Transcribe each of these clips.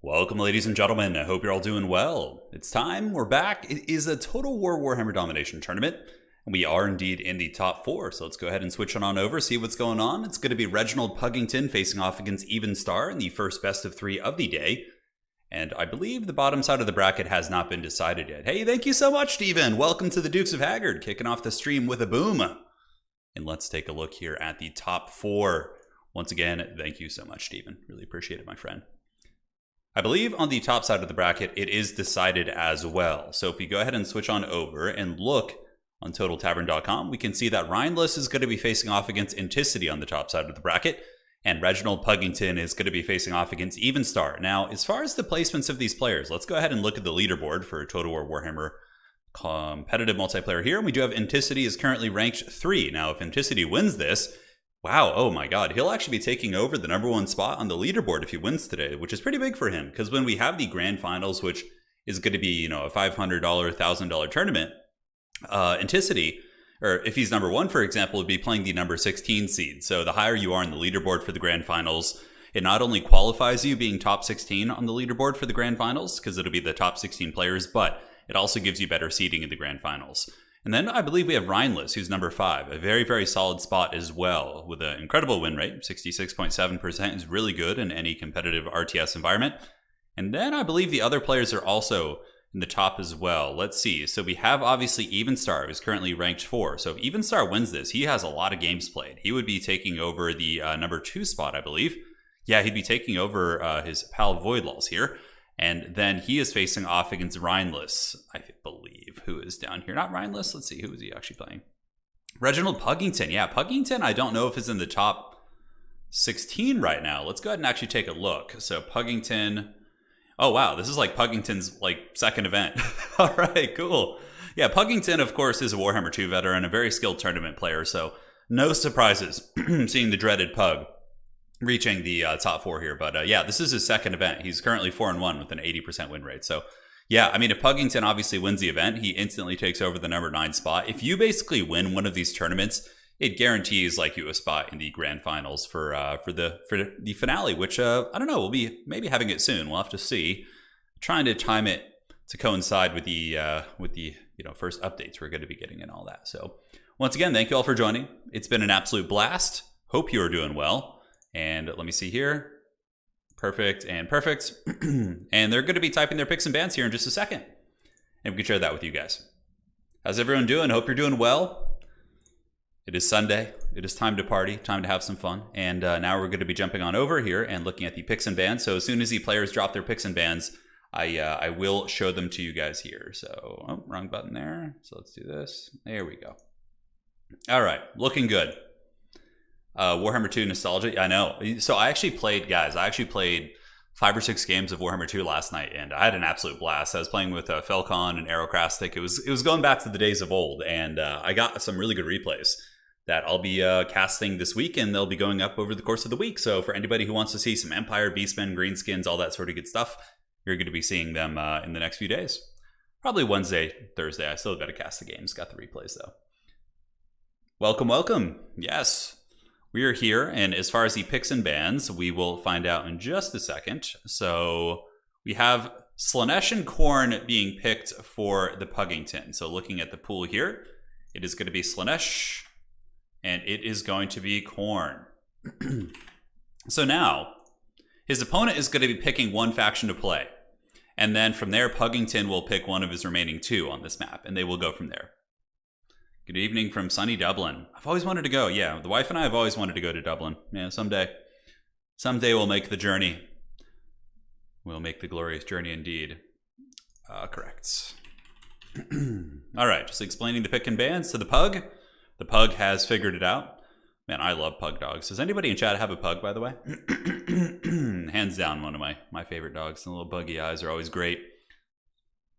Welcome, ladies and gentlemen. I hope you're all doing well. It's time. We're back. It is a Total War Warhammer Domination tournament, and we are indeed in the top four. So let's go ahead and switch on over, see what's going on. It's going to be Reginald Puggington facing off against Evenstar in the first best of three of the day. And I believe the bottom side of the bracket has not been decided yet. Hey, thank you so much, Steven. Welcome to the Dukes of Haggard, kicking off the stream with a boom. And let's take a look here at the top four. Once again, thank you so much, Steven. Really appreciate it, my friend. I believe on the top side of the bracket, it is decided as well. So if we go ahead and switch on over and look on TotalTavern.com, we can see that Rhineless is going to be facing off against Enticity on the top side of the bracket, and Reginald Puggington is going to be facing off against Evenstar. Now, as far as the placements of these players, let's go ahead and look at the leaderboard for Total War Warhammer competitive multiplayer here. And we do have Enticity is currently ranked 3. Now, if Enticity wins this, wow, oh my god, he'll actually be taking over the #1 spot on the leaderboard if he wins today, which is pretty big for him, because when we have the grand finals, which is going to be, a $500, $1,000 tournament, Enticity, or if he's #1, for example, would be playing the number 16 seed. So the higher you are in the leaderboard for the grand finals, it not only qualifies you being top 16 on the leaderboard for the grand finals, because it'll be the top 16 players, but it also gives you better seeding in the grand finals. And then I believe we have Rhineless, who's #5, a very, very solid spot as well, with an incredible win rate. 66.7% is really good in any competitive RTS environment. And then I believe the other players are also in the top as well. Let's see. So we have obviously Evenstar, who's currently ranked 4. So if Evenstar wins this, he has a lot of games played. He would be taking over the #2 spot, I believe. Yeah, he'd be taking over his pal Voidlaws here. And then he is facing off against Rhineless, I believe, who is down here. Not Rhineless. Let's see. Who is he actually playing? Reginald Puggington. Yeah, Puggington, I don't know if is in the top 16 right now. Let's go ahead and actually take a look. So Puggington. Oh, wow. This is like Puggington's second event. All right, cool. Yeah, Puggington, of course, is a Warhammer 2 veteran, a very skilled tournament player. So no surprises seeing the dreaded Pug reaching the top 4 here. But yeah, this is his second event. He's currently 4-1 with an 80% win rate. So yeah, I mean, if Puggington obviously wins the event, he instantly takes over the #9 spot. If you basically win one of these tournaments, it guarantees you a spot in the grand finals for the finale, which I don't know, we'll be maybe having it soon. We'll have to see. Trying to time it to coincide with the first updates we're going to be getting and all that. So once again, thank you all for joining. It's been an absolute blast. Hope you are doing well. And let me see here. Perfect and perfect. And they're going to be typing their picks and bans here in just a second. And we can share that with you guys. How's everyone doing? Hope you're doing well. It is Sunday. It is time to party, time to have some fun. And now we're going to be jumping on over here and looking at the picks and bans. So as soon as the players drop their picks and bans, I will show them to you guys here. So, oh, wrong button there. So let's do this. There we go. All right, looking good. Warhammer 2 nostalgia. I know. So I actually played 5 or 6 games of Warhammer 2 last night, and I had an absolute blast. I was playing with Felcon and Aerocrastic. It was going back to the days of old, and I got some really good replays that I'll be casting this week, and they'll be going up over the course of the week. So for anybody who wants to see some Empire, Beastmen, Greenskins, all that sort of good stuff, you're going to be seeing them in the next few days. Probably Wednesday, Thursday. I still got to cast the games. Got the replays, though. Welcome, welcome. Yes. We are here, and as far as the picks and bans, we will find out in just a second. So we have Slaanesh and Khorne being picked for the Puggington. So looking at the pool here, it is going to be Slaanesh, and it is going to be Khorne. So now, his opponent is going to be picking one faction to play. And then from there, Puggington will pick one of his remaining 2 on this map, and they will go from there. Good evening from sunny Dublin. I've always wanted to go. Yeah, the wife and I have always wanted to go to Dublin. Yeah, someday. Someday we'll make the journey. We'll make the glorious journey indeed. Correct. All right, just explaining the pick and bans to the Pug. The Pug has figured it out. Man, I love pug dogs. Does anybody in chat have a pug, by the way? Hands down, one of my favorite dogs. The little buggy eyes are always great.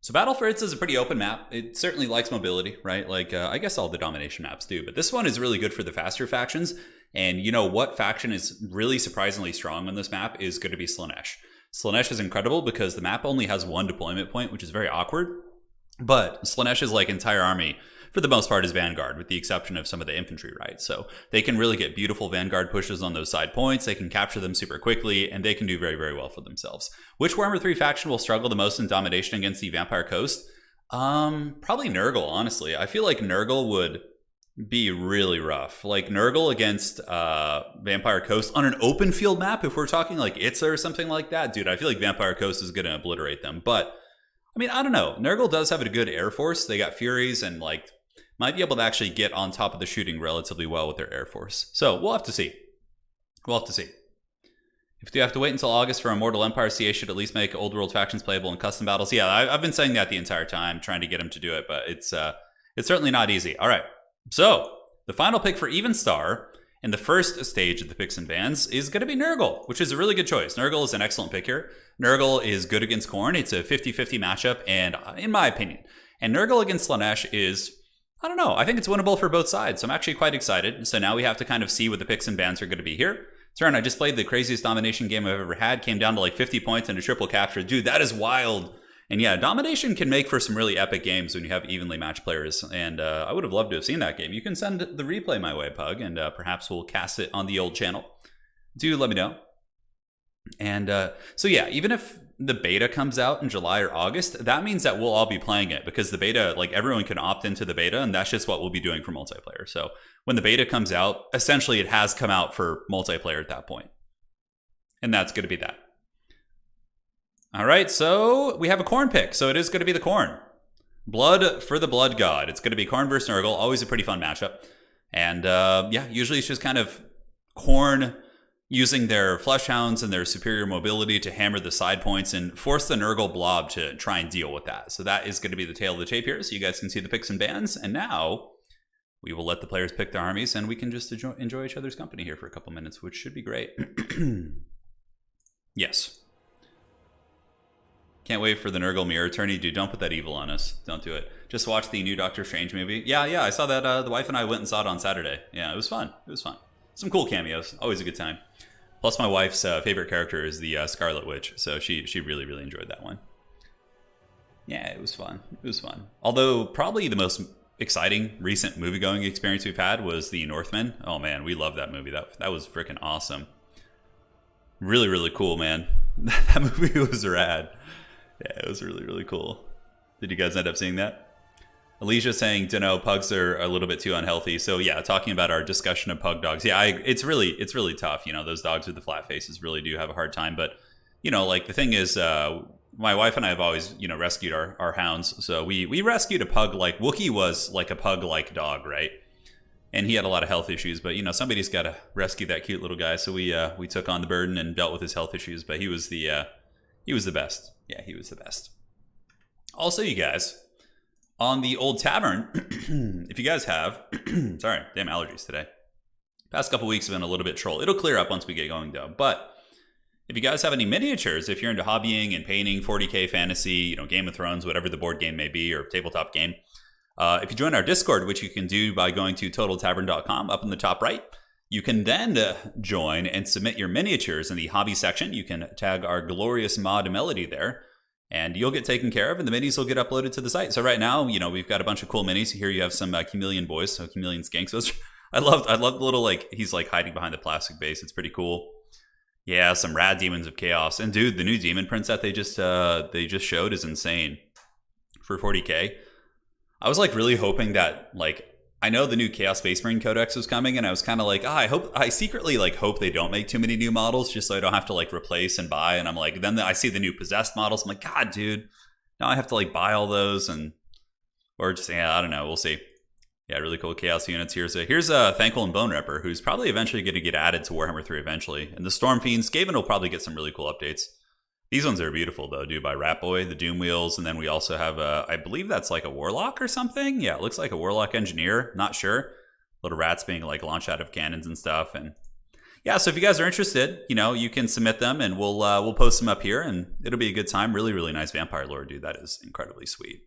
So Battle for Itz is a pretty open map. It certainly likes mobility, right? I guess all the domination maps do. But this one is really good for the faster factions. And you know what faction is really surprisingly strong on this map is going to be Slaanesh. Slaanesh is incredible because the map only has 1 deployment point, which is very awkward. But Slanesh's like entire army, for the most part, is Vanguard, with the exception of some of the infantry, right? So they can really get beautiful Vanguard pushes on those side points. They can capture them super quickly, and they can do very, very well for themselves. Which Warhammer 3 faction will struggle the most in domination against the Vampire Coast? Probably Nurgle, honestly. I feel like Nurgle would be really rough. Like Nurgle against Vampire Coast on an open field map, if we're talking like Itza or something like that, dude, I feel like Vampire Coast is going to obliterate them. But I mean, I don't know. Nurgle does have a good air force. They got Furies and like might be able to actually get on top of the shooting relatively well with their air force. So we'll have to see. We'll have to see. If you have to wait until August for Immortal Empire, CA should at least make old world factions playable in custom battles. Yeah, I've been saying that the entire time, trying to get him to do it, but it's certainly not easy. All right. So the final pick for Evenstar in the first stage of the picks and bans is going to be Nurgle, which is a really good choice. Nurgle is an excellent pick here. Nurgle is good against Khorne. It's a 50-50 matchup, and in my opinion. And Nurgle against Slaanesh is, I don't know, I think it's winnable for both sides. So I'm actually quite excited. So now we have to kind of see what the picks and bans are going to be here. Turin, I just played the craziest domination game I've ever had. Came down to like 50 points and a triple capture. Dude, that is wild. And yeah, domination can make for some really epic games when you have evenly matched players. And I would have loved to have seen that game. You can send the replay my way, Pug, and perhaps we'll cast it on the old channel. Do let me know. And so yeah, even if the beta comes out in July or August, that means that we'll all be playing it because the beta, like everyone can opt into the beta, and that's just what we'll be doing for multiplayer. So when the beta comes out, essentially it has come out for multiplayer at that point. And that's going to be that. All right, so we have a Khorne pick. So it is going to be the Khorne. Blood for the Blood God. It's going to be Khorne versus Nurgle. Always a pretty fun matchup. And yeah, usually it's just kind of Khorne using their flesh hounds and their superior mobility to hammer the side points and force the Nurgle blob to try and deal with that. So that is going to be the tail of the tape here. So you guys can see the picks and bans. And now we will let the players pick their armies and we can just enjoy each other's company here for a couple minutes, which should be great. Yes. Can't wait for the Nurgle Mirror Attorney. Dude, don't put that evil on us. Don't do it. Just watch the new Doctor Strange movie. Yeah, I saw that. The wife and I went and saw it on Saturday. Yeah, it was fun. It was fun. Some cool cameos. Always a good time. Plus, my wife's favorite character is the Scarlet Witch, so she really, really enjoyed that one. Yeah, it was fun. It was fun. Although, probably the most exciting recent movie-going experience we've had was The Northman. Oh, man, we loved that movie. That was freaking awesome. Really, really cool, man. That movie was rad. Yeah, it was really, really cool. Did you guys end up seeing that? Alicia saying, dunno, pugs are a little bit too unhealthy. So yeah, talking about our discussion of pug dogs. Yeah, it's really tough. You know, those dogs with the flat faces really do have a hard time. But, you know, like the thing is, my wife and I have always, you know, rescued our hounds. So we rescued a pug like Wookiee was like a pug-like dog, right? And he had a lot of health issues. But, you know, somebody's got to rescue that cute little guy. So we took on the burden and dealt with his health issues. But he was the best. Yeah, he was the best. Also, you guys, on the old tavern, if you guys have, sorry, damn allergies today. Past couple weeks have been a little bit troll. It'll clear up once we get going though. But if you guys have any miniatures, if you're into hobbying and painting, 40K fantasy, you know, Game of Thrones, whatever the board game may be, or tabletop game, if you join our Discord, which you can do by going to totaltavern.com up in the top right, you can then join and submit your miniatures in the hobby section. You can tag our glorious mod Melody there, and you'll get taken care of, and the minis will get uploaded to the site. So right now, you know, we've got a bunch of cool minis. Here you have some Chameleon boys, so Chameleon skanks. So I love the little, like, he's like hiding behind the plastic base. It's pretty cool. Yeah, some rad Demons of Chaos. And dude, the new demon prints that they just showed is insane for 40K. I was like really hoping that, like, I know the new Chaos Space Marine Codex was coming, and I was kind of like, I secretly like hope they don't make too many new models just so I don't have to like replace and buy. And I'm like, then I see the new Possessed models. I'm like, God, dude, now I have to like buy all those or just, yeah, I don't know. We'll see. Yeah, really cool Chaos units. Here's Thankful and Bone Ripper, who's probably eventually going to get added to Warhammer 3 eventually. And the Storm Fiends, Skaven will probably get some really cool updates. These ones are beautiful, though, dude, by Ratboy, the Doom Wheels. And then we also have, I believe that's like a Warlock or something. Yeah, it looks like a Warlock Engineer. Not sure. Little rats being like launched out of cannons and stuff. And yeah, so if you guys are interested, you know, you can submit them and we'll post them up here and it'll be a good time. Really, really nice vampire lore, dude. That is incredibly sweet.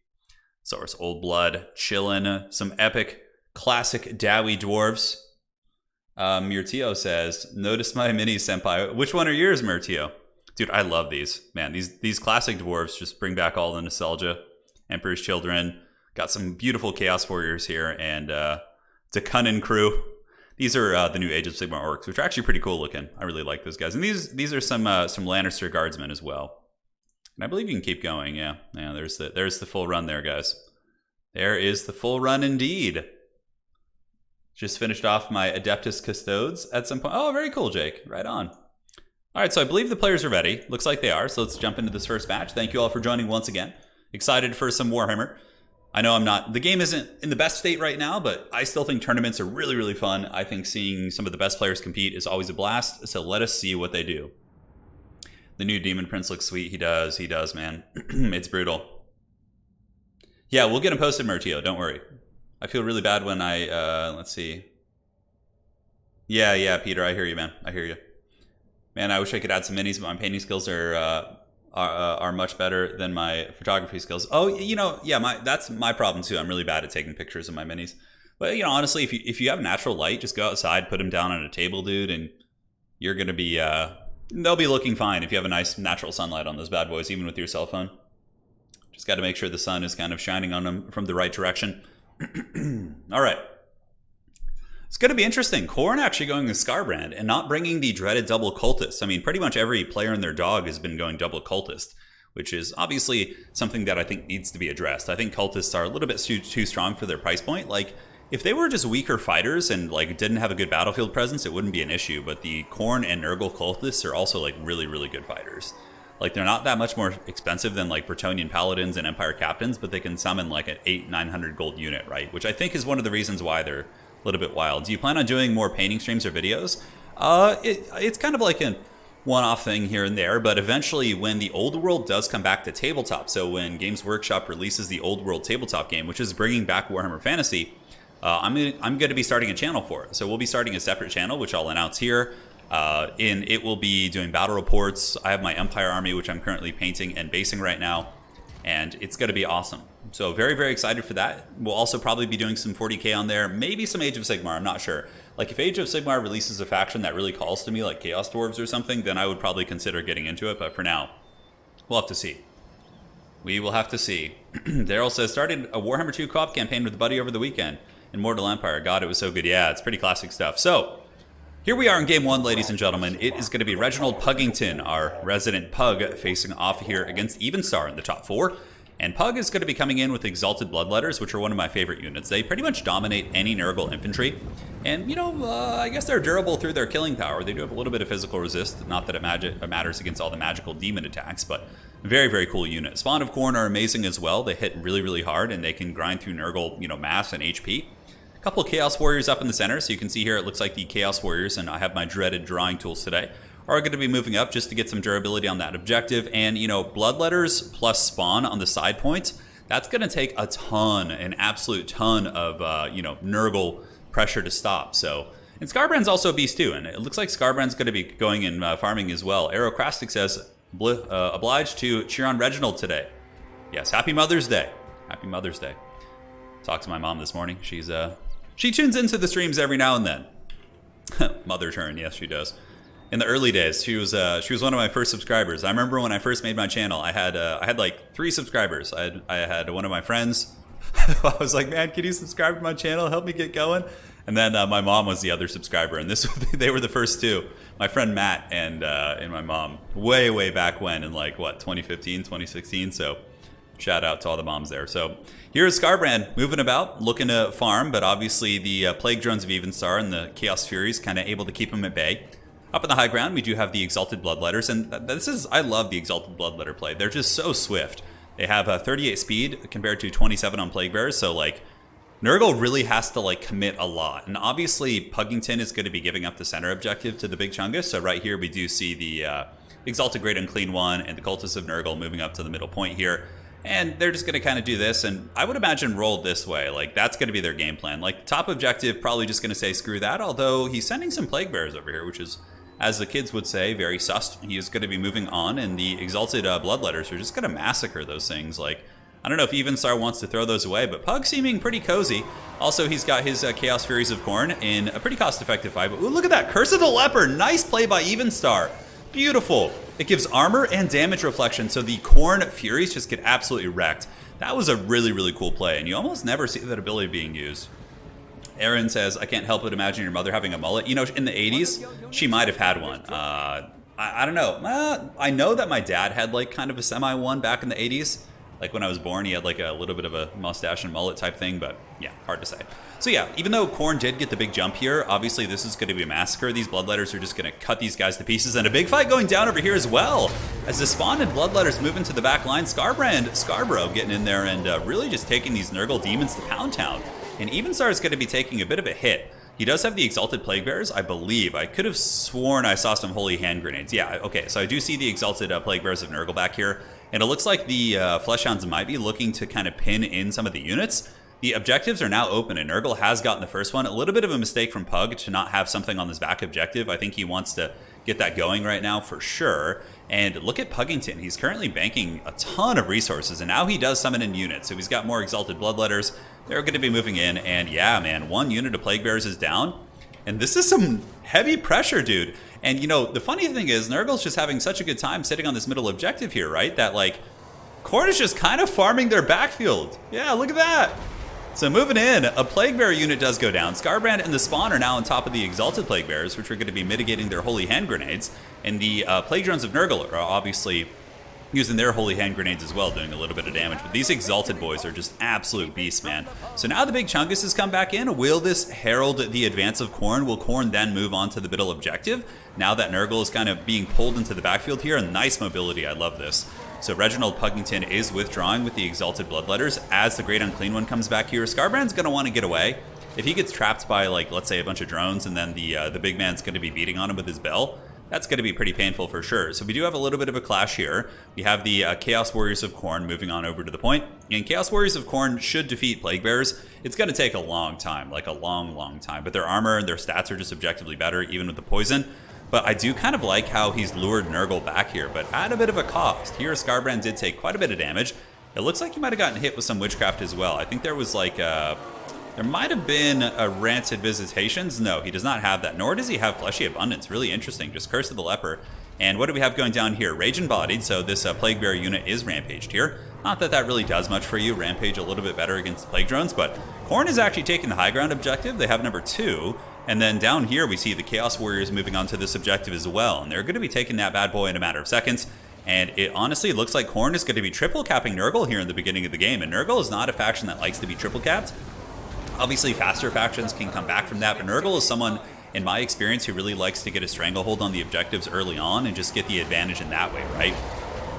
So it's Old Blood, chillin', some epic classic Dowie dwarves. Murtio says, notice my mini senpai. Which one are yours, Murtio? Dude, I love these. Man, these classic dwarves just bring back all the nostalgia. Emperor's Children. Got some beautiful Chaos Warriors here, and Dakunin crew. These are the new Age of Sigmar orcs, which are actually pretty cool looking. I really like those guys. And these are some Lannister guardsmen as well. And I believe you can keep going. Yeah, there's the full run there, guys. There is the full run indeed. Just finished off my Adeptus Custodes at some point. Oh, very cool, Jake. Right on. All right, so I believe the players are ready. Looks like they are, so let's jump into this first match. Thank you all for joining once again. Excited for some Warhammer. I know the game isn't in the best state right now, but I still think tournaments are really, really fun. I think seeing some of the best players compete is always a blast, so let us see what they do. The new Demon Prince looks sweet. He does, man. It's brutal. Yeah, we'll get him posted, Mertio, don't worry. I feel really bad when let's see. Yeah, Peter, I hear you, man. I hear you. Man, I wish I could add some minis, but my painting skills are much better than my photography skills. Oh, yeah, that's my problem too. I'm really bad at taking pictures of my minis. But, honestly, if you have natural light, just go outside, put them down on a table, dude, and you're going to be, they'll be looking fine if you have a nice natural sunlight on those bad boys, even with your cell phone. Just got to make sure the sun is kind of shining on them from the right direction. All right. It's going to be interesting. Khorne actually going with Skarbrand and not bringing the dreaded double cultist. I mean, pretty much every player and their dog has been going double cultist, which is obviously something that I think needs to be addressed. I think cultists are a little bit too strong for their price point. Like, if they were just weaker fighters and like didn't have a good battlefield presence, it wouldn't be an issue. But the Khorne and Nurgle cultists are also like really, really good fighters. Like, they're not that much more expensive than like Bretonnian paladins and Empire captains, but they can summon like an 800-900 gold unit, right? Which I think is one of the reasons why they're a little bit wild. Do you plan on doing more painting streams or videos? It's kind of like a one-off thing here and there, but eventually when the old world does come back to tabletop, so when Games Workshop releases the old world tabletop game, which is bringing back Warhammer Fantasy, I'm going to be starting a channel for it. So we'll be starting a separate channel, which I'll announce here. It will be doing battle reports. I have my Empire army, which I'm currently painting and basing right now, and it's going to be awesome. So very, very excited for that. We'll also probably be doing some 40k on there, maybe some Age of Sigmar, I'm not sure. Like, if Age of Sigmar releases a faction that really calls to me, like Chaos Dwarves or something, then I would probably consider getting into it, but for now, we'll have to see. We will have to see. Daryl says, started a Warhammer 2 co-op campaign with a buddy over the weekend in Mortal Empire. God, it was so good. Yeah, it's pretty classic stuff. So, here we are in Game 1, ladies and gentlemen. It is going to be Reginald Puggington, our resident Pug, facing off here against Evenstar in the top 4. And Pug is going to be coming in with Exalted Bloodletters, which are one of my favorite units. They pretty much dominate any Nurgle infantry. And, I guess they're durable through their killing power. They do have a little bit of physical resist. Not that it matters against all the magical demon attacks, but very, very cool unit. Spawn of Khorne are amazing as well. They hit really, really hard, and they can grind through Nurgle, mass and HP. A couple of Chaos Warriors up in the center. So you can see here, it looks like the Chaos Warriors, and I have my dreaded drawing tools today, are going to be moving up just to get some durability on that objective. And, Bloodletters plus Spawn on the side points, that's going to take a ton, an absolute ton of, Nurgle pressure to stop. So, and Skarbrand's also a beast too, and it looks like Skarbrand's going to be going in farming as well. Aerocrastic says, obliged to cheer on Reginald today. Yes, happy Mother's Day. Happy Mother's Day. Talked to my mom this morning. She tunes into the streams every now and then. Mother turn, yes, she does. In the early days, she was one of my first subscribers. I remember when I first made my channel, I had like 3 subscribers. I had one of my friends. I was like, man, can you subscribe to my channel? Help me get going. And then my mom was the other subscriber, and they were the first 2. My friend Matt and my mom, way back when, in like 2015, 2016. So shout out to all the moms there. So here's Skarbrand moving about, looking to farm, but obviously the Plague Drones of Evenstar and the Chaos Furies kind of able to keep him at bay. Up in the high ground, we do have the Exalted Bloodletters, and I love the Exalted Bloodletter play. They're just so swift. They have 38 speed compared to 27 on Plague Bearers, so like, Nurgle really has to like commit a lot. And obviously, Puggington is going to be giving up the center objective to the Big Chungus, so right here we do see the Exalted Great Unclean One and the Cultists of Nurgle moving up to the middle point here. And they're just going to kind of do this, and I would imagine roll this way. Like, that's going to be their game plan. Like, top objective, probably just going to say screw that, although he's sending some Plague Bearers over here, which is, as the kids would say, very sus. He is going to be moving on, and the Exalted Bloodletters are just going to massacre those things. Like, I don't know if Evenstar wants to throw those away, but Pug seeming pretty cozy. Also, he's got his Chaos Furies of Khorne in a pretty cost-effective fight. But ooh, look at that, Curse of the Leopard. Nice play by Evenstar. Beautiful. It gives armor and damage reflection, so the Khorne Furies just get absolutely wrecked. That was a really, really cool play, and you almost never see that ability being used. Aaron says, I can't help but imagine your mother having a mullet. You know, in the 80s, she might have had one. I don't know. I know that my dad had like kind of a semi one back in the 80s. Like when I was born, he had like a little bit of a mustache and mullet type thing, but yeah, hard to say. So yeah, even though Khorne did get the big jump here, obviously this is going to be a massacre. These Bloodletters are just going to cut these guys to pieces, and a big fight going down over here as well. As the Spawn and Bloodletters move into the back line, Scarborough getting in there and really just taking these Nurgle demons to Pound Town. And Evenstar is going to be taking a bit of a hit. He does have the Exalted Plague Bearers, I believe. I could have sworn I saw some Holy Hand Grenades. Yeah, okay, so I do see the Exalted Plague Bearers of Nurgle back here. And it looks like the Fleshhounds might be looking to kind of pin in some of the units. The objectives are now open, and Nurgle has gotten the first one. A little bit of a mistake from Pug to not have something on this back objective. I think he wants to get that going right now for sure. And look at Puggington. He's currently banking a ton of resources, and now he does summon in units. So he's got more Exalted Bloodletters. They're going to be moving in, and yeah, man, one unit of Plague Bearers is down. And this is some heavy pressure, dude. And, you know, the funny thing is, Nurgle's just having such a good time sitting on this middle objective here, right? That, like, Khorne is just kind of farming their backfield. Yeah, look at that. So moving in, a Plague Bearer unit does go down. Scarbrand and the Spawn are now on top of the Exalted Plague Bearers, which are going to be mitigating their Holy Hand Grenades. And the Plague Drones of Nurgle are obviously using their Holy Hand Grenades as well, doing a little bit of damage. But these Exalted boys are just absolute beasts, man. So now the big Chungus has come back in. Will this herald the advance of Khorne? Will Khorne then move on to the middle objective? Now that Nurgle is kind of being pulled into the backfield here, and nice mobility, I love this. So Reginald Puggington is withdrawing with the Exalted Bloodletters. As the Great Unclean One comes back here, Scarbrand's going to want to get away. If he gets trapped by, like, let's say a bunch of drones, and then the big man's going to be beating on him with his bell, that's going to be pretty painful for sure. So we do have a little bit of a clash here. We have the Chaos Warriors of Khorne moving on over to the point. And Chaos Warriors of Khorne should defeat Plague Bearers. It's going to take a long time, like a long, long time. But their armor and their stats are just objectively better, even with the poison. But I do kind of like how he's lured Nurgle back here, but at a bit of a cost. Here, Scarbrand did take quite a bit of damage. It looks like he might have gotten hit with some witchcraft as well. I think there was like there might have been a Rancid Visitations. No, he does not have that, nor does he have Fleshy Abundance. Really interesting, just Curse of the Leper. And what do we have going down here? Rage Embodied, so this Plague Bearer unit is rampaged here. Not that that really does much for you. Rampage a little bit better against the Plague Drones, but Khorne is actually taking the high ground objective. They have number 2. And then down here we see the Chaos Warriors moving on to this objective as well. And they're going to be taking that bad boy in a matter of seconds. And it honestly looks like Khorne is going to be triple capping Nurgle here in the beginning of the game. And Nurgle is not a faction that likes to be triple capped. Obviously faster factions can come back from that, but Nurgle is someone, in my experience, who really likes to get a stranglehold on the objectives early on and just get the advantage in that way, right?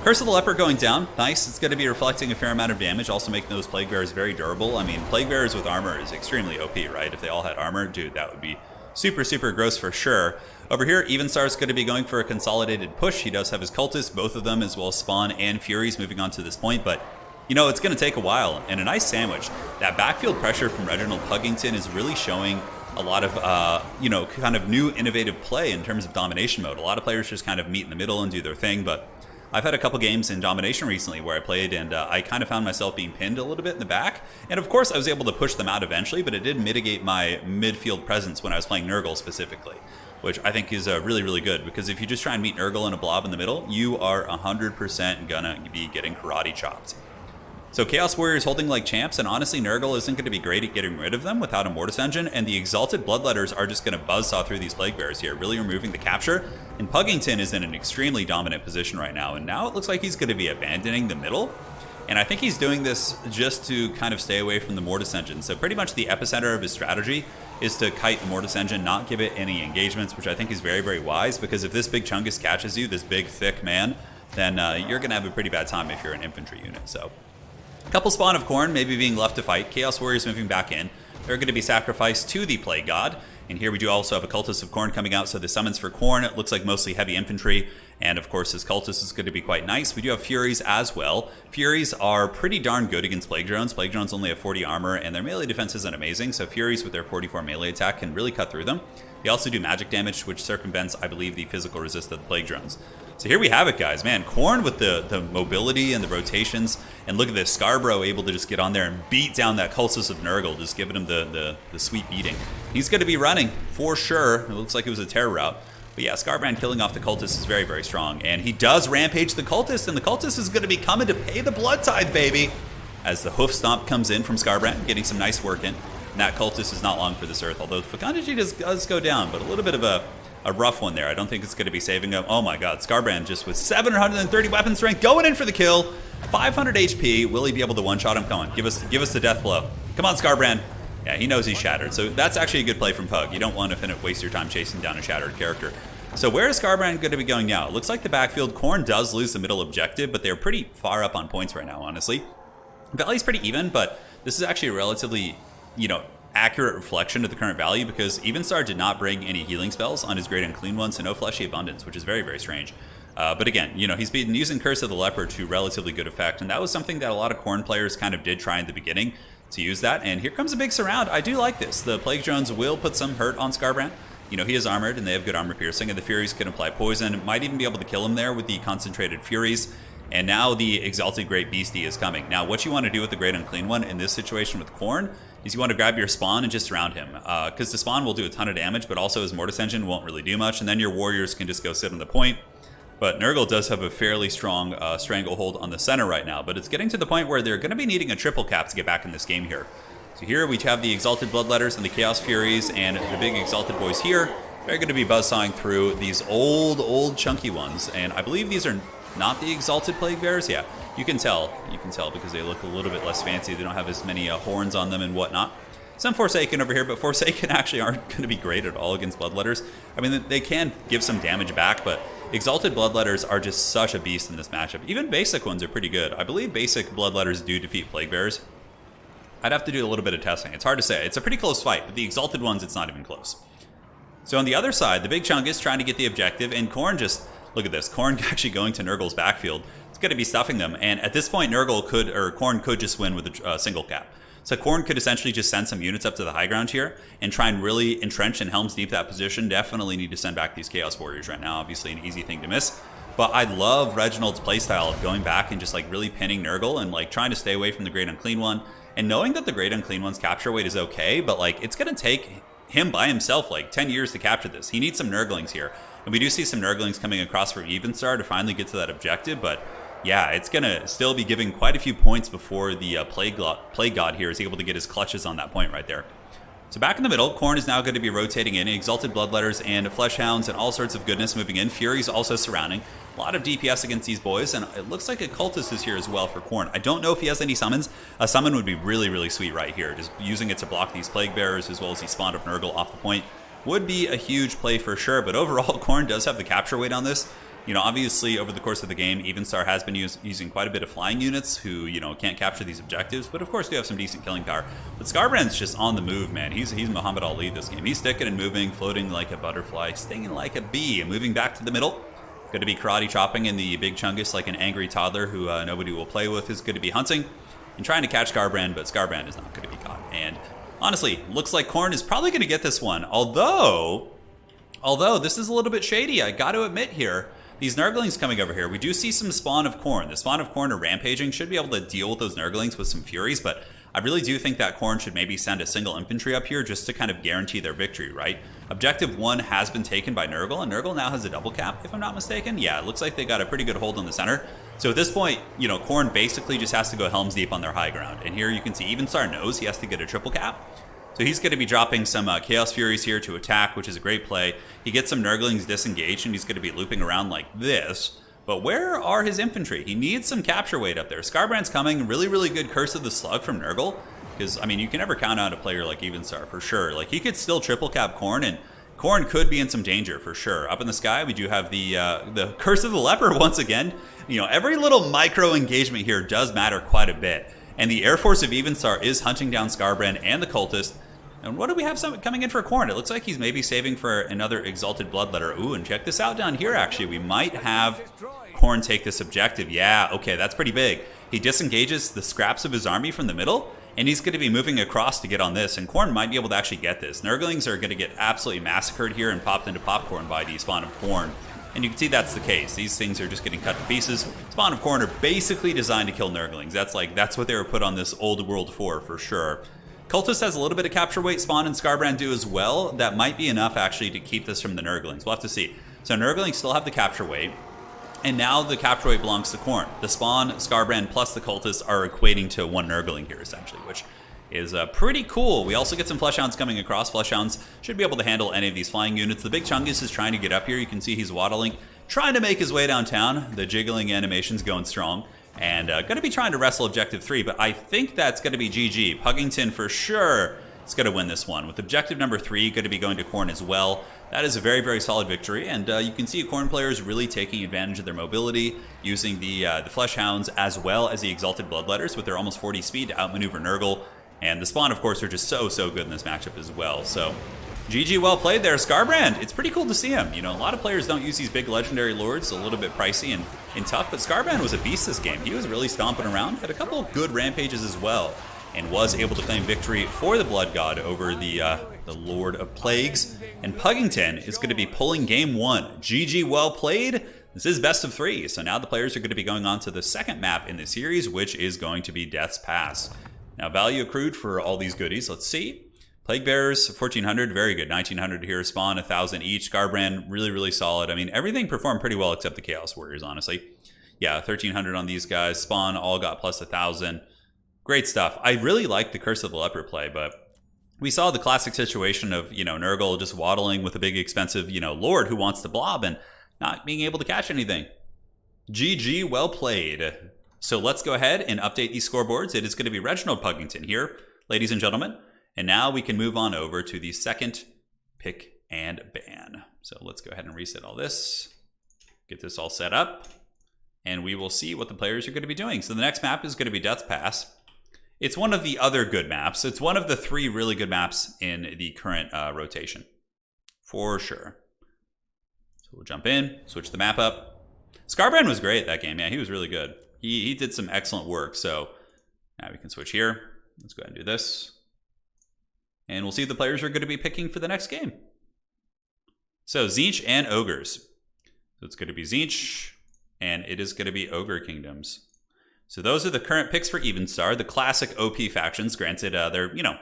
Curse of the Leper going down. Nice. It's going to be reflecting a fair amount of damage, also making those Plague Bearers very durable. I mean, Plague Bearers with armor is extremely OP, right? If they all had armor, dude, that would be super, super gross for sure. Over here, Evenstar is going to be going for a consolidated push. He does have his Cultists, both of them, as well as Spawn and Furies moving on to this point, but you know, it's going to take a while, and a nice sandwich. That backfield pressure from Reginald Puggington is really showing a lot of, you know, kind of new innovative play in terms of domination mode. A lot of players just kind of meet in the middle and do their thing, but I've had a couple games in domination recently where I played, and I kind of found myself being pinned a little bit in the back. And of course, I was able to push them out eventually, but it did mitigate my midfield presence when I was playing Nurgle specifically, which I think is really, really good, because if you just try and meet Nurgle in a blob in the middle, you are 100% gonna be getting karate chopped. So Chaos Warriors holding like champs, and honestly Nurgle isn't going to be great at getting rid of them without a Mortis Engine, and the Exalted Bloodletters are just going to buzzsaw through these Plague Bearers here, really removing the capture. And Puggington is in an extremely dominant position right now, and now it looks like he's going to be abandoning the middle. And I think he's doing this just to kind of stay away from the Mortis Engine. So pretty much the epicenter of his strategy is to kite the Mortis Engine, not give it any engagements, which I think is very, very wise, because if this big Chungus catches you, this big, thick man, then you're going to have a pretty bad time if you're an infantry unit. So couple Spawn of Khorne maybe being left to fight. Chaos Warriors moving back in. They're going to be sacrificed to the Plague God. And here we do also have a Cultist of Khorne coming out. So the summons for Khorne, it looks like mostly heavy infantry. And of course, his Cultist is going to be quite nice. We do have Furies as well. Furies are pretty darn good against Plague Drones. Plague Drones only have 40 armor, and their melee defense isn't amazing. So Furies with their 44 melee attack can really cut through them. They also do magic damage, which circumvents, I believe, the physical resist of the Plague Drones. So here we have it, guys. Man, Khorne with the mobility and the rotations. And look at this, Scarborough able to just get on there and beat down that Cultist of Nurgle, just giving him the sweet beating. He's going to be running, for sure. It looks like it was a terror route. But yeah, Scarbrand killing off the Cultist is very, very strong. And he does rampage the Cultist, and the Cultist is going to be coming to pay the Blood Tithe, baby! As the Hoof Stomp comes in from Scarbrand, getting some nice work in. And that Cultist is not long for this Earth, although Fecundity does go down, but a little bit of a rough one there. I don't think it's going to be saving him. Oh my god, Scarbrand just with 730 weapon strength, going in for the kill. 500 HP. Will he be able to one-shot him? Come on, give us the death blow. Come on, Scarbrand. Yeah, he knows he's shattered, so that's actually a good play from Pug. You don't want to waste your time chasing down a shattered character. So where is Scarbrand going to be going now? It looks like the backfield. Khorne does lose the middle objective, but they're pretty far up on points right now, honestly. Valley's pretty even, but this is actually a relatively, accurate reflection of the current value because Evenstar did not bring any healing spells on his Great Unclean One, so no Fleshy Abundance, which is very, very strange. But again, he's been using Curse of the Leopard to relatively good effect, and that was something that a lot of Khorne players kind of did try in the beginning to use that. And here comes a big surround. I do like this. The Plague Drones will put some hurt on Scarbrand. He is armored, and they have good armor piercing, and the Furies can apply poison. Might even be able to kill him there with the concentrated Furies. And now the Exalted Great Beastie is coming. Now, what you want to do with the Great Unclean One in this situation with Khorne is you want to grab your Spawn and just surround him. Because the Spawn will do a ton of damage, but also his Mortis Engine won't really do much, and then your Warriors can just go sit on the point. But Nurgle does have a fairly strong stranglehold on the center right now, but it's getting to the point where they're going to be needing a triple cap to get back in this game here. So here we have the Exalted Bloodletters and the Chaos Furies, and the big Exalted Boys here. They're going to be buzzsawing through these old chunky ones, and I believe these are not the Exalted Plague Bears. Yeah, you can tell because they look a little bit less fancy. They don't have as many horns on them and whatnot. Some Forsaken over here, but Forsaken actually aren't going to be great at all against Bloodletters. I mean, they can give some damage back, but Exalted Bloodletters are just such a beast in this matchup. Even basic ones are pretty good. I believe basic Bloodletters do defeat Plague Bears. I'd have to do a little bit of testing. It's hard to say. It's a pretty close fight, but the Exalted ones, it's not even close. So on the other side, the Big Chunk is trying to get the objective, and Khorne just... Look at this. Khorne actually going to Nurgle's backfield. It's going to be stuffing them, and at this point, Khorne could just win with a single cap. So Khorne could essentially just send some units up to the high ground here and try and really entrench and Helm's Deep that position. Definitely need to send back these Chaos Warriors right now. Obviously an easy thing to miss. But I love Reginald's playstyle of going back and just really pinning Nurgle and trying to stay away from the Great Unclean One. And knowing that the Great Unclean One's capture weight is okay, but it's going to take him by himself 10 years to capture this. He needs some Nurglings here. And we do see some Nurglings coming across from Evenstar to finally get to that objective, but yeah, it's going to still be giving quite a few points before the Plague God here is able to get his clutches on that point right there. So back in the middle, Khorne is now going to be rotating in. Exalted Bloodletters and Fleshhounds and all sorts of goodness moving in. Fury's also surrounding. A lot of DPS against these boys, and it looks like a Cultist is here as well for Khorne. I don't know if he has any summons. A summon would be really, really sweet right here. Just using it to block these Plague Bearers as well as the Spawn of Nurgle off the point would be a huge play for sure, but overall, Khorne does have the capture weight on this. Obviously, over the course of the game, Evenstar has been using quite a bit of flying units who, can't capture these objectives, but of course do have some decent killing power. But Scarbrand's just on the move, man. He's Muhammad Ali this game. He's sticking and moving, floating like a butterfly, stinging like a bee, and moving back to the middle. Going to be karate chopping in the Big Chungus like an angry toddler who nobody will play with. Is going to be hunting and trying to catch Scarbrand, but Scarbrand is not going to be caught. And honestly, looks like Khorne is probably going to get this one. Although this is a little bit shady, I got to admit here. These Nurglings coming over here, we do see some Spawn of Khorne. The Spawn of Khorne are rampaging, should be able to deal with those Nurglings with some Furies, but I really do think that Khorne should maybe send a single infantry up here just to kind of guarantee their victory, right? Objective 1 has been taken by Nurgle, and Nurgle now has a double cap, if I'm not mistaken. Yeah, it looks like they got a pretty good hold on the center. So at this point, Khorne basically just has to go Helm's Deep on their high ground. And here you can see Evenstar knows he has to get a triple cap. So he's going to be dropping some Chaos Furies here to attack, which is a great play. He gets some Nurglings disengaged, and he's going to be looping around like this. But where are his infantry? He needs some capture weight up there. Scarbrand's coming. Really, really good Curse of the Slug from Nurgle. Because, I mean, you can never count out a player like Evenstar, for sure. He could still triple cap Khorne, and Khorne could be in some danger, for sure. Up in the sky, we do have the Curse of the Leopard once again. Every little micro engagement here does matter quite a bit. And the Air Force of Evenstar is hunting down Scarbrand and the Cultist. And what do we have coming in for Khorne? It looks like he's maybe saving for another Exalted Bloodletter. Ooh, and check this out down here, actually. We might have Khorne take this objective. Yeah, okay, that's pretty big. He disengages the scraps of his army from the middle, and he's going to be moving across to get on this, and Khorne might be able to actually get this. Nurglings are going to get absolutely massacred here and popped into popcorn by the Spawn of Khorne. And you can see that's the case. These things are just getting cut to pieces. Spawn of Khorne are basically designed to kill Nurglings. That's what they were put on this old world for sure. Cultist has a little bit of capture weight. Spawn and Scarbrand do as well. That might be enough, actually, to keep this from the Nurglings. We'll have to see. So Nurglings still have the capture weight. And now the capture weight belongs to Khorne. The Spawn, Scarbrand, plus the Cultists are equating to 1 Nurgling here, essentially, which is pretty cool. We also get some Fleshhounds coming across. Fleshhounds should be able to handle any of these flying units. The big Chungus is trying to get up here. You can see he's waddling, trying to make his way downtown. The jiggling animation's going strong. And going to be trying to wrestle Objective 3, but I think that's going to be GG. Puggington for sure is going to win this one. With Objective number 3 going to be going to Khorne as well. That is a very, very solid victory, and you can see Khorne players really taking advantage of their mobility, using the Fleshhounds as well as the Exalted Bloodletters with their almost 40 speed to outmaneuver Nurgle. And the Spawn, of course, are just so good in this matchup as well. So, GG, well played there. Scarbrand, it's pretty cool to see him. You know, a lot of players don't use these big legendary lords, a little bit pricey and tough, but Scarbrand was a beast this game. He was really stomping around, had a couple of good rampages as well, and was able to claim victory for the Blood God over the Lord of Plagues. And Puggington is going to be pulling game 1. GG, well played. This is best of 3, so now the players are going to be going on to the second map in the series, which is going to be Death's Pass. Now, value accrued for all these goodies. Let's see. Plague Bearers, 1,400, very good. 1,900 here. Spawn, 1,000 each. Scarbrand, really, really solid. I mean, everything performed pretty well except the Chaos Warriors, honestly. Yeah, 1,300 on these guys. Spawn all got plus 1,000. Great stuff. I really like the Curse of the Leper play, but we saw the classic situation of, you know, Nurgle just waddling with a big, expensive, you know, Lord who wants to blob and not being able to catch anything. GG, well played. So let's go ahead and update these scoreboards. It is going to be Reginald Puggington here, ladies and gentlemen. And now we can move on over to the second pick and ban. So let's go ahead and reset all this, get this all set up, and we will see what the players are going to be doing. So the next map is going to be Death's Pass. It's one of the other good maps. It's one of the 3 really good maps in the current rotation, for sure. So we'll jump in, switch the map up. Scarbrand was great that game. Yeah, he was really good. He did some excellent work. So now we can switch here. Let's go ahead and do this. And we'll see if the players are going to be picking for the next game. So Tzeentch and Ogres. So it's going to be Tzeentch, and it is going to be Ogre Kingdoms. So those are the current picks for Evenstar, the classic OP factions. Granted, they're, you know,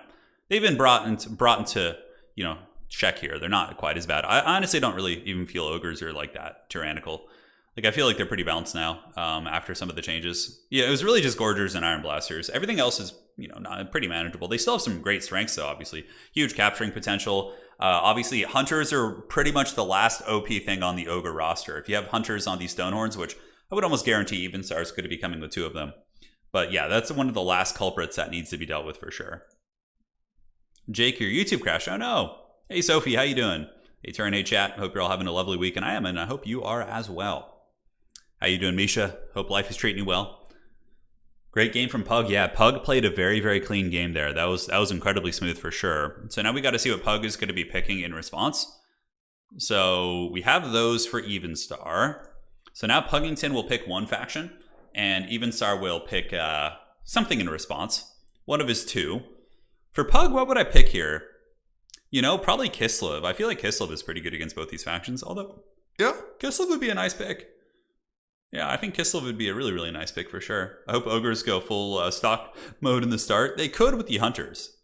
they've been brought into, you know, check here. They're not quite as bad. I honestly don't really even feel Ogres are like that tyrannical. Like, I feel like they're pretty balanced now after some of the changes. Yeah, it was really just Gorgers and Iron Blasters. Everything else is, you know, not pretty manageable. They still have some great strengths, though, obviously. Huge capturing potential. Obviously, Hunters are pretty much the last OP thing on the Ogre roster. If you have Hunters on these Stonehorns, which I would almost guarantee Evenstar is going to be coming with 2 of them. But yeah, that's one of the last culprits that needs to be dealt with for sure. Jake, your YouTube crashed. Oh no. Hey Sophie, how you doing? Hey Turin, hey chat. Hope you're all having a lovely week, and I am, and I hope you are as well. How you doing, Misha? Hope life is treating you well. Great game from Pug. Yeah, Pug played a very, very clean game there. That was incredibly smooth for sure. So now we got to see what Pug is going to be picking in response. So we have those for Evenstar. So now Puggington will pick one faction, and Evenstar will pick something in response. One of his 2. For Pug, what would I pick here? You know, probably Kislev. I feel like Kislev is pretty good against both these factions, although, yeah, Kislev would be a nice pick. Yeah, I think Kislev would be a really, really nice pick for sure. I hope Ogres go full stock mode in the start. They could with the Hunters.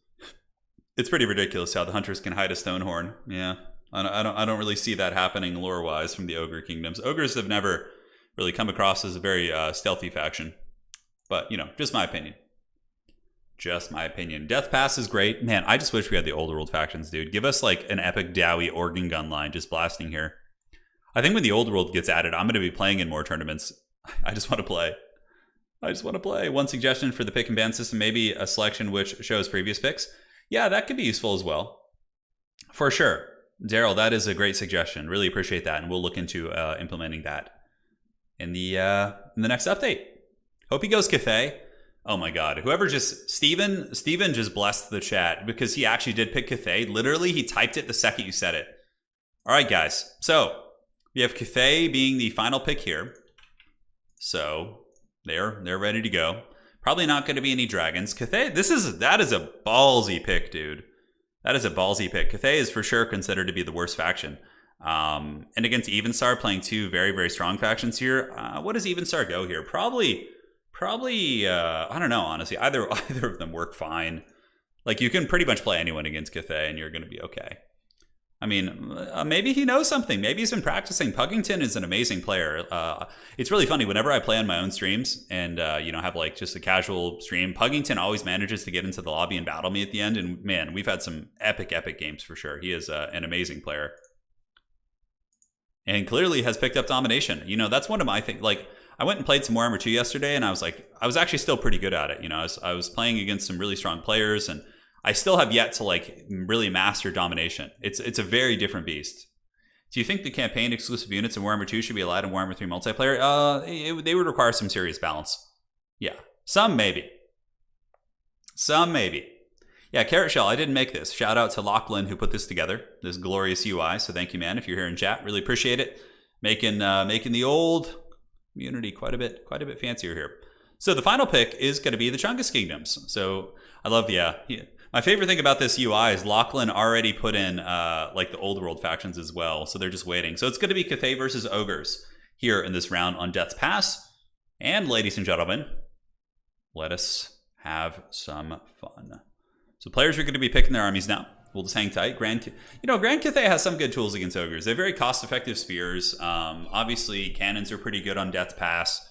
It's pretty ridiculous how the Hunters can hide a Stonehorn. Yeah, I don't really see that happening lore-wise from the Ogre Kingdoms. Ogres have never really come across as a very stealthy faction. But, you know, just my opinion. Just my opinion. Death Pass is great. Man, I just wish we had the old world factions, dude. Give us like an epic Dowie organ gun line just blasting here. I think when the old world gets added, I'm going to be playing in more tournaments. I just want to play. I just want to play. One suggestion for the pick and ban system, maybe a selection which shows previous picks. Yeah, that could be useful as well. For sure. Daryl, that is a great suggestion. Really appreciate that, and we'll look into implementing that in the next update. Hope he goes Cathay. Oh my god. Whoever just... Steven just blessed the chat because he actually did pick Cathay. Literally, he typed it the second you said it. All right, guys. So, we have Cathay being the final pick here. So, they're ready to go. Probably not going to be any dragons. Cathay, that is a ballsy pick, dude. That is a ballsy pick. Cathay is for sure considered to be the worst faction. And against Evenstar, playing 2 very, very strong factions here. What does Evenstar go here? Probably, I don't know, honestly. Either of them work fine. Like, you can pretty much play anyone against Cathay and you're going to be okay. I mean, maybe he knows something. Maybe he's been practicing. Puggington is an amazing player. It's really funny. Whenever I play on my own streams and, have like just a casual stream, Puggington always manages to get into the lobby and battle me at the end. And man, we've had some epic games for sure. He is an amazing player. And clearly has picked up domination. That's one of my things. Like, I went and played some Warhammer 2 yesterday, and I was actually still pretty good at it. I was playing against some really strong players, and I still have yet to like really master domination. It's a very different beast. Do you think the campaign exclusive units in Warhammer 2 should be allowed in Warhammer 3 multiplayer? They would require some serious balance. Yeah, some maybe. Yeah, Carrot Shell, I didn't make this. Shout out to Lachlan who put this together, this glorious UI. So thank you, man. If you're here in chat, really appreciate it. Making the old community quite a bit fancier here. So the final pick is going to be the Chungus Kingdoms. So I love my favorite thing about this UI is Lachlan already put in like the old world factions as well. So they're just waiting. So it's going to be Cathay versus Ogres here in this round on Death's Pass. And ladies and gentlemen, let us have some fun. So players are going to be picking their armies now. We'll just hang tight. Grand Cathay has some good tools against Ogres. They're very cost-effective spears. Obviously, cannons are pretty good on Death's Pass.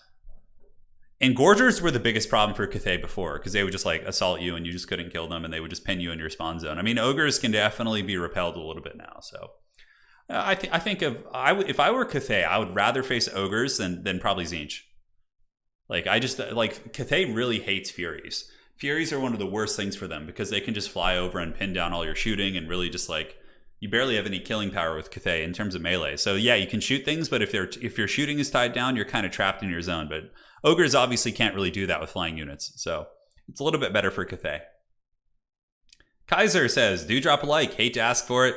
Engorgers were the biggest problem for Cathay before, because they would just like assault you and you just couldn't kill them, and they would just pin you in your spawn zone. I mean, Ogres can definitely be repelled a little bit now. So if I were Cathay, I would rather face Ogres than probably Tzeentch. Like, Cathay really hates Furies. Furies are one of the worst things for them because they can just fly over and pin down all your shooting, and really just like, you barely have any killing power with Cathay in terms of melee. So yeah, you can shoot things, but if your shooting is tied down, you're kind of trapped in your zone. But Ogres obviously can't really do that with flying units, so it's a little bit better for Cathay. Kaiser says, do drop a like. Hate to ask for it,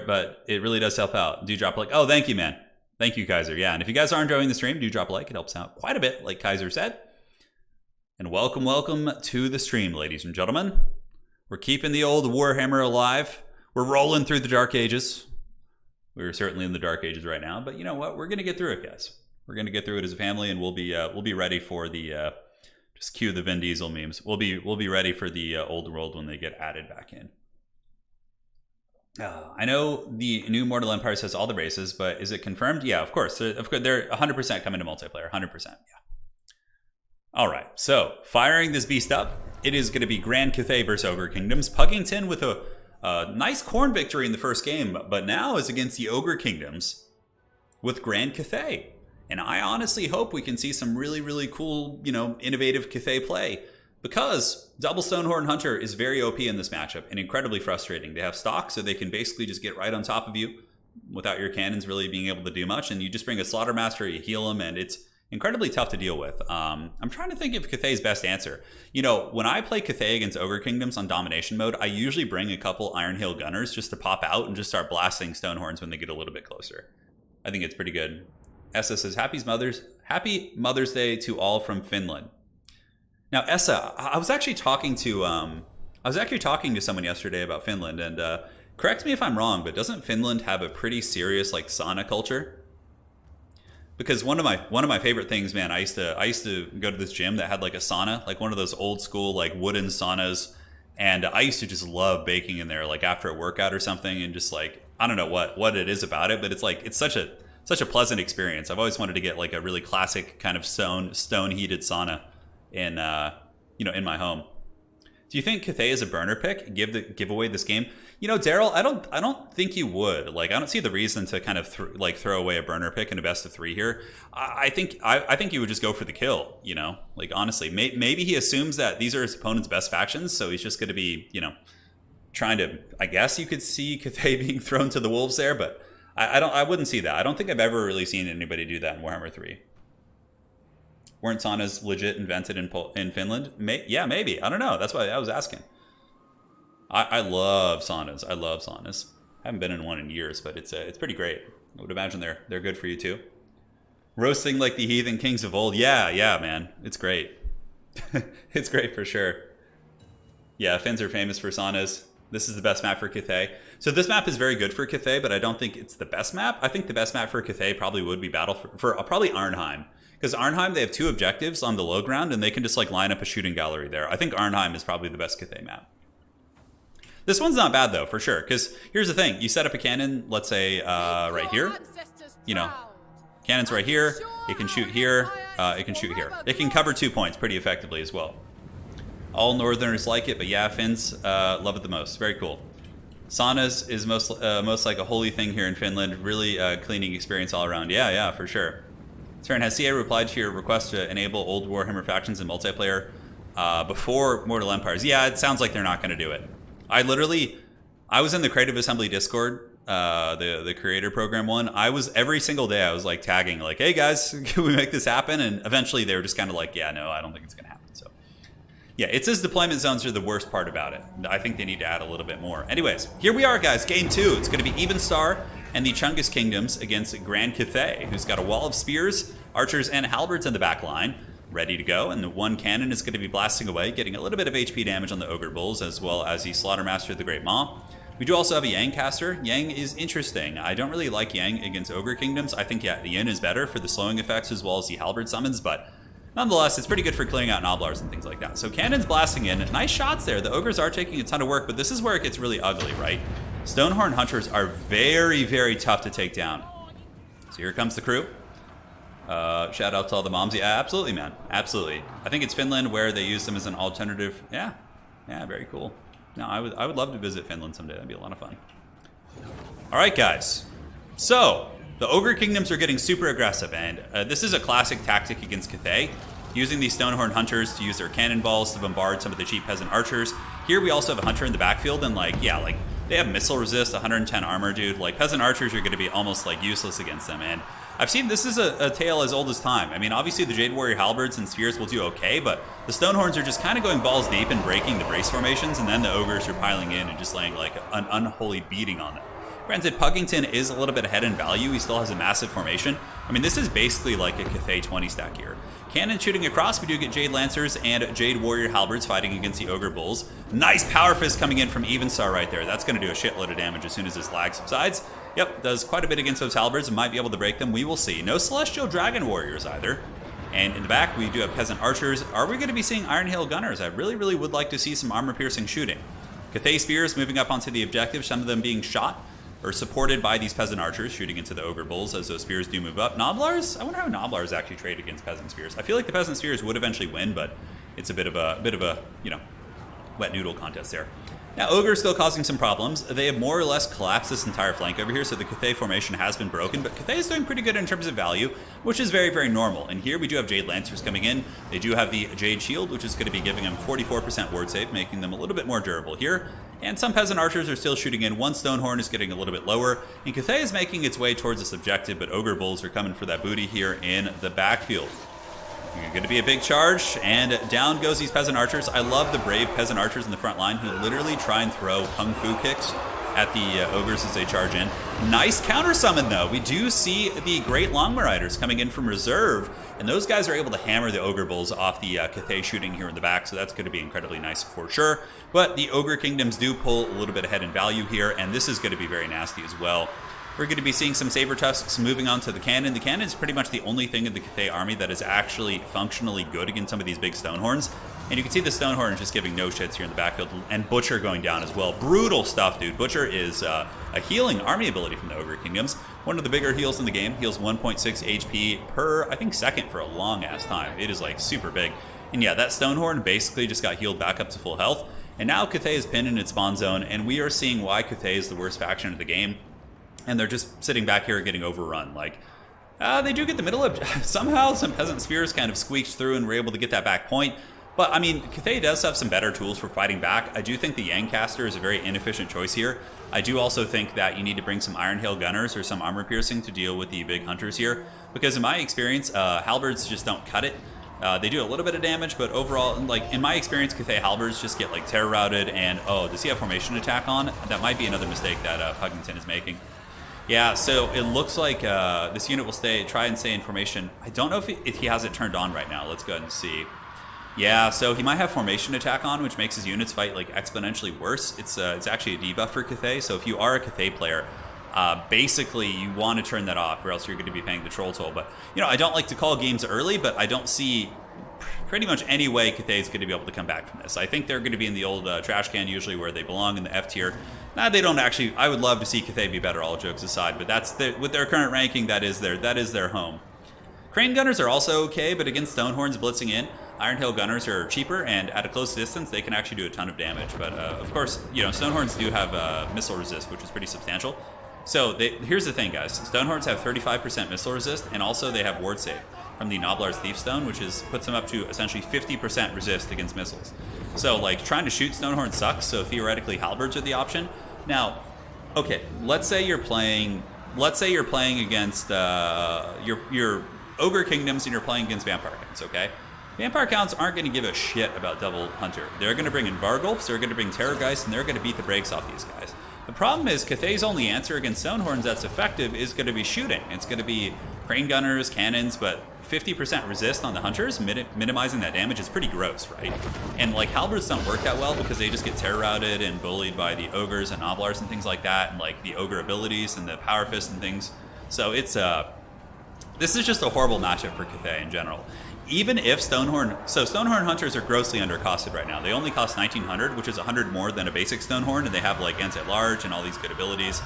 but it really does help out. Do drop a like. Oh, thank you, man. Thank you, Kaiser. Yeah, and if you guys are enjoying the stream, do drop a like. It helps out quite a bit, like Kaiser said. And welcome to the stream, ladies and gentlemen. We're keeping the old Warhammer alive. We're rolling through the Dark Ages. We're certainly in the Dark Ages right now, but you know what? We're gonna get through it, guys. We're gonna get through it as a family, and we'll be ready for the just cue the Vin Diesel memes. We'll be ready for the old world when they get added back in. I know the new Mortal Empire says all the races, but is it confirmed? Yeah, of course. They're 100% coming to multiplayer. 100%. Yeah. All right, so firing this beast up, it is going to be Grand Cathay versus Ogre Kingdoms. Puggington with a nice Khorne victory in the first game, but now is against the Ogre Kingdoms with Grand Cathay. And I honestly hope we can see some really, really cool, innovative Cathay play, because Double Stonehorn Hunter is very OP in this matchup and incredibly frustrating. They have stock, so they can basically just get right on top of you without your cannons really being able to do much. And you just bring a Slaughtermaster, you heal them, and it's incredibly tough to deal with. I'm trying to think of Cathay's best answer. When I play Cathay against Ogre Kingdoms on Domination mode, I usually bring a couple Iron Hail Gunners just to pop out and just start blasting Stonehorns when they get a little bit closer. I think it's pretty good. Essa says, Happy Mother's Day to all from Finland. Now, Essa, I was actually talking to someone yesterday about Finland, and correct me if I'm wrong, but doesn't Finland have a pretty serious like sauna culture? Because one of my favorite things, man, I used to go to this gym that had like a sauna, like one of those old school like wooden saunas, and I used to just love baking in there, like after a workout or something, and just like, I don't know what it is about it, but it's like, it's such a pleasant experience. I've always wanted to get like a really classic kind of stone heated sauna in in my home. Do you think Cathay is a burner pick? Give away this game? Daryl, I don't think you would. Like, I don't see the reason to kind of throw away a burner pick in a best of 3 here. I think you would just go for the kill. Like, honestly, maybe he assumes that these are his opponent's best factions, so he's just going to be trying to. I guess you could see Cathay being thrown to the wolves there, but I wouldn't see that. I don't think I've ever really seen anybody do that in Warhammer 3. Weren't saunas legit invented in Finland? Yeah, maybe. I don't know. That's why I was asking. I love saunas. I haven't been in one in years, but it's pretty great. I would imagine they're good for you too. Roasting like the heathen kings of old. Yeah, man. It's great. It's great for sure. Yeah, Finns are famous for saunas. This is the best map for Cathay. So this map is very good for Cathay, but I don't think it's the best map. I think the best map for Cathay probably would be Battle for probably Arnheim. Because Arnheim, they have 2 objectives on the low ground, and they can just like line up a shooting gallery there. I think Arnheim is probably the best Cathay map. This one's not bad though, for sure. Because here's the thing: you set up a cannon, let's say right here. You know, cannon's right here. It can shoot here. It can shoot here. It can cover 2 points pretty effectively as well. All Northerners like it, but yeah, Finns love it the most. Very cool. Saunas is most like a holy thing here in Finland. Really cleaning experience all around. Yeah, for sure. Turin, has CA replied to your request to enable old Warhammer factions in multiplayer before Mortal Empires? Yeah, it sounds like they're not going to do it. I was in the Creative Assembly Discord, the creator program one. Every single day I was like tagging like, hey guys, can we make this happen? And eventually they were just kind of like, yeah, no, I don't think it's going to happen. So yeah, it says deployment zones are the worst part about it. I think they need to add a little bit more. Anyways, here we are, guys. Game 2. It's going to be Evenstar and the Chungus Kingdoms against Grand Cathay, who's got a wall of spears, archers, and halberds in the back line, ready to go. And the one cannon is going to be blasting away, getting a little bit of HP damage on the Ogre Bulls, as well as the Slaughtermaster of the Great Maw. We do also have a Yang caster. Yang is interesting. I don't really like Yang against Ogre Kingdoms. I think, yeah, the Yin is better for the slowing effects as well as the halberd summons, but nonetheless, it's pretty good for clearing out Noblars and things like that. So cannons blasting in. Nice shots there. The Ogres are taking a ton of work, but this is where it gets really ugly, right? Stonehorn Hunters are very, very tough to take down. So here comes the crew. Shout out to all the moms. Yeah, absolutely, man. Absolutely. I think it's Finland where they use them as an alternative. Yeah, very cool. No, I would love to visit Finland someday. That'd be a lot of fun. All right, guys. So the Ogre Kingdoms are getting super aggressive, and this is a classic tactic against Cathay, using these Stonehorn Hunters to use their cannonballs to bombard some of the cheap peasant archers. Here we also have a hunter in the backfield, and like, yeah, like they have missile resist, 110 armor, dude. Like peasant archers are going to be almost like useless against them, and I've seen this is a tale as old as time. I mean, obviously the Jade Warrior halberds and spears will do okay, but the Stonehorns are just kind of going balls deep and breaking the brace formations, and then the Ogres are piling in and just laying like an unholy beating on them. Granted, Puggington is a little bit ahead in value. He still has a massive formation. I mean, this is basically like a Cathay 20 stack here. Cannon shooting across, we do get Jade Lancers and Jade Warrior Halberds fighting against the Ogre Bulls. Nice Power Fist coming in from Evenstar right there. That's going to do a shitload of damage as soon as this lag subsides. Yep, does quite a bit against those Halberds and might be able to break them. We will see. No Celestial Dragon Warriors either. And in the back, we do have Peasant Archers. Are we going to be seeing Iron Hail Gunners? I really, really would like to see some armor-piercing shooting. Cathay Spears moving up onto the objective, some of them being shot or supported by these Peasant Archers shooting into the Ogre Bulls as those spears do move up. Noblars? I wonder how Noblars actually trade against Peasant Spears. I feel like the Peasant Spears would eventually win, but it's a bit of a you know, wet noodle contest there. Now, Ogre's still causing some problems. They have more or less collapsed this entire flank over here, so the Cathay formation has been broken, but Cathay is doing pretty good in terms of value, which is very, very normal. And here we do have Jade Lancers coming in. They do have the Jade Shield, which is going to be giving them 44% ward save, making them a little bit more durable here. And some Peasant Archers are still shooting in. One Stonehorn is getting a little bit lower, and Cathay is making its way towards this objective, but Ogre Bulls are coming for that booty here in the backfield. Going to be a big charge, and down goes these Peasant Archers. I love the brave Peasant Archers in the front line who literally try and throw Kung Fu kicks at the Ogres as they charge in. Nice counter summon, though. We do see the Great Longma Riders coming in from reserve, and those guys are able to hammer the Ogre Bulls off the Cathay shooting here in the back, so that's going to be incredibly nice for sure. But the Ogre Kingdoms do pull a little bit ahead in value here, and this is going to be very nasty as well. We're going to be seeing some Saber Tusks moving on to the Cannon. The Cannon is pretty much the only thing in the Cathay army that is actually functionally good against some of these big Stonehorns. And you can see the Stonehorn just giving no shits here in the backfield, and Butcher going down as well. Brutal stuff, dude. Butcher is a healing army ability from the Ogre Kingdoms. One of the bigger heals in the game. Heals 1.6 HP per, I think, second for a long-ass time. It is, like, super big. And yeah, that Stonehorn basically just got healed back up to full health. And now Cathay is pinned in its spawn zone, and we are seeing why Cathay is the worst faction of the game. And they're just sitting back here getting overrun. Like, they do get the middle of... Somehow some Peasant Spears kind of squeaked through and were able to get that back point. But, I mean, Cathay does have some better tools for fighting back. I do think the Yang Caster is a very inefficient choice here. I do also think that you need to bring some Iron Hail Gunners or some Armor Piercing to deal with the big Hunters here. Because in my experience, Halberds just don't cut it. They do a little bit of damage, but overall, like, in my experience, Cathay Halberds just get, like, Terror Routed. And, oh, does he have Formation Attack on? That might be another mistake that Puggington is making. Yeah, so it looks like this unit will try and stay in formation. I don't know if he has it turned on right now. Let's go ahead and see. Yeah, so he might have Formation Attack on, which makes his units fight like exponentially worse. It's actually a debuff for Cathay, so if you are a Cathay player, basically you want to turn that off or else you're going to be paying the troll toll. But, you know, I don't like to call games early, but I don't see pretty much any way Cathay is going to be able to come back from this. I think they're going to be in the old trash can usually where they belong in the F tier. Nah, they don't actually. I would love to see Cathay be better, all jokes aside, but that's with their current ranking, that is their home. Crane Gunners are also okay, but against Stonehorns blitzing in, Iron Hail Gunners are cheaper, and at a close distance, they can actually do a ton of damage. But of course, you know, Stonehorns do have missile resist, which is pretty substantial. So here's the thing, guys. Stonehorns have 35% missile resist, and also they have ward save from the Noblar's Thief Stone, which puts them up to essentially 50% resist against missiles. So, like, trying to shoot Stonehorn sucks, so theoretically Halberds are the option. Now, okay, let's say you're playing against your Ogre Kingdoms and you're playing against Vampire Counts, okay? Vampire Counts aren't going to give a shit about Double Hunter. They're going to bring in Vargulfs, they're going to bring Terrorgeist, and they're going to beat the brakes off these guys. The problem is Cathay's only answer against Stonehorns that's effective is going to be shooting. It's going to be Crane Gunners, Cannons, but 50% resist on the Hunters, minimizing that damage is pretty gross, right? And like Halberds don't work that well because they just get terror routed and bullied by the Ogres and Noblars and things like that, and like the Ogre abilities and the Power Fist and things. So it's this is just a horrible matchup for Cathay in general. Even if Stonehorn Hunters are grossly undercosted right now. They only cost 1900, which is 100 more than a basic Stonehorn, and they have like anti-large and all these good abilities.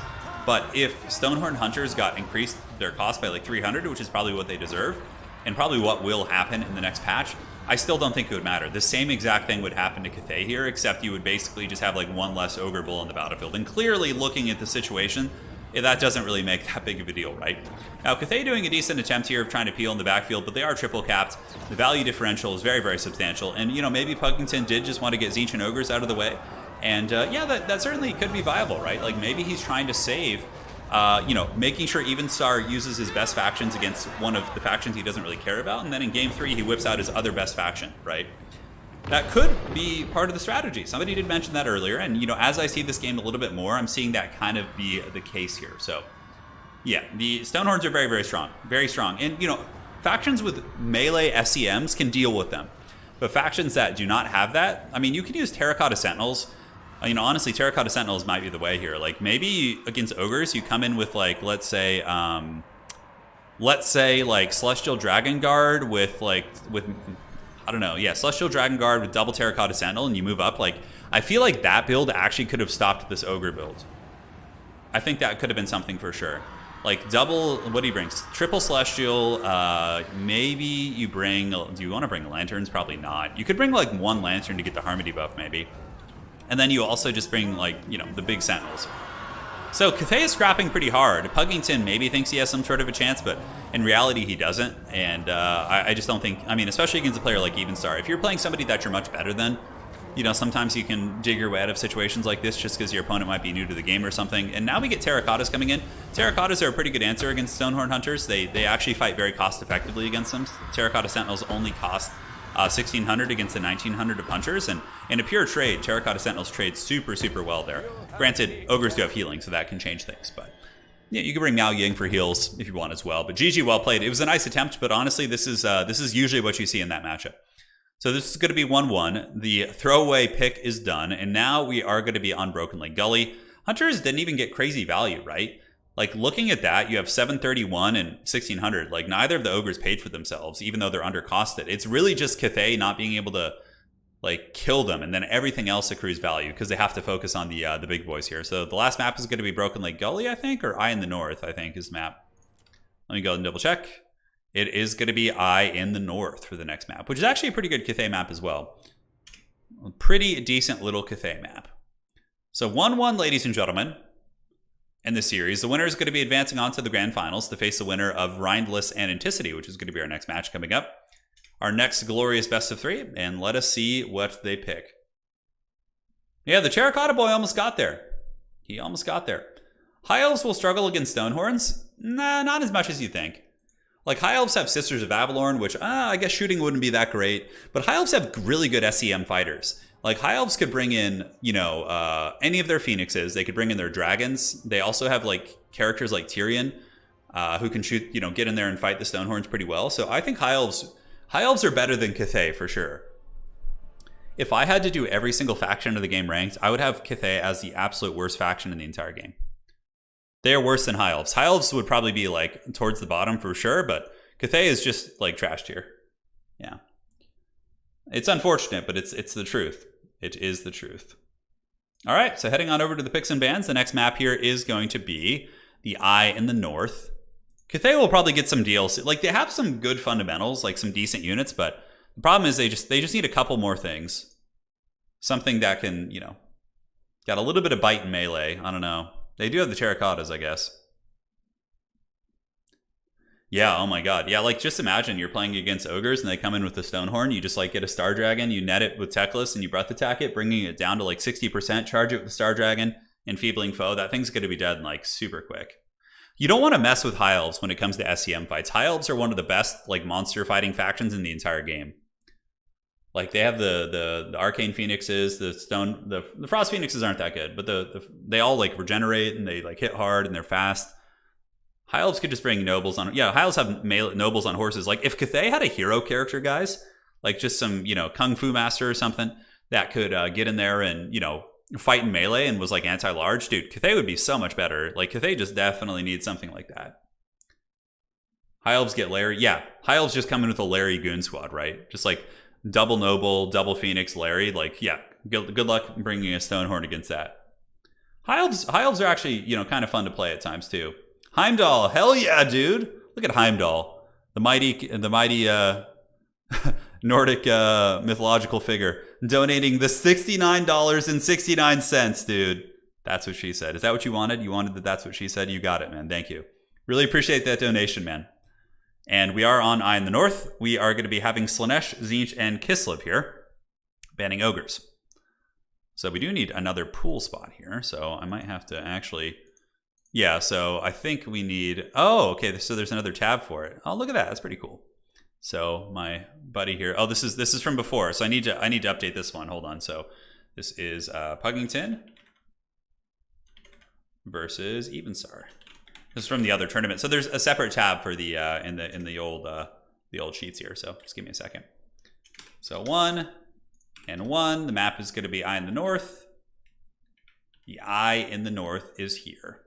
But if Stonehorn Hunters got increased their cost by like 300, which is probably what they deserve, and probably what will happen in the next patch, I still don't think it would matter. The same exact thing would happen to Cathay here, except you would basically just have like one less Ogre Bull on the battlefield. And clearly, looking at the situation, that doesn't really make that big of a deal, right? Now, Cathay doing a decent attempt here of trying to peel in the backfield, but they are triple capped. The value differential is very, very substantial. And, you know, maybe Puggington did just want to get Tzeentch and Ogres out of the way. And, yeah, that certainly could be viable, right? Like, maybe he's trying to save, you know, making sure Evenstar uses his best factions against one of the factions he doesn't really care about. And then in Game 3, he whips out his other best faction, right? That could be part of the strategy. Somebody did mention that earlier, and you know, as I see this game a little bit more, I'm seeing that kind of be the case here. So, yeah, the Stonehorns are very, very strong, and you know, factions with melee SEMs can deal with them, but factions that do not have that, I mean, you can use Terracotta Sentinels. You know, honestly, Terracotta Sentinels might be the way here. Like maybe against Ogres, you come in with like, let's say like Celestial Dragon Guard with I don't know, yeah, Celestial Dragon Guard with double Terracotta Sentinel, and you move up. Like, I feel like that build actually could have stopped this Ogre build. I think that could have been something for sure. Like, double, what do you bring? Triple Celestial, maybe you bring, do you want to bring Lanterns? Probably not. You could bring, like, one Lantern to get the Harmony buff, maybe. And then you also just bring, like, you know, the big Sentinels. So Cathay is scrapping pretty hard. Puggington maybe thinks he has some sort of a chance, but in reality he doesn't. And I just don't think, I mean, especially against a player like Evenstar, if you're playing somebody that you're much better than, you know, sometimes you can dig your way out of situations like this just because your opponent might be new to the game or something. And now we get Terracottas coming in. Terracottas are a pretty good answer against Stonehorn Hunters. They actually fight very cost effectively against them. Terracotta Sentinels only cost 1600 against the 1900 of Hunters, and in a pure trade, Terracotta Sentinels trade super, super well there. Granted, Ogres do have healing, so that can change things, but yeah, you can bring Miao Ying for heals if you want as well. But GG, well played. It was a nice attempt, but honestly, this is usually what you see in that matchup. So this is going to be 1-1. The throwaway pick is done, and now we are going to be on Broken Lake Gully. Hunters didn't even get crazy value, right? Like, looking at that, you have 731 and 1600. Like, neither of the Ogres paid for themselves, even though they're undercosted. It's really just Cathay not being able to, like, kill them, and then everything else accrues value because they have to focus on the big boys here. So the last map is going to be Broken Lake Gully, I think, or Eye in the North, I think, is the map. Let me go and double check. It is going to be Eye in the North for the next map, which is actually a pretty good Cathay map as well. A pretty decent little Cathay map. So 1-1, ladies and gentlemen. In this series, the winner is going to be advancing on to the grand finals to face the winner of Rhineless and Enticity, which is going to be our next match coming up. Our next glorious best of 3, and let us see what they pick. Yeah, the Terracotta boy almost got there. He almost got there. High Elves will struggle against Stonehorns? Nah, not as much as you think. Like, High Elves have Sisters of Avalorn, which, I guess shooting wouldn't be that great, but High Elves have really good SEM fighters. Like, High Elves could bring in, you know, any of their Phoenixes. They could bring in their Dragons. They also have, like, characters like Turin, who can shoot, you know, get in there and fight the Stonehorns pretty well. So I think High Elves are better than Cathay for sure. If I had to do every single faction of the game ranked, I would have Cathay as the absolute worst faction in the entire game. They are worse than High Elves. High Elves would probably be like towards the bottom for sure, but Cathay is just like trash tier. Yeah. It's unfortunate, but it's the truth. It is the truth. All right, so heading on over to the picks and bans. The next map here is going to be the Eye in the North. Cathay will probably get some DLC. Like, they have some good fundamentals, like some decent units, but the problem is they just need a couple more things. Something that can, you know, got a little bit of bite in melee. I don't know. They do have the terracottas, I guess. Yeah, oh my god. Yeah, like, just imagine you're playing against Ogres and they come in with the Stonehorn. You just, like, get a Star Dragon, you net it with Techless, and you breath attack it, bringing it down to, like, 60%, charge it with the Star Dragon, enfeebling foe. That thing's going to be dead in, like, super quick. You don't want to mess with High Elves when it comes to SEM fights. High Elves are one of the best, like, monster fighting factions in the entire game. Like, they have the Arcane Phoenixes, the Frost Phoenixes aren't that good, but they all, like, regenerate and they, like, hit hard and they're fast. High Elves could just bring nobles on. Yeah, High Elves have nobles on horses. Like, if Cathay had a hero character, guys, like just some, you know, Kung Fu Master or something that could get in there and, you know, fight in melee and was like anti-large, dude, Cathay would be so much better. Like, Cathay just definitely needs something like that. High Elves get Larry. Yeah, High Elves just come in with a Larry Goon Squad, right? Just like double Noble, double Phoenix, Larry. Like, yeah, good luck bringing a Stonehorn against that. High Elves are actually, you know, kind of fun to play at times too. Heimdall, hell yeah, dude! Look at Heimdall, the mighty Nordic mythological figure, donating the $69.69, dude. That's what she said. Is that what you wanted? You wanted that's what she said? You got it, man. Thank you. Really appreciate that donation, man. And we are on Eye in the North. We are going to be having Slaanesh, Tzeentch, and Kislev here, banning Ogres. So we do need another pool spot here, so I might have to actually... Yeah, so I think we need... Oh, okay, so there's another tab for it. Oh, look at that. That's pretty cool. So my buddy here... Oh, this is from before, so I need to update this one. Hold on. So this is Puggington versus Evenstar. This is from the other tournament. So there's a separate tab for the in the old sheets here. So just give me a second. So 1 and 1. The map is going to be Eye in the North. The Eye in the North is here.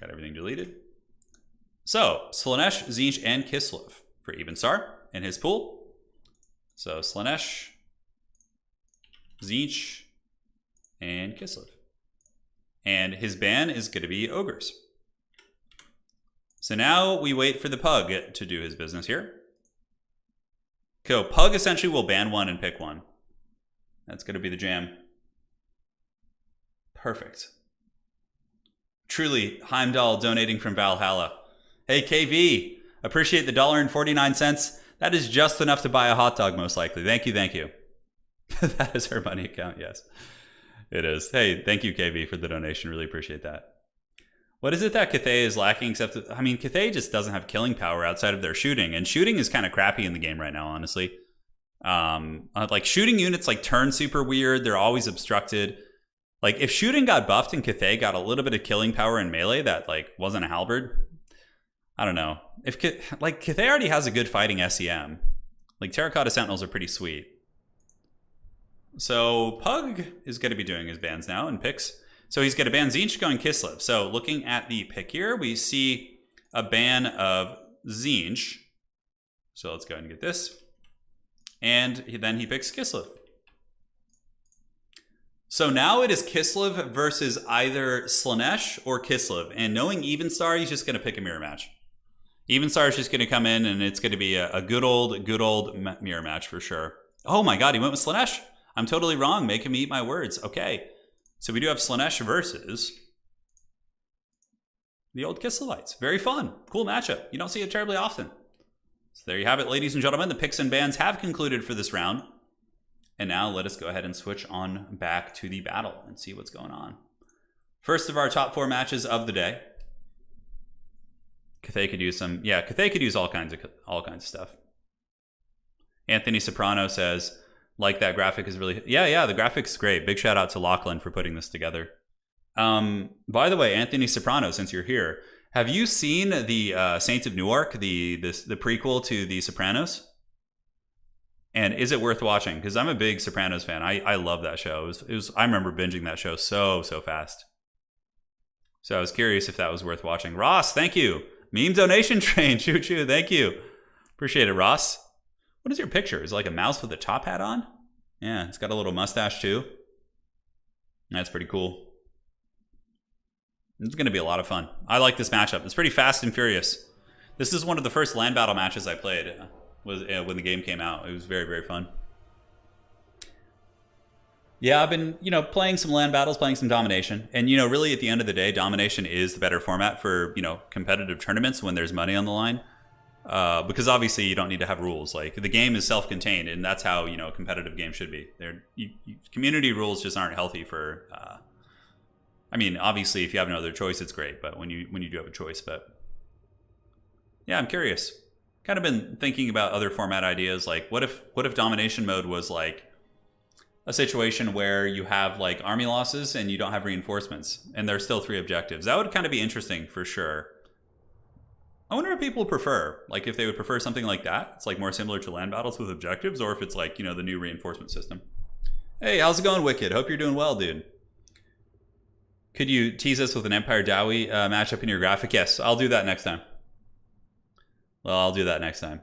Got everything deleted. So, Slaanesh, Tzeentch, and Kislev for Evenstar in his pool. So, Slaanesh, Tzeentch, and Kislev. And his ban is going to be Ogres. So now we wait for the Pug to do his business here. So, Pug essentially will ban one and pick one. That's going to be the jam. Perfect. Truly, Heimdall donating from Valhalla. Hey, KV, appreciate the $1.49. That is just enough to buy a hot dog, most likely. Thank you, thank you. That is her money account, yes. It is. Hey, thank you, KV, for the donation. Really appreciate that. What is it that Cathay is lacking? Except, I mean, Cathay just doesn't have killing power outside of their shooting. And shooting is kind of crappy in the game right now, honestly. Like, shooting units, like, turn super weird. They're always obstructed. Like, if shooting got buffed and Cathay got a little bit of killing power in melee that, like, wasn't a halberd, I don't know. If Cathay already has a good fighting SEM. Like, Terracotta Sentinels are pretty sweet. So, Pug is going to be doing his bans now and picks. So, he's going to ban Tzeentch, going Kislev. So, looking at the pick here, we see a ban of Tzeentch. So, let's go ahead and get this. And then he picks Kislev. So now it is Kislev versus either Slaanesh or Kislev. And knowing Evenstar, he's just going to pick a mirror match. Evenstar is just going to come in and it's going to be a good old mirror match for sure. Oh my god, he went with Slaanesh. I'm totally wrong. Making me eat my words. Okay. So we do have Slaanesh versus the old Kislevites. Very fun. Cool matchup. You don't see it terribly often. So there you have it, ladies and gentlemen. The picks and bans have concluded for this round. And now let us go ahead and switch on back to the battle and see what's going on. First of our top 4 matches of the day. Cathay could use some, yeah, Cathay could use all kinds of stuff. Anthony Soprano says, like that graphic is really, yeah, the graphic's great. Big shout out to Lachlan for putting this together. By the way, Anthony Soprano, since you're here, have you seen the Saints of Newark, the prequel to The Sopranos? And is it worth watching? Because I'm a big Sopranos fan. I love that show. It was I remember binging that show so fast. So I was curious if that was worth watching. Ross, thank you. Meme donation train. Choo choo. Thank you. Appreciate it, Ross. What is your picture? Is it like a mouse with a top hat on? Yeah, it's got a little mustache too. That's pretty cool. It's going to be a lot of fun. I like this matchup. It's pretty fast and furious. This is one of the first land battle matches I played was when the game came out. It was very fun. Yeah, I've been, playing some land battles, playing some domination. And, really at the end of the day, domination is the better format for, competitive tournaments when there's money on the line. Because obviously you don't need to have rules. Like, the game is self-contained, and that's how, a competitive game should be. Community rules just aren't healthy for... obviously, if you have no other choice, it's great. But when you do have a choice, yeah, I'm curious. Kind of been thinking about other format ideas. Like, what if domination mode was like a situation where you have like army losses and you don't have reinforcements, and there's still 3 objectives? That would kind of be interesting for sure. I wonder what people prefer. Like, if they would prefer something like that. It's like more similar to land battles with objectives, or if it's like, the new reinforcement system. Hey, how's it going, Wicked? Hope you're doing well, dude. Could you tease us with an Empire Dowie matchup in your graphic? Yes, I'll do that next time. Well, I'll do that next time.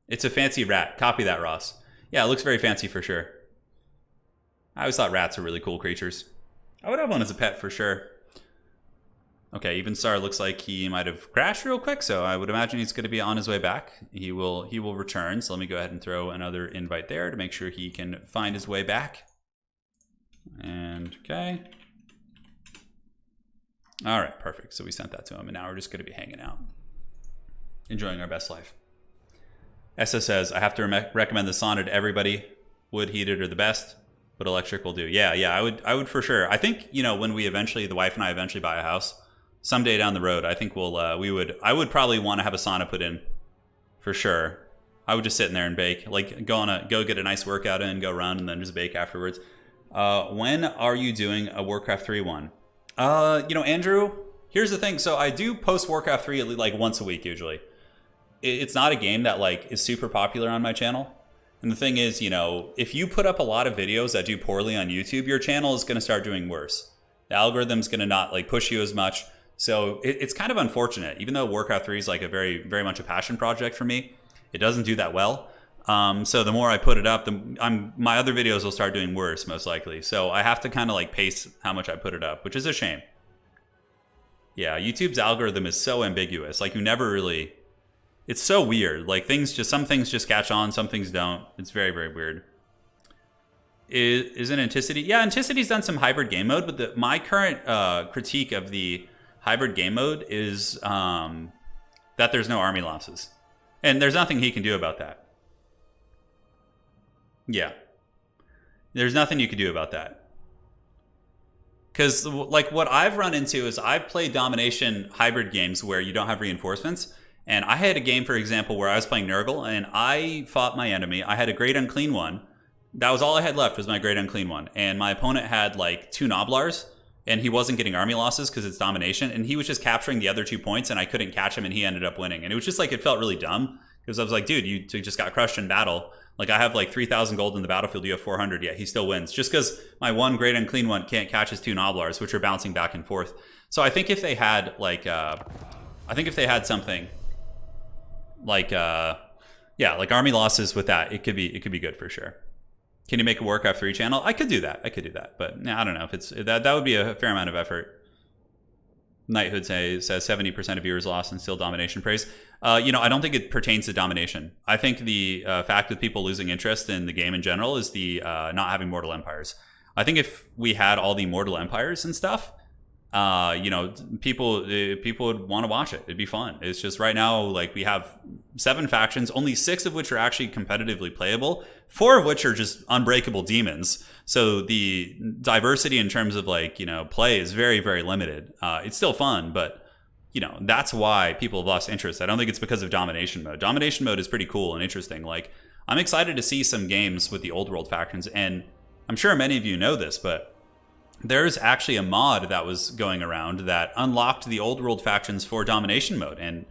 It's a fancy rat. Copy that, Ross. Yeah, it looks very fancy for sure. I always thought rats are really cool creatures. I would have one as a pet for sure. Okay, Evenstar looks like he might have crashed real quick, so I would imagine he's going to be on his way back. He will return, so let me go ahead and throw another invite there to make sure he can find his way back. And, okay. All right, perfect. So we sent that to him, and now we're just going to be hanging out, enjoying our best life. Essa says, I have to recommend the sauna to everybody. Wood heated are the best, but electric will do. Yeah, I would for sure. I think, when we eventually, the wife and I eventually buy a house, someday down the road, I think I would probably want to have a sauna put in for sure. I would just sit in there and bake, like go get a nice workout in, go run, and then just bake afterwards. When are you doing a Warcraft 3 one? Andrew, here's the thing. So I do post Warcraft 3 at least like once a week usually. It's not a game that like is super popular on my channel. And the thing is, if you put up a lot of videos that do poorly on YouTube, your channel is going to start doing worse. The algorithm's going to not like push you as much. So it's kind of unfortunate. Even though Warcraft 3 is like a very much a passion project for me, it doesn't do that well. So the more I put it up, my other videos will start doing worse, most likely. So I have to kind of like pace how much I put it up, which is a shame. Yeah, YouTube's algorithm is so ambiguous. Like, you never really... It's so weird. Like, some things just catch on, some things don't. It's very weird. Is it Enticity? Yeah, Anticity's done some hybrid game mode, but my current critique of the hybrid game mode is that there's no army losses. And there's nothing he can do about that. Yeah. There's nothing you can do about that. Because, like, what I've run into is I've played domination hybrid games where you don't have reinforcements. And I had a game, for example, where I was playing Nurgle, and I fought my enemy. I had a Great Unclean One. That was all I had left, was my Great Unclean One. And my opponent had, like, 2 Noblars, and he wasn't getting army losses because it's domination. And he was just capturing the other 2 points, and I couldn't catch him, and he ended up winning. And it was just, like, it felt really dumb. Because I was like, dude, you just got crushed in battle. Like, I have like 3,000 gold in the battlefield, you have 400, yet he still wins. Just because my one Great Unclean One can't catch his 2 Noblars, which are bouncing back and forth. So I think if they had like, something like, like army losses with that, it could be good for sure. Can you make a Warcraft 3 channel? I could do that. But I don't know if it's that would be a fair amount of effort. Knighthood says 70% of viewers lost and still domination praise. I don't think it pertains to domination. I think the fact that people losing interest in the game in general is the not having Mortal Empires. I think if we had all the Mortal Empires and stuff, people would want to watch it. It'd be fun. It's just right now, like, we have 7 factions, only 6 of which are actually competitively playable, 4 of which are just unbreakable demons. So the diversity in terms of like, play is very limited. It's still fun, but that's why people have lost interest. I don't think it's because of domination mode. Domination mode is pretty cool and interesting. Like, I'm excited to see some games with the old world factions, and I'm sure many of you know this, but there's actually a mod that was going around that unlocked the old world factions for domination mode. And,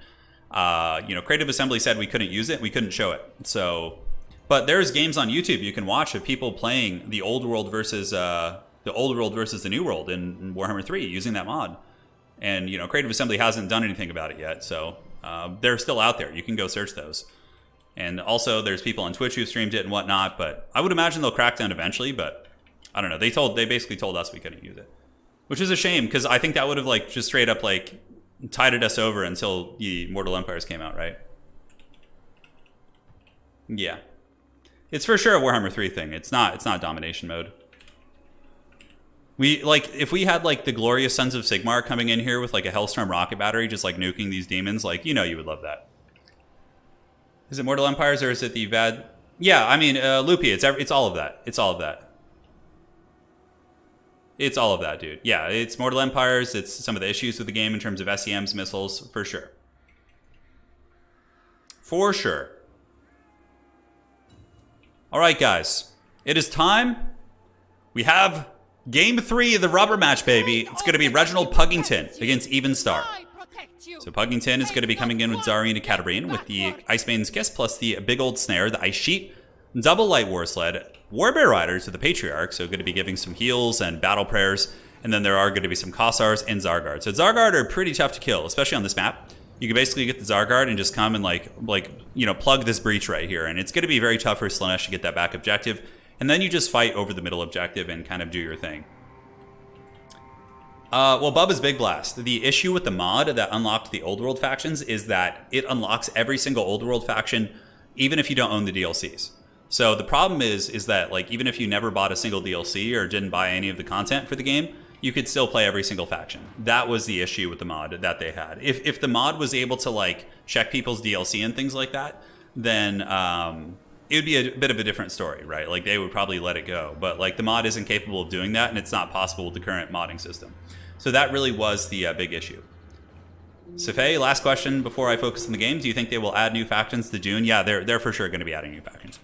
Creative Assembly said we couldn't use it. We couldn't show it. So But there's games on YouTube you can watch of people playing the old world versus the new world in Warhammer 3 using that mod. And, you know, Creative Assembly hasn't done anything about it yet, so they're still out there. You can go search those. And also, there's people on Twitch who streamed it and whatnot, but I would imagine they'll crack down eventually, but I don't know. They basically told us we couldn't use it. Which is a shame, because I think that would have, like, just straight up, like, tided us over until the Mortal Empires came out, right? Yeah. It's for sure a Warhammer 3 thing. It's not domination mode. We, like, if we had, like, the glorious Sons of Sigmar coming in here with, like, a Hellstorm rocket battery just, like, nuking these demons, like, you know you would love that. Is it Mortal Empires or is it the bad? Yeah, I mean, Loopy, it's all of that. It's all of that. It's all of that, dude. Yeah, it's Mortal Empires. It's some of the issues with the game in terms of SEMs, missiles, for sure. For sure. All right, guys. It is time. We have Game 3 of the rubber match, baby. It's going to be Reginald Puggington against Evenstar. So Puggington is going to be coming in with Zarina Katarine with the Ice Maiden's Kiss plus the big old snare, the Ice Sheet, double Light War Sled, Warbear Riders with the Patriarch, so going to be giving some heals and battle prayers, and then there are going to be some Kossars and Zargard. So Zargard are pretty tough to kill, especially on this map. You can basically get the Zargard and just come and like you know, plug this breach right here, and it's going to be very tough for Slaanesh to get that back objective, and then you just fight over the middle objective and kind of do your thing. Well, Bubba's Big Blast. The issue with the mod that unlocked the Old World factions is that it unlocks every single Old World faction, even if you don't own the DLCs. So the problem is that, like, even if you never bought a single DLC or didn't buy any of the content for the game, you could still play every single faction. That was the issue with the mod that they had. If the mod was able to, like, check people's DLC and things like that, then it would be a bit of a different story, right? Like, they would probably let it go. But, like, the mod isn't capable of doing that, and it's not possible with the current modding system. So that really was the big issue. Sefei, last question before I focus on the game. Do you think they will add new factions to Dune? Yeah, they're for sure going to be adding new factions.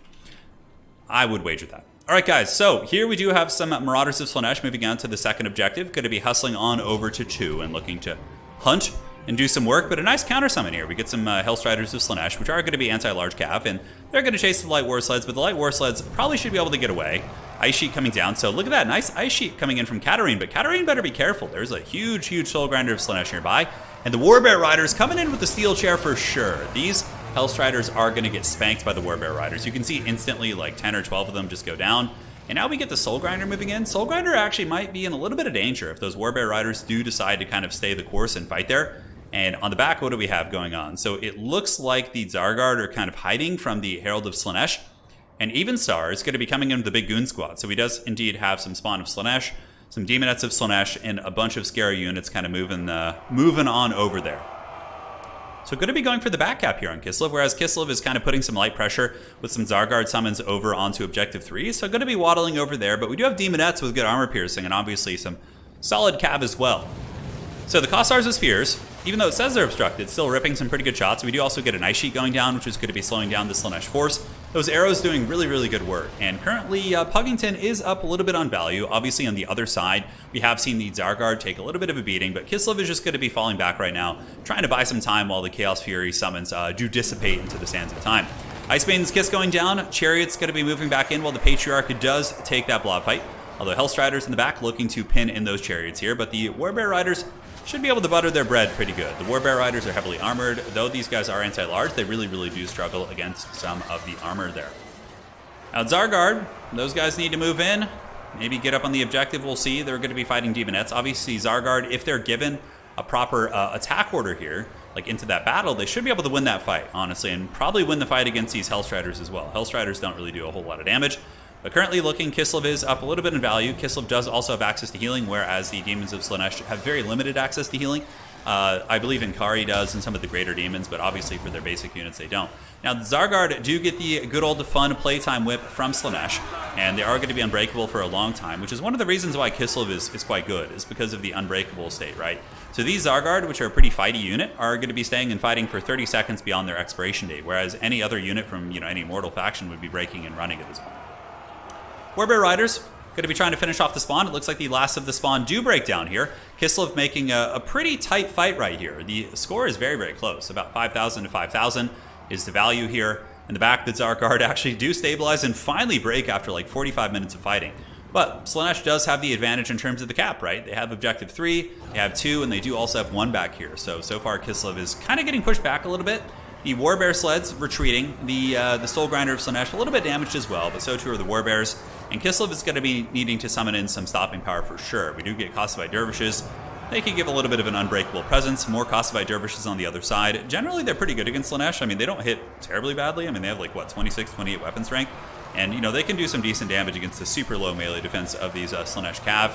I would wager that. All right, guys. So here we do have some Marauders of Slaanesh moving on to the second objective. Going to be hustling on over to 2 and looking to hunt and do some work, but a nice counter summon here. We get some Hellstriders of Slaanesh, which are going to be anti-large cav, and they're going to chase the Light War Sleds, but the Light War Sleds probably should be able to get away. Ice Sheet coming down, so look at that, nice Ice Sheet coming in from Katarine, but Katarine better be careful. There's a huge, huge Soul Grinder of Slaanesh nearby, and the Warbear Riders coming in with the Steel Chair for sure. These Hellstriders are going to get spanked by the Warbear Riders. You can see instantly like 10 or 12 of them just go down. And now we get the Soul Grinder moving in. Soul Grinder actually might be in a little bit of danger if those Warbear Riders do decide to kind of stay the course and fight there. And on the back, what do we have going on? So it looks like the Zargard are kind of hiding from the Herald of Slaanesh. And Evenstar is going to be coming in with the big Goon Squad. So he does indeed have some Spawn of Slaanesh, some Demonettes of Slaanesh, and a bunch of scary units kind of moving on over there. So going to be going for the back cap here on Kislev, whereas Kislev is kind of putting some light pressure with some Zargard summons over onto Objective 3. So going to be waddling over there, but we do have Demonettes with good armor piercing and obviously some solid cav as well. So the Kossars of Spheres, even though it says they're obstructed, still ripping some pretty good shots. We do also get an Ice Sheet going down, which is going to be slowing down the Slaanesh force. Those arrows doing really, really good work. And currently, Puggington is up a little bit on value. Obviously, on the other side, we have seen the Zargard take a little bit of a beating, but Kislev is just going to be falling back right now, trying to buy some time while the Chaos Fury summons do dissipate into the sands of time. Ice Maiden's Kiss going down. Chariot's going to be moving back in while the Patriarch does take that blob fight. Although Hellstriders in the back looking to pin in those Chariots here, but the Warbear Riders should be able to butter their bread pretty good. The Warbear Riders are heavily armored. Though these guys are anti-large, they really, really do struggle against some of the armor there. Now Zargard, those guys need to move in. Maybe get up on the objective, we'll see. They're going to be fighting Demonettes. Obviously Zargard, if they're given a proper attack order here, like into that battle, they should be able to win that fight, honestly, and probably win the fight against these Hellstriders as well. Hellstriders don't really do a whole lot of damage. But currently looking, Kislev is up a little bit in value. Kislev does also have access to healing, whereas the Demons of Slaanesh have very limited access to healing. I believe Inkari does and some of the greater demons, but obviously for their basic units they don't. Now the Zargard do get the good old fun playtime whip from Slaanesh, and they are going to be unbreakable for a long time, which is one of the reasons why Kislev is quite good, is because of the unbreakable state, right? So these Zargard, which are a pretty fighty unit, are going to be staying and fighting for 30 seconds beyond their expiration date, whereas any other unit from any mortal faction would be breaking and running at this point. Warbear Riders going to be trying to finish off the spawn. It looks like the last of the spawn do break down here. Kislev making a pretty tight fight right here. The score is very, very close. About 5,000 to 5,000 is the value here. In the back, the Tsar Guard actually do stabilize and finally break after like 45 minutes of fighting. But Slaanesh does have the advantage in terms of the cap, right? They have objective 3, they have 2, and they do also have 1 back here. So far Kislev is kind of getting pushed back a little bit. The Warbear sleds retreating. The Soul Grinder of Slaanesh a little bit damaged as well, but so too are the Warbears. And Kislev is going to be needing to summon in some stopping power for sure. We do get Kosovo Dervishes. They can give a little bit of an unbreakable presence. More Kosovo Dervishes on the other side. Generally, they're pretty good against Slaanesh. I mean, they don't hit terribly badly. I mean, they have like, what, 26, 28 weapon strength? And, you know, they can do some decent damage against the super low melee defense of these Slaanesh Cav.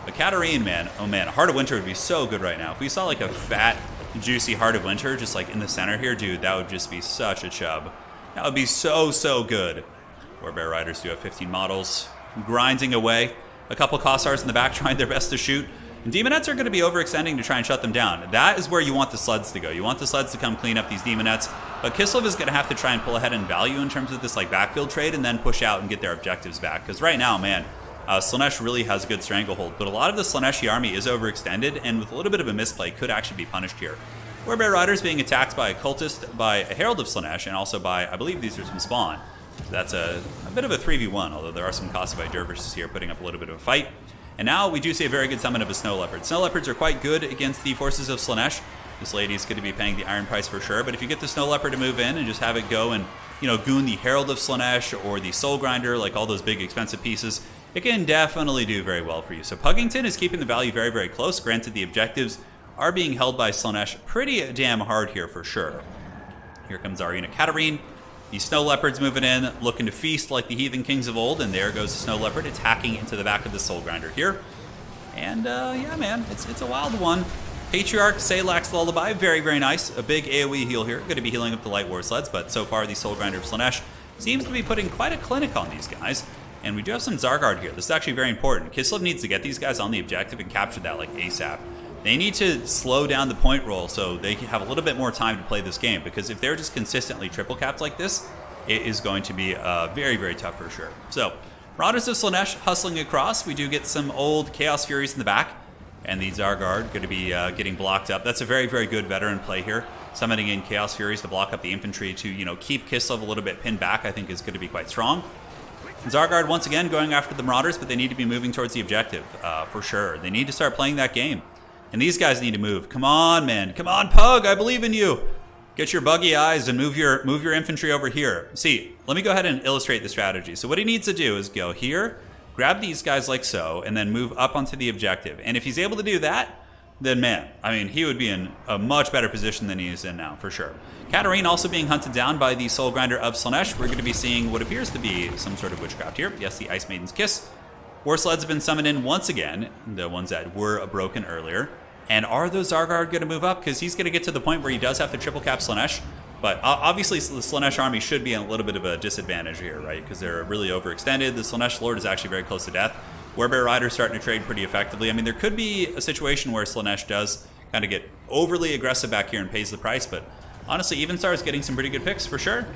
But Cathay, man, oh man, Heart of Winter would be so good right now. If we saw like a fat, juicy Heart of Winter just like in the center here, dude, that would just be such a chub. That would be so good. Warbear Riders do have 15 models. Grinding away. A couple Kossars in the back trying their best to shoot. And Demonettes are going to be overextending to try and shut them down. That is where you want the sleds to go. You want the sleds to come clean up these Demonettes. But Kislev is going to have to try and pull ahead in value in terms of this like backfield trade and then push out and get their objectives back. Because right now, man, Slaanesh really has a good stranglehold. But a lot of the Slaaneshi army is overextended and with a little bit of a misplay could actually be punished here. Warbear Riders being attacked by a Cultist, by a Herald of Slaanesh, and also by, I believe these are some Spawn. So that's a bit of a 3v1, although there are some Kosovo Dervishes here putting up a little bit of a fight. And now we do see a very good summon of a Snow Leopard. Snow Leopards are quite good against the forces of Slaanesh. This lady is going to be paying the iron price for sure, but if you get the Snow Leopard to move in and just have it go and, you know, goon the Herald of Slaanesh or the Soul Grinder, like all those big expensive pieces, it can definitely do very well for you. So Puggington is keeping the value very close. Granted, the objectives are being held by Slaanesh pretty damn hard here for sure. Here comes Arena Katarine. The Snow Leopards moving in, looking to feast like the Heathen Kings of old, and there goes the Snow Leopard attacking into the back of the Soul Grinder here. And yeah, man, it's a wild one. Patriarch, Salak's Lullaby, very nice. A big AoE heal here, going to be healing up the Light War sleds, but so far the Soul Grinder of Slaanesh seems to be putting quite a clinic on these guys. And we do have some Zargard here. This is actually very important. Kislev needs to get these guys on the objective and capture that like ASAP. They need to slow down the point roll so they can have a little bit more time to play this game, because if they're just consistently triple capped like this, it is going to be very tough for sure. So, Marauders of Slaanesh hustling across. We do get some old Chaos Furies in the back, and the Zargard going to be getting blocked up. That's a very good veteran play here. Summoning in Chaos Furies to block up the infantry to, you know, keep Kislev a little bit pinned back, I think is going to be quite strong. Zargard once again going after the Marauders, but they need to be moving towards the objective for sure. They need to start playing that game. And these guys need to move. Come on, man. Come on, Pug. I believe in you. Get your buggy eyes and move your infantry over here. See, let me go ahead and illustrate the strategy. So what he needs to do is go here, grab these guys like so, and then move up onto the objective. And if he's able to do that, then man, I mean, he would be in a much better position than he is in now, for sure. Katarine also being hunted down by the Soul Grinder of Slaanesh. We're going to be seeing what appears to be some sort of witchcraft here. Yes, the Ice Maiden's Kiss. War sleds have been summoned in once again, the ones that were broken earlier. And are those Zargard going to move up? Because he's going to get to the point where he does have to triple cap Slaanesh. But obviously the Slaanesh army should be in a little bit of a disadvantage here, right? Because they're really overextended. The Slaanesh Lord is actually very close to death. Warbear Rider's starting to trade pretty effectively. I mean, there could be a situation where Slaanesh does kind of get overly aggressive back here and pays the price. But honestly, Evenstar is getting some pretty good picks for sure.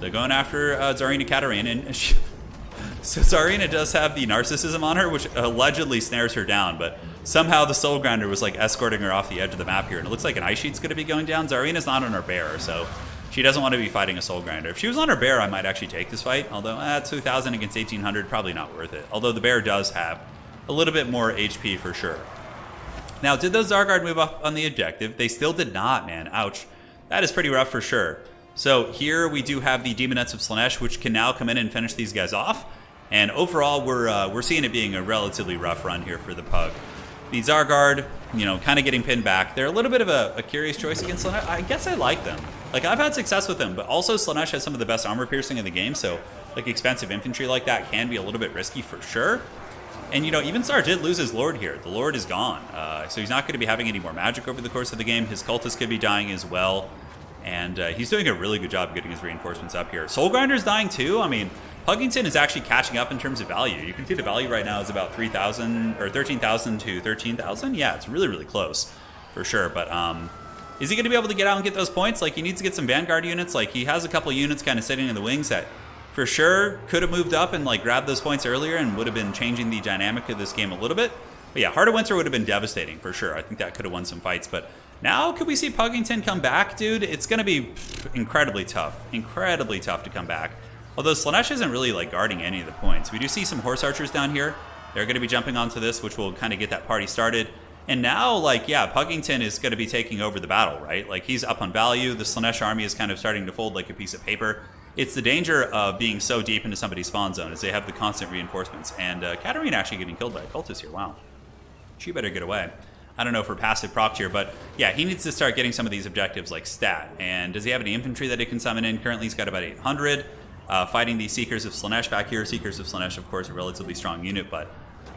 So going after Tsarina Katarine. And so Tsarina does have the Narcissism on her, which allegedly snares her down. But somehow the Soul Grinder was like escorting her off the edge of the map here. And it looks like an Ice Sheet's going to be going down. Tsarina's not on her bear, so she doesn't want to be fighting a Soul Grinder. If she was on her bear, I might actually take this fight. Although, 2,000 against 1,800, probably not worth it. Although the bear does have a little bit more HP for sure. Now, did those Zargard move up on the objective? They still did not, man. Ouch. That is pretty rough for sure. So here we do have the Demonettes of Slaanesh, which can now come in and finish these guys off. And overall, we're seeing it being a relatively rough run here for the Pug. The Zargard, you know, kind of getting pinned back. They're a little bit of a curious choice against Slaanesh. I guess I like them. Like, I've had success with them, but also Slaanesh has some of the best armor piercing in the game, so like expensive infantry like that can be a little bit risky for sure. And, you know, Evenstar did lose his Lord here. The Lord is gone, so he's not going to be having any more magic over the course of the game. His cultists could be dying as well, and he's doing a really good job of getting his reinforcements up here. Soul Grinder's dying too. I mean, Puggington is actually catching up in terms of value. You can see the value right now is about 3,000 or 13,000 to 13,000. Yeah, it's really close for sure. But is he going to be able to get out and get those points? Like, he needs to get some Vanguard units. Like, he has a couple units kind of sitting in the wings that for sure could have moved up and like grabbed those points earlier and would have been changing the dynamic of this game a little bit. But yeah, Heart of Winter would have been devastating for sure. I think that could have won some fights. But Now, could we see Puggington come back, dude? It's going to be incredibly tough to come back. Although Slaanesh isn't really like guarding any of the points. We do see some horse archers down here. They're going to be jumping onto this, which will kind of get that party started. And now, like, yeah, Puggington is going to be taking over the battle, right? Like, he's up on value. The Slaanesh army is kind of starting to fold like a piece of paper. It's the danger of being so deep into somebody's spawn zone as they have the constant reinforcements. And Katarina actually getting killed by a cultist here. Wow. She better get away. I don't know if we're passive proc here, but yeah, he needs to start getting some of these objectives like stat. And does he have any infantry that he can summon in? Currently, he's got about 800. Fighting these Seekers of Slaanesh back here. Seekers of Slaanesh, of course, a relatively strong unit, but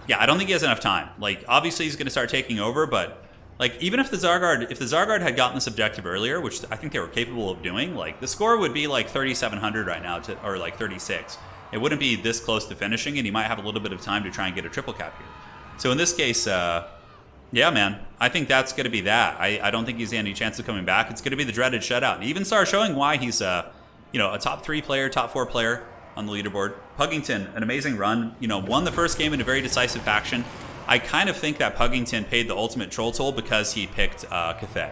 yeah, I don't think he has enough time. Like, obviously he's going to start taking over, but like, even if the Zargard had gotten this objective earlier, which I think they were capable of doing, like, the score would be like 3,700 right now, or like 36. It wouldn't be this close to finishing, and he might have a little bit of time to try and get a triple cap here. So in this case, yeah, man, I think that's going to be that. I don't think he's any chance of coming back. It's going to be the dreaded shutout. And Evenstar showing why he's, you know, a top 3 player, top 4 player on the leaderboard. Puggington, an amazing run. You know, won the first game in a very decisive faction. I kind of think that Puggington paid the ultimate troll toll because he picked Cathay.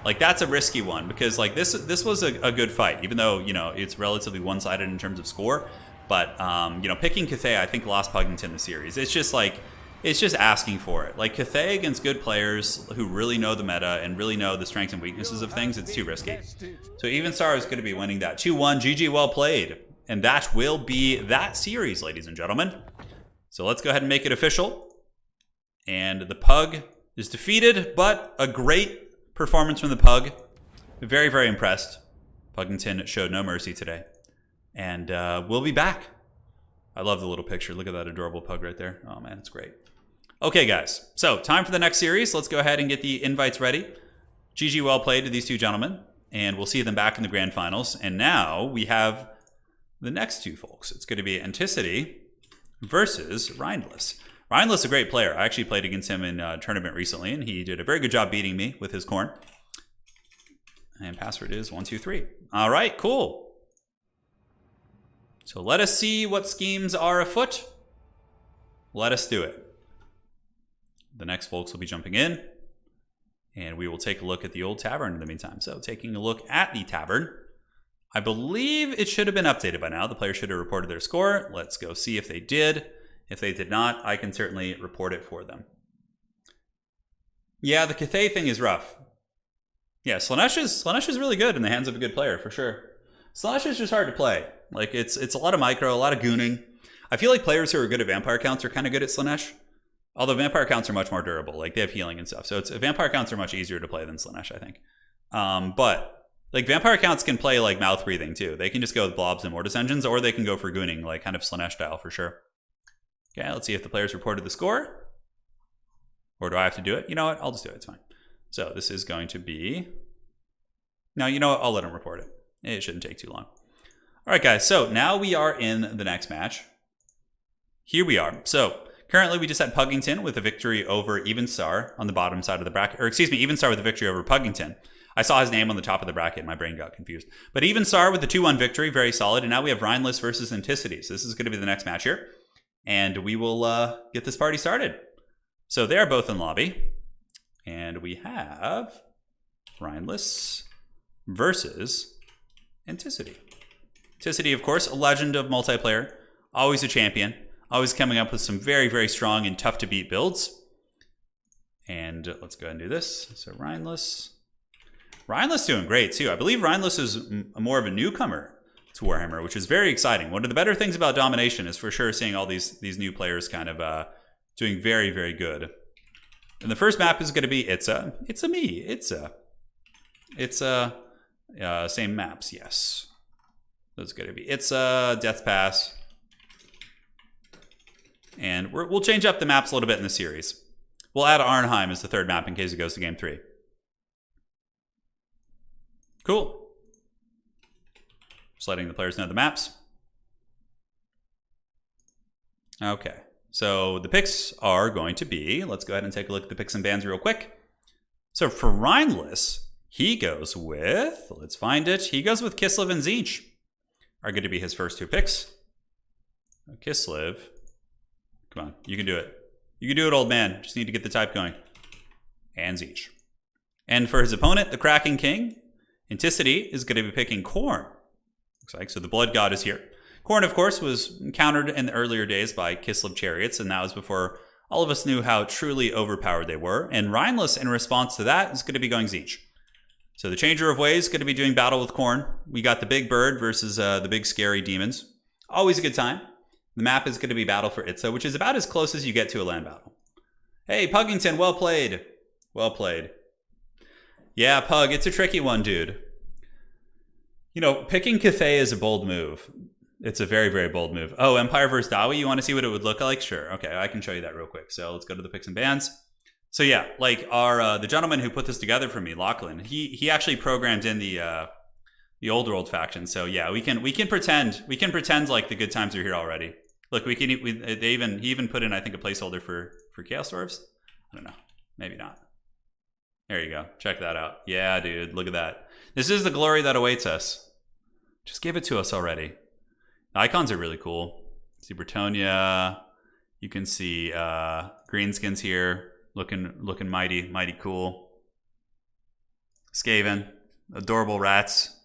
Like, that's a risky one because, like, this was a good fight, even though, you know, it's relatively one-sided in terms of score. But, you know, picking Cathay, I think, lost Puggington the series. It's just, like, it's just asking for it. Like, Cathay against good players who really know the meta and really know the strengths and weaknesses of things, it's too risky. So Evenstar is going to be winning that 2-1. GG, well played. And that will be that series, ladies and gentlemen. So let's go ahead and make it official. And the Pug is defeated, but a great performance from the Pug. Very, very impressed. Puggington showed no mercy today. And we'll be back. I love the little picture. Look at that adorable Pug right there. Oh, man, it's great. Okay, guys. So time for the next series. Let's go ahead and get the invites ready. GG, well played to these two gentlemen. And we'll see them back in the grand finals. And now we have the next two folks. It's going to be Enticity versus Rhineless. Rhineless is a great player. I actually played against him in a tournament recently, and he did a very good job beating me with his corn. And password is 123. All right, cool. So let us see what schemes are afoot. Let us do it. The next folks will be jumping in, and we will take a look at the old tavern in the meantime. So taking a look at the tavern. I believe it should have been updated by now. The player should have reported their score. Let's go see if they did. If they did not, I can certainly report it for them. Yeah, the Cathay thing is rough. Yeah, Slaanesh is really good in the hands of a good player, for sure. Slaanesh is just hard to play. Like, it's a lot of micro, a lot of gooning. I feel like players who are good at vampire counts are kind of good at Slaanesh. Although vampire counts are much more durable. Like, they have healing and stuff. So vampire counts are much easier to play than Slaanesh, I think. But like, vampire counts can play like mouth breathing too. They can just go with blobs and mortis engines, or they can go for gooning, like kind of Slaanesh style for sure. Okay, let's see if the players reported the score. Or do I have to do it? You know what? I'll just do it. It's fine. So this is going to be... No, you know what? I'll let them report it. It shouldn't take too long. All right, guys. So now we are in the next match. Here we are. So currently we just had Puggington with a victory over Evenstar on the bottom side of the bracket. Or excuse me, Evenstar with a victory over Puggington. I saw his name on the top of the bracket. My brain got confused. But Evenstar with the 2-1 victory. Very solid. And now we have Rhineless versus Enticity. So this is going to be the next match here. And we will get this party started. So they are both in lobby. And we have Rhineless versus Enticity. Enticity, of course, a legend of multiplayer. Always a champion. Always coming up with some very, very strong and tough to beat builds. And let's go ahead and do this. So Rhineless. Rhineless doing great too. I believe Rhineless is more of a newcomer to Warhammer, which is very exciting. One of the better things about Domination is for sure seeing all these new players kind of doing very, very good. And the first map is going to be same maps, yes. That's going to be Death Pass. And we'll change up the maps a little bit in the series. We'll add Arnheim as the third map in case it goes to game 3. Cool. Just letting the players know the maps. Okay. So the picks are going to be, let's go ahead and take a look at the picks and bans real quick. So for Rhineless, he goes with, let's find it, he goes with Kislev and Tzeentch are going to be his first 2 picks. Kislev, come on, you can do it. You can do it, old man. Just need to get the type going. And Tzeentch. And for his opponent, the Kraken King, Enticity is going to be picking Khorne. Looks like. So the Blood God is here. Khorne, of course, was countered in the earlier days by Kislev chariots, and that was before all of us knew how truly overpowered they were. And Rhineless, in response to that, is going to be going Tzeentch. So the Changer of Ways is going to be doing battle with Khorne. We got the big bird versus the big scary demons. Always a good time. The map is going to be Battle for Itza, which is about as close as you get to a land battle. Hey, Puggington, well played. Well played. Yeah, Pug, it's a tricky one, dude. You know, picking Cathay is a bold move. It's a very, very bold move. Oh, Empire versus Dawi, you want to see what it would look like? Sure. Okay, I can show you that real quick. So let's go to the picks and bans. So yeah, like our the gentleman who put this together for me, Lachlan, he actually programmed in the Old World faction. So yeah, we can pretend like the good times are here already. Look, he even put in, I think, a placeholder for Chaos Dwarves. I don't know, maybe not. There you go. Check that out. Yeah, dude, look at that. This is the glory that awaits us. Just give it to us already. The icons are really cool. See Bretonnia. You can see Greenskins here, looking mighty cool. Skaven, adorable rats.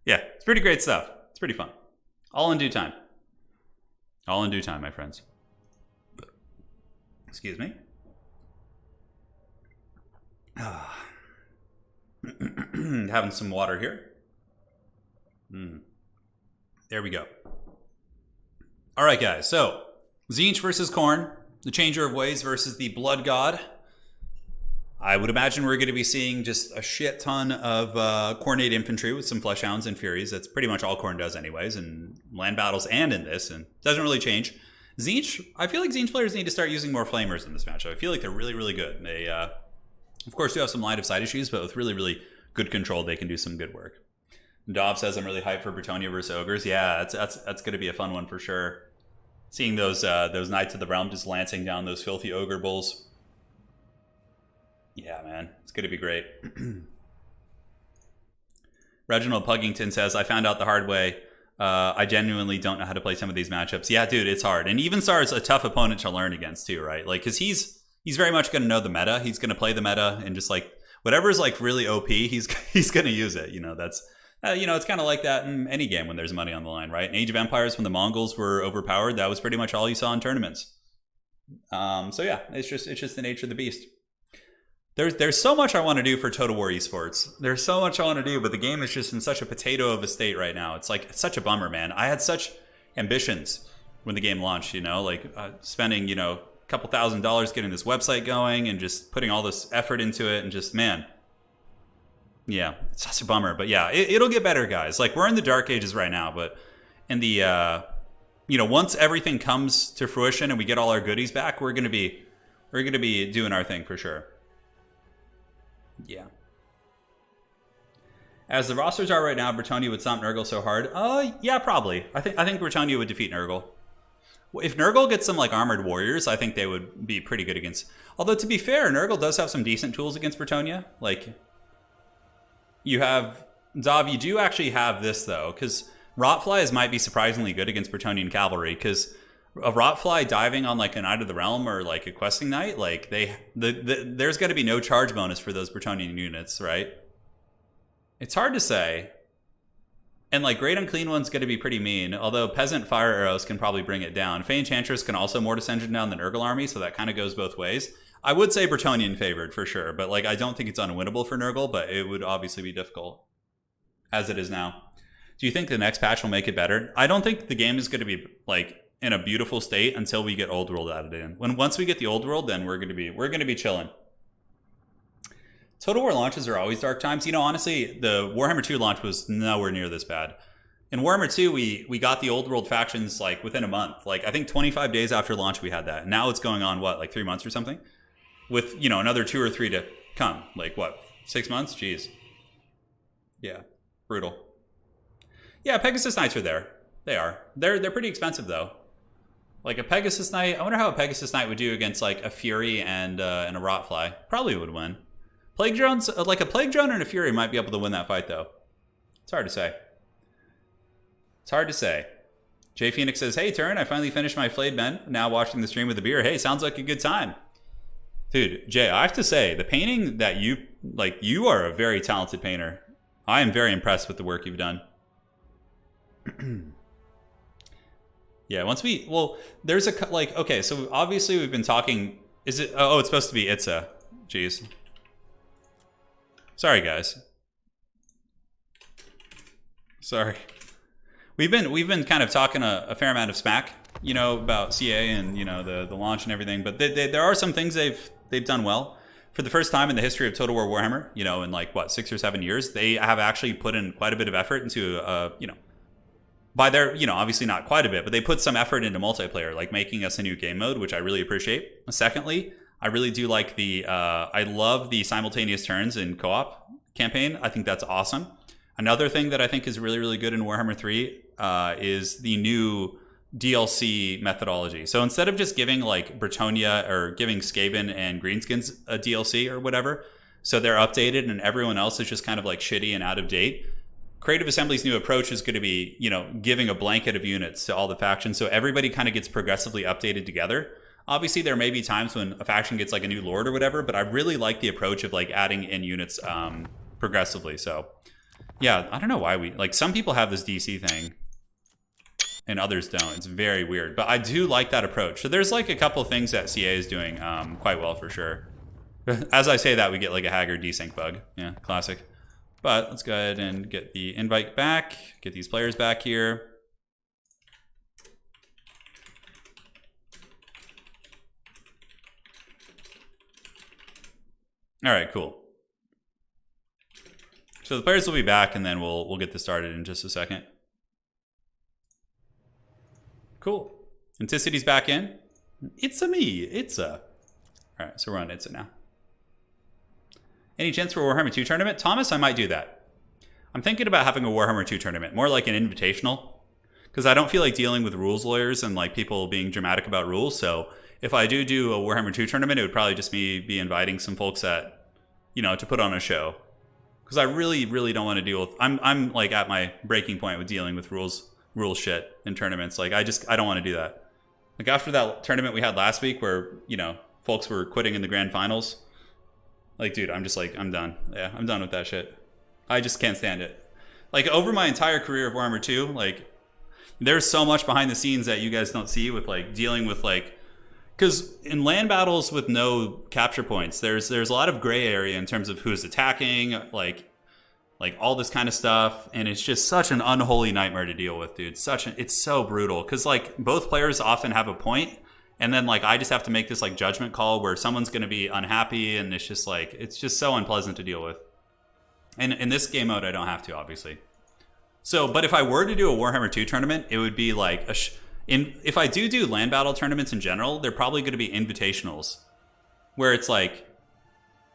Yeah, it's pretty great stuff. It's pretty fun. All in due time. All in due time, my friends. Excuse me. Having some water here. There we go. All right, guys. So, Tzeentch versus Khorne. The Changer of Ways versus the Blood God. I would imagine we're going to be seeing just a shit ton of Khornate infantry with some Fleshhounds and Furies. That's pretty much all Khorne does anyways, in land battles and in this, and it doesn't really change. Tzeentch, I feel like Tzeentch players need to start using more Flamers in this matchup. I feel like they're really, really good. They, of course, do have some line of sight issues, but with really, really good control, they can do some good work. Dob says, I'm really hyped for Bretonnia versus Ogres. Yeah, that's going to be a fun one for sure. Seeing those Knights of the Realm just lancing down those filthy Ogre Bulls. Yeah, man. It's going to be great. Reginald Puggington says, I found out the hard way. I genuinely don't know how to play some of these matchups. Yeah, dude, it's hard. And Evenstar is a tough opponent to learn against too, right? Like, because he's very much going to know the meta. He's going to play the meta and just like whatever's like really OP, he's going to use it. You know, that's it's kind of like that in any game when there's money on the line, right? In Age of Empires, when the Mongols were overpowered, that was pretty much all you saw in tournaments. So yeah, it's just the nature of the beast. There's so much I want to do for Total War Esports. There's so much I want to do, but the game is just in such a potato of a state right now. It's like, it's such a bummer, man. I had such ambitions when the game launched, like spending, a couple $1,000s getting this website going and just putting all this effort into it and just, man. Yeah, it's such a bummer. But yeah, it'll get better, guys. Like, we're in the dark ages right now, but in the, once everything comes to fruition and we get all our goodies back, we're going to be doing our thing for sure. Yeah. As the rosters are right now, Bretonnia would stomp Nurgle so hard. Yeah, probably. I think Bretonnia would defeat Nurgle. If Nurgle gets some like armored warriors, I think they would be pretty good against. Although to be fair, Nurgle does have some decent tools against Bretonnia. Like, you have Dav. You do actually have this though, because Rotflies might be surprisingly good against Bretonian cavalry. Because a Rotfly diving on like a Knight of the Realm or like a questing knight, like there's got to be no charge bonus for those Bretonian units, right? It's hard to say. And like Great Unclean One's going to be pretty mean, although Peasant Fire Arrows can probably bring it down. Fey Enchantress can also Mortis Engine down the Nurgle army, so that kind of goes both ways. I would say Bretonian favored for sure, but like I don't think it's unwinnable for Nurgle, but it would obviously be difficult as it is now. Do you think the next patch will make it better? I don't think the game is going to be like in a beautiful state until we get Old World added in. Once we get the Old World, then we're going to be chilling. Total War launches are always dark times. Honestly, the Warhammer 2 launch was nowhere near this bad. In Warhammer 2, we got the Old World factions like within a month. Like I think 25 days after launch we had that. Now it's going on what, like 3 months or something? With, another 2 or 3 to come. Like what, 6 months? Jeez. Yeah, brutal. Yeah, Pegasus Knights are there. They are. They're pretty expensive though. Like a Pegasus Knight, I wonder how a Pegasus Knight would do against like a Fury and a Rotfly. Probably would win. Plague Drones, like a Plague Drone and a Fury might be able to win that fight though. It's hard to say. It's hard to say. Jay Phoenix says, hey Turin, I finally finished my flayed men. Now watching the stream with the beer. Hey, sounds like a good time. Dude, Jay, I have to say, the painting that you are a very talented painter. I am very impressed with the work you've done. Yeah, there's okay, so obviously we've been talking, is it, oh, it's supposed to be Itza. Jeez. Sorry, guys. Sorry. We've been kind of talking a fair amount of smack, you know, about CA and, you know, the launch and everything, but there are some things they've done well. For the first time in the history of Total War Warhammer, you know, in like, what, 6 or 7 years, they have actually put in quite a bit of effort into, you know, by their, you know, obviously not quite a bit, but they put some effort into multiplayer, like making us a new game mode, which I really appreciate. Secondly, I really do like I love the simultaneous turns in co-op campaign. I think that's awesome. Another thing that I think is really, really good in Warhammer 3 is the new DLC methodology. So instead of just giving like Bretonia or giving Skaven and Greenskins a DLC or whatever, so they're updated and everyone else is just kind of like shitty and out of date, Creative Assembly's new approach is going to be, you know, giving a blanket of units to all the factions so everybody kind of gets progressively updated together. Obviously, there may be times when a faction gets like a new lord or whatever, but I really like the approach of like adding in units progressively. So yeah, I don't know why like some people have this DC thing and others don't. It's very weird, but I do like that approach. So there's like a couple of things that CA is doing quite well for sure. As I say that, we get like a Haggard desync bug. Yeah, classic. But let's go ahead and get the invite back, get these players back here. All right, cool. So the players will be back, and then we'll get this started in just a second. Cool. Inticity's back in. It's-a me. It's-a. All right, so we're on Itza now. Any chance for a Warhammer 2 tournament? Thomas, I might do that. I'm thinking about having a Warhammer 2 tournament, more like an invitational, because I don't feel like dealing with rules lawyers and like people being dramatic about rules. So if I do a Warhammer 2 tournament, it would probably just be inviting some folks that, you know, to put on a show. Because I really, really don't want to deal with, I'm like at my breaking point with dealing with rules shit in tournaments. Like I don't want to do that. Like after that tournament we had last week where, you know, folks were quitting in the grand finals. Like, dude, I'm just like, I'm done. Yeah, I'm done with that shit. I just can't stand it. Like over my entire career of Warhammer 2, like there's so much behind the scenes that you guys don't see with like dealing with like, because in land battles with no capture points, there's a lot of gray area in terms of who's attacking, like all this kind of stuff, and it's just such an unholy nightmare to deal with, dude. It's so brutal because like both players often have a point, and then like I just have to make this like judgment call where someone's going to be unhappy, and it's just so unpleasant to deal with. And in this game mode, I don't have to, obviously. So, but if I were to do a Warhammer 2 tournament, it would be like if I do land battle tournaments in general, they're probably going to be invitationals, where it's like,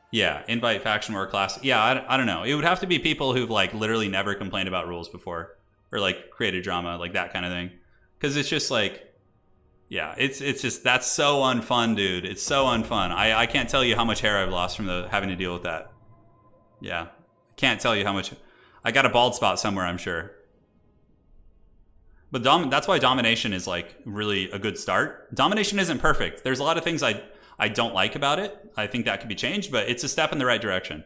yeah, invite faction war class. Yeah, I don't know. It would have to be people who've like literally never complained about rules before, or like created drama, like that kind of thing. Because it's just like, yeah, it's just, that's so unfun, dude. It's so unfun. I can't tell you how much hair I've lost from having to deal with that. Yeah, can't tell you how much. I got a bald spot somewhere, I'm sure. But that's why Domination is like really a good start. Domination isn't perfect. There's a lot of things I don't like about it. I think that could be changed, but it's a step in the right direction.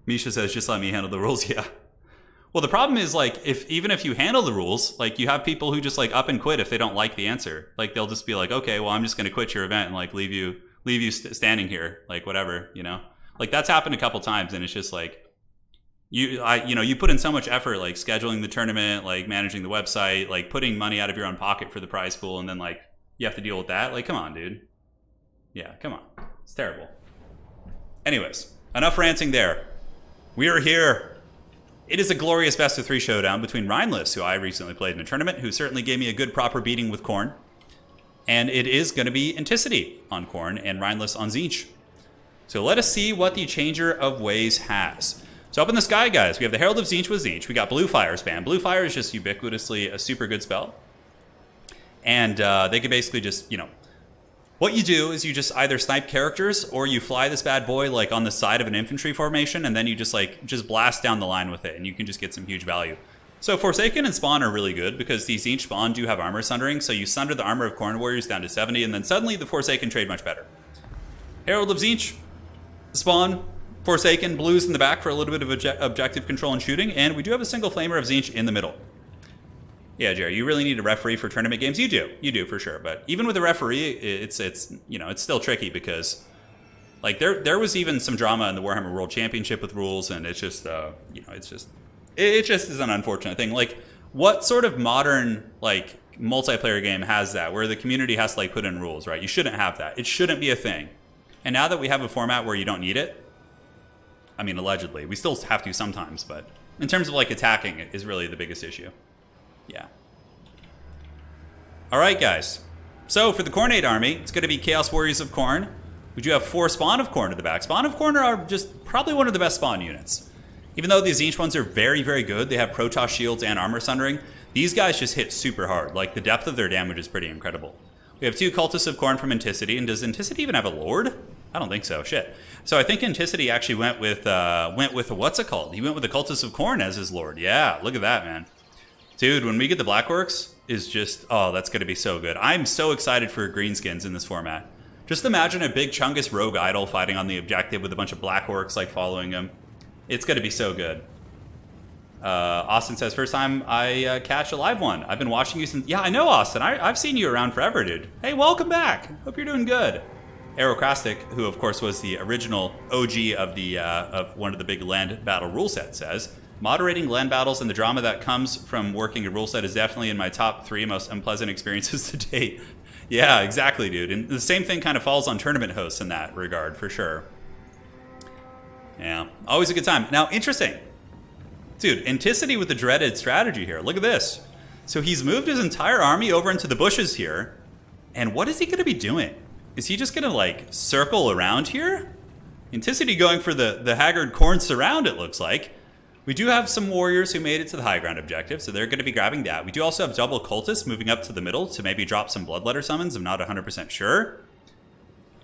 Misha says, just let me handle the rules. Yeah. Well, the problem is like, even if you handle the rules, like you have people who just like up and quit if they don't like the answer. Like they'll just be like, okay, well, I'm just going to quit your event and like leave you standing here, like whatever, you know. Like that's happened a couple times, and it's just like, you put in so much effort, like scheduling the tournament, like managing the website, like putting money out of your own pocket for the prize pool, and then like you have to deal with that. Like, come on, dude. Yeah, come on. It's terrible. Anyways, enough ranting there. We are here. It is a glorious best of 3 showdown between Rhineless, who I recently played in a tournament, who certainly gave me a good proper beating with Khorne. And it is going to be Enticity on Khorne and Rhineless on Tzeentch. So let us see what the Changer of Ways has. So up in the sky, guys, we have the Herald of Tzeentch with Tzeentch. We got Blue Fire spam. Blue Fire is just ubiquitously a super good spell. And they can basically just, you know, what you do is you just either snipe characters or you fly this bad boy like on the side of an infantry formation, and then you just blast down the line with it, and you can just get some huge value. So Forsaken and Spawn are really good because these Tzeentch Spawn do have armor sundering, so you sunder the armor of Khorne warriors down to 70, and then suddenly the Forsaken trade much better. Herald of Tzeentch, spawn, Forsaken, blues in the back for a little bit of objective control and shooting, and we do have a single Flamer of Tzeentch in the middle. Yeah, Jerry, you really need a referee for tournament games. You do for sure. But even with a referee, it's still tricky because, like, there was even some drama in the Warhammer World Championship with rules, and it's just it just is an unfortunate thing. Like, what sort of modern like multiplayer game has that where the community has to like put in rules, right? You shouldn't have that. It shouldn't be a thing. And now that we have a format where you don't need it, I mean, allegedly, we still have to sometimes, but in terms of like attacking, it is really the biggest issue. Yeah. All right, guys. So for the Khornate army, it's going to be Chaos Warriors of Khorne. We do have 4 Spawn of Khorne at the back. Spawn of Khorne are just probably one of the best spawn units. Even though these Tzeentch ones are very, very good, they have Protoss shields and armor sundering, these guys just hit super hard. Like, the depth of their damage is pretty incredible. We have 2 Cultists of Khorne from Enticity, and does Enticity even have a Lord? I don't think so. Shit. So I think Enticity actually went with what's it called? He went with the Cultists of Khorne as his Lord. Yeah, look at that, man. Dude, when we get the Blackworks, is just, oh, that's going to be so good. I'm so excited for Greenskins in this format. Just imagine a big Chungus rogue idol fighting on the objective with a bunch of Blackworks like following him. It's going to be so good. Austin says, first time I catch a live one. I've been watching you since... Yeah, I know, Austin. I've seen you around forever, dude. Hey, welcome back. Hope you're doing good. Aerocrastic, who of course was the original OG of one of the big land battle rule sets, says, moderating land battles and the drama that comes from working a rule set is definitely in my top 3 most unpleasant experiences to date. Yeah, exactly, dude. And the same thing kind of falls on tournament hosts in that regard, for sure. Yeah, always a good time. Now, interesting. Dude, Enticity with the dreaded strategy here. Look at this. So he's moved his entire army over into the bushes here. And what is he going to be doing? Is he just going to, like, circle around here? Enticity going for the Haggard Khorne surround, it looks like. We do have some warriors who made it to the high ground objective, so they're going to be grabbing that. We do also have double cultists moving up to the middle to maybe drop some bloodletter summons. I'm not 100% sure.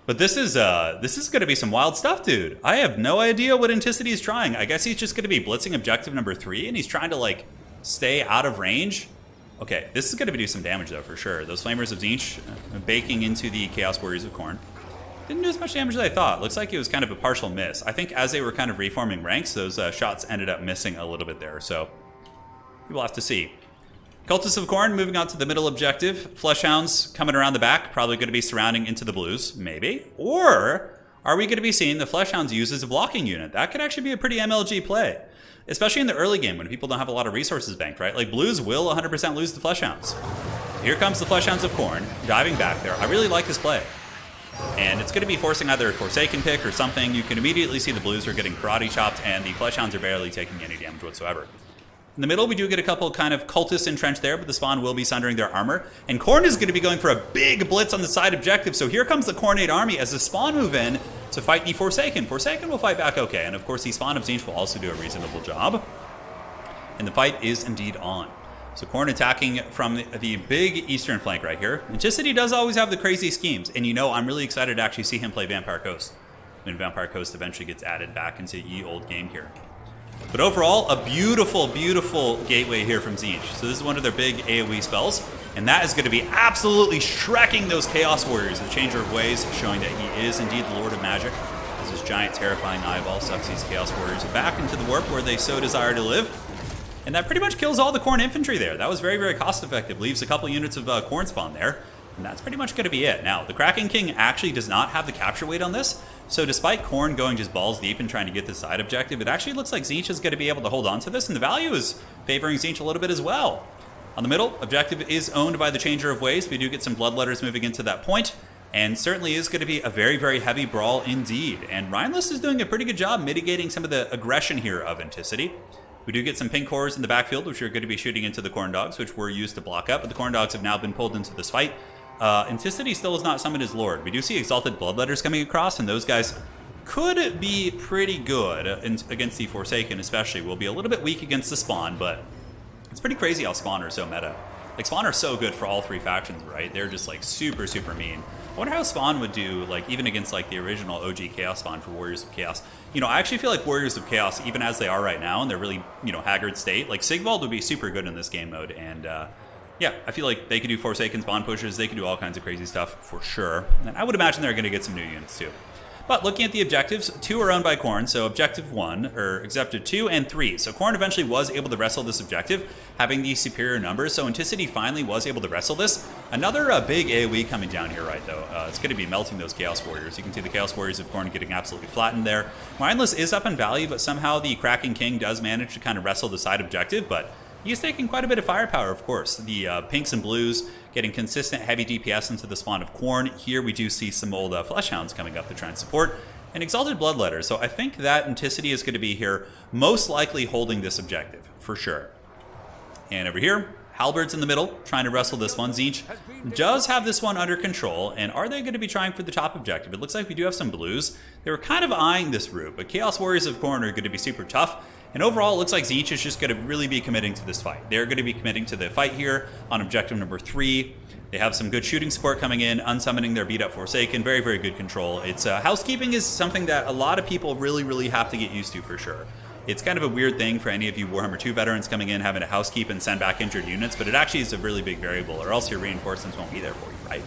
But this is going to be some wild stuff, dude. I have no idea what Enticity is trying. I guess he's just going to be blitzing objective number 3, and he's trying to, like, stay out of range. Okay, this is going to do some damage, though, for sure. Those Flamers of Tzeentch baking into the Chaos Warriors of Khorne. Didn't do as much damage as I thought. Looks like it was kind of a partial miss. I think as they were kind of reforming ranks, those shots ended up missing a little bit there, so we'll have to see. Cultists of Khorne moving on to the middle objective. Fleshhounds coming around the back, probably going to be surrounding into the blues, maybe. Or are we going to be seeing the Fleshhounds used as a blocking unit? That could actually be a pretty MLG play, especially in the early game when people don't have a lot of resources banked, right? Like, blues will 100% lose the Fleshhounds. Here comes the Fleshhounds of Khorne, diving back there. I really like this play. And it's going to be forcing either a Forsaken pick or something. You can immediately see the blues are getting karate chopped, and the Fleshhounds are barely taking any damage whatsoever. In the middle, we do get a couple kind of cultists entrenched there, but the spawn will be sundering their armor. And Khorne is going to be going for a big blitz on the side objective, so here comes the Khornate army as the spawn move in to fight the Forsaken. Forsaken will fight back okay, and of course the spawn of Tzeentch will also do a reasonable job. And the fight is indeed on. So Khorne attacking from the big eastern flank right here. Enticity does always have the crazy schemes, and you know I'm really excited to actually see him play Vampire Coast when Vampire Coast eventually gets added back into ye old game here. But overall, a beautiful, beautiful gateway here from Tzeentch. So this is one of their big AoE spells, and that is going to be absolutely shrekking those Chaos Warriors. The Changer of Ways, showing that he is indeed the Lord of Magic, as this giant, terrifying eyeball sucks these Chaos Warriors back into the warp where they so desire to live. And that pretty much kills all the Khorne infantry there. That was very, very cost-effective. Leaves a couple units of Khorne spawn there, and that's pretty much going to be it. Now, the Kraken King actually does not have the capture weight on this, so despite Khorne going just balls deep and trying to get the side objective, it actually looks like Tzeentch is going to be able to hold on to this, and the value is favoring Tzeentch a little bit as well. On the middle, objective is owned by the Changer of Ways. We do get some bloodletters moving into that point, and certainly is going to be a very, very heavy brawl indeed. And Rhineless is doing a pretty good job mitigating some of the aggression here of Enticity. We do get some pink cores in the backfield, which are going to be shooting into the Khorne Dogs, which were used to block up, but the Khorne Dogs have now been pulled into this fight. Enticity still is not summoned as Lord. We do see Exalted Bloodletters coming across, and those guys could be pretty good against the Forsaken, especially. Will be a little bit weak against the Spawn, but it's pretty crazy how Spawn are so meta. Like, Spawn are so good for all 3 factions, right? They're just, like, super, super mean. I wonder how Spawn would do, like, even against, like, the original OG Chaos Spawn for Warriors of Chaos. You know, I actually feel like Warriors of Chaos, even as they are right now, and they're really, you know, haggard state, like, Sigvald would be super good in this game mode, and, yeah, I feel like they could do Forsaken spawn pushes, they could do all kinds of crazy stuff, for sure. And I would imagine they're going to get some new units, too. But looking at the objectives, 2 are owned by Khorne, so objective 1, or objective 2 and 3. So Khorne eventually was able to wrestle this objective, having the superior numbers. So Enticity finally was able to wrestle this. Another big AoE coming down here, right, though. It's going to be melting those Chaos Warriors. You can see the Chaos Warriors of Khorne getting absolutely flattened there. Rhineless is up in value, but somehow the Kraken King does manage to kind of wrestle the side objective, but he's taking quite a bit of firepower, of course. The pinks and blues getting consistent heavy DPS into the spawn of Khorne. Here we do see some old Fleshhounds coming up to try and support. And Exalted Bloodletter. So I think that Enticity is going to be here, most likely holding this objective, for sure. And over here, Halberds in the middle, trying to wrestle this one. Tzeentch does have this one under control. And are they going to be trying for the top objective? It looks like we do have some blues. They were kind of eyeing this route, but Chaos Warriors of Khorne are going to be super tough. And overall, it looks like Tzeentch is just going to really be committing to this fight. They're going to be committing to the fight here on objective number 3. They have some good shooting support coming in, unsummoning their beat-up Forsaken. Very, very good control. It's housekeeping is something that a lot of people really, really have to get used to for sure. It's kind of a weird thing for any of you Warhammer 2 veterans coming in, having to housekeep and send back injured units, but it actually is a really big variable, or else your reinforcements won't be there for you, right?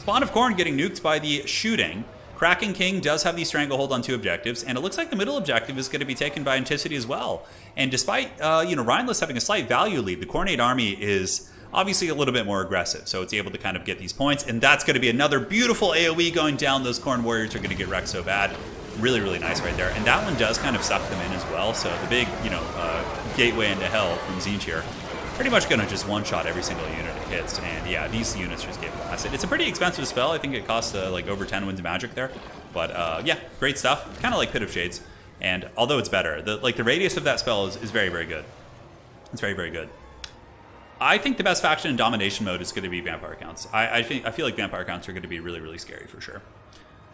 Spawn of Khorne getting nuked by the shooting. Kraken King does have the stranglehold on 2 objectives, and it looks like the middle objective is going to be taken by Enticity as well. And despite, Rhineless having a slight value lead, the Khornate army is obviously a little bit more aggressive, so it's able to kind of get these points, and that's going to be another beautiful AoE going down. Those Khorne Warriors are going to get wrecked so bad. Really, really nice right there. And that one does kind of suck them in as well, so the big, gateway into hell from Tzeentch here, pretty much going to just one-shot every single unit it hits. And yeah, these units just get blasted. It's a pretty expensive spell. I think it costs like over 10 wins of magic there. But yeah, great stuff. Kind of like Pit of Shades. And although it's better, the radius of that spell is very, very good. It's very, very good. I think the best faction in domination mode is going to be Vampire Counts. I feel like Vampire Counts are going to be really, really scary for sure.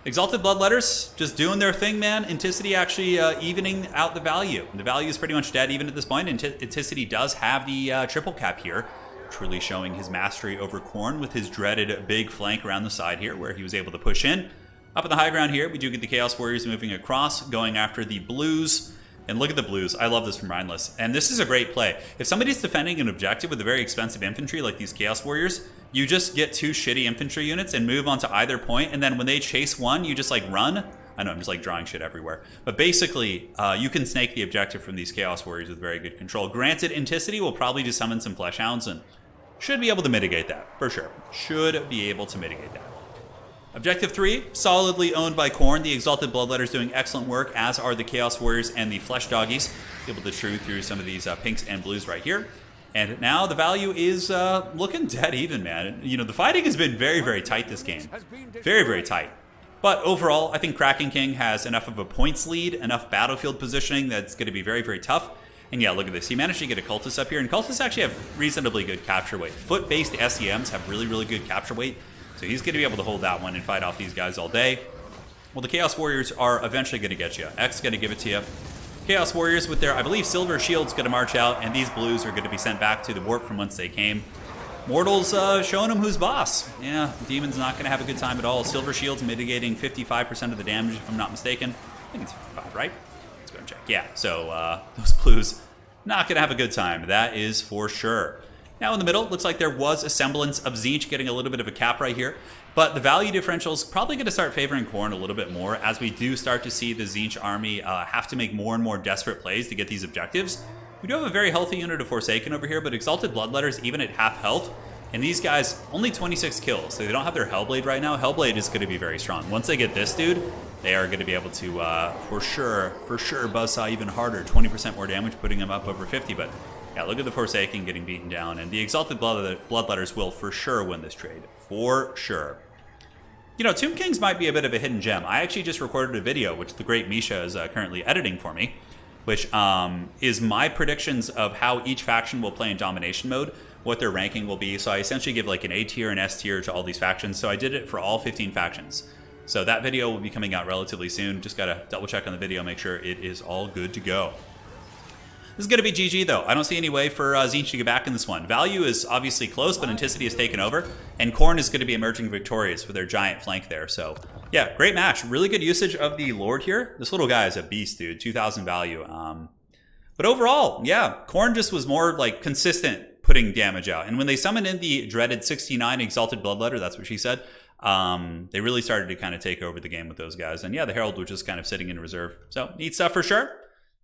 Exalted Bloodletters, just doing their thing, man. Enticity actually evening out the value. The value is pretty much dead even at this point. Enticity does have the triple cap here, truly showing his mastery over Khorne with his dreaded big flank around the side here, where he was able to push in. Up on the high ground here, we do get the Chaos Warriors moving across, going after the blues. And look at the blues. I love this from Rhineless. And this is a great play. If somebody's defending an objective with a very expensive infantry like these Chaos Warriors, you just get 2 shitty infantry units and move onto either point, and then when they chase one, you just like run. I know, I'm just like drawing shit everywhere. But basically, you can snake the objective from these Chaos Warriors with very good control. Granted, Enticity will probably just summon some Fleshhounds and should be able to mitigate that, for sure. Should be able to mitigate that. Objective 3, solidly owned by Khorne. The Exalted Bloodletters doing excellent work, as are the Chaos Warriors and the Flesh Doggies. Able to chew through some of these pinks and blues right here. And now the value is looking dead even, man. The fighting has been very, very tight this game. Very, very tight. But overall, I think Kraken King has enough of a points lead, enough battlefield positioning that's going to be very, very tough. And yeah, look at this. He managed to get a Cultist up here, and Cultists actually have reasonably good capture weight. Foot-based SEMs have really, really good capture weight. So he's going to be able to hold that one and fight off these guys all day. Well, the Chaos Warriors are eventually going to get you. X is going to give it to you. Chaos Warriors with their, I believe, silver shields going to march out, and these blues are going to be sent back to the warp from whence they came. Mortals showing them who's boss. Yeah, Demon's not going to have a good time at all. Silver shields mitigating 55% of the damage, if I'm not mistaken. I think it's 55, right? Let's go and check. Yeah, so those blues not going to have a good time. That is for sure. Now in the middle, looks like there was a semblance of Tzeentch getting a little bit of a cap right here. But the value differential is probably going to start favoring Khorne a little bit more as we do start to see the Tzeentch army have to make more and more desperate plays to get these objectives. We do have a very healthy unit of Forsaken over here, but Exalted Bloodletters even at half health. And these guys, only 26 kills, so they don't have their Hellblade right now. Hellblade is going to be very strong. Once they get this dude, they are going to be able to, for sure, buzzsaw even harder. 20% more damage, putting them up over 50, but yeah, look at the Forsaken getting beaten down, and the Exalted Bloodletters will for sure win this trade. For sure. Tomb Kings might be a bit of a hidden gem. I actually just recorded a video, which the great Misha is currently editing for me, which is my predictions of how each faction will play in domination mode, what their ranking will be. So I essentially give like an A tier and S tier to all these factions. So I did it for all 15 factions. So that video will be coming out relatively soon. Just got to double check on the video, make sure it is all good to go. This is going to be GG, though. I don't see any way for Tzeentch to get back in this one. Value is obviously close, but Enticity has taken over, and Khorne is going to be emerging victorious with their giant flank there. So, yeah, great match. Really good usage of the Lord here. This little guy is a beast, dude. 2,000 value. But overall, yeah, Khorne just was more, like, consistent putting damage out. And when they summoned in the dreaded 69 Exalted Bloodletter, that's what she said, They really started to kind of take over the game with those guys. And yeah, the Herald was just kind of sitting in reserve. So neat stuff for sure.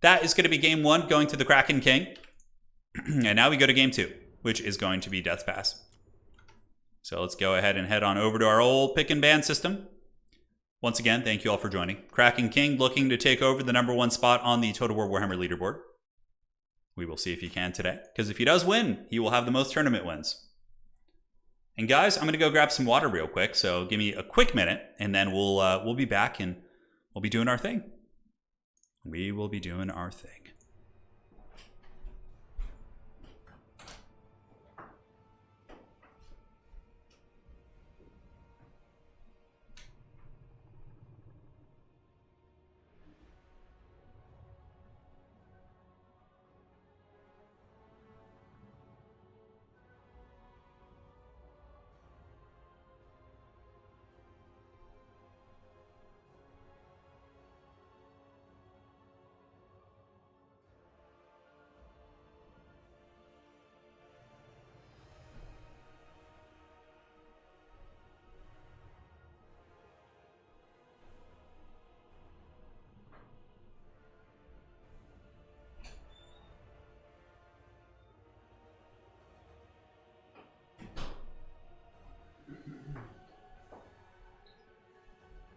That is going to be game 1, going to the Kraken King. And now we go to game 2, which is going to be Death Pass. So let's go ahead and head on over to our old pick and ban system. Once again, thank you all for joining. Kraken King looking to take over the #1 spot on the Total War Warhammer leaderboard. We will see if he can today, because if he does win, he will have the most tournament wins. And guys, I'm going to go grab some water real quick, so give me a quick minute, and then we'll be back and we'll be doing our thing. We will be doing our thing.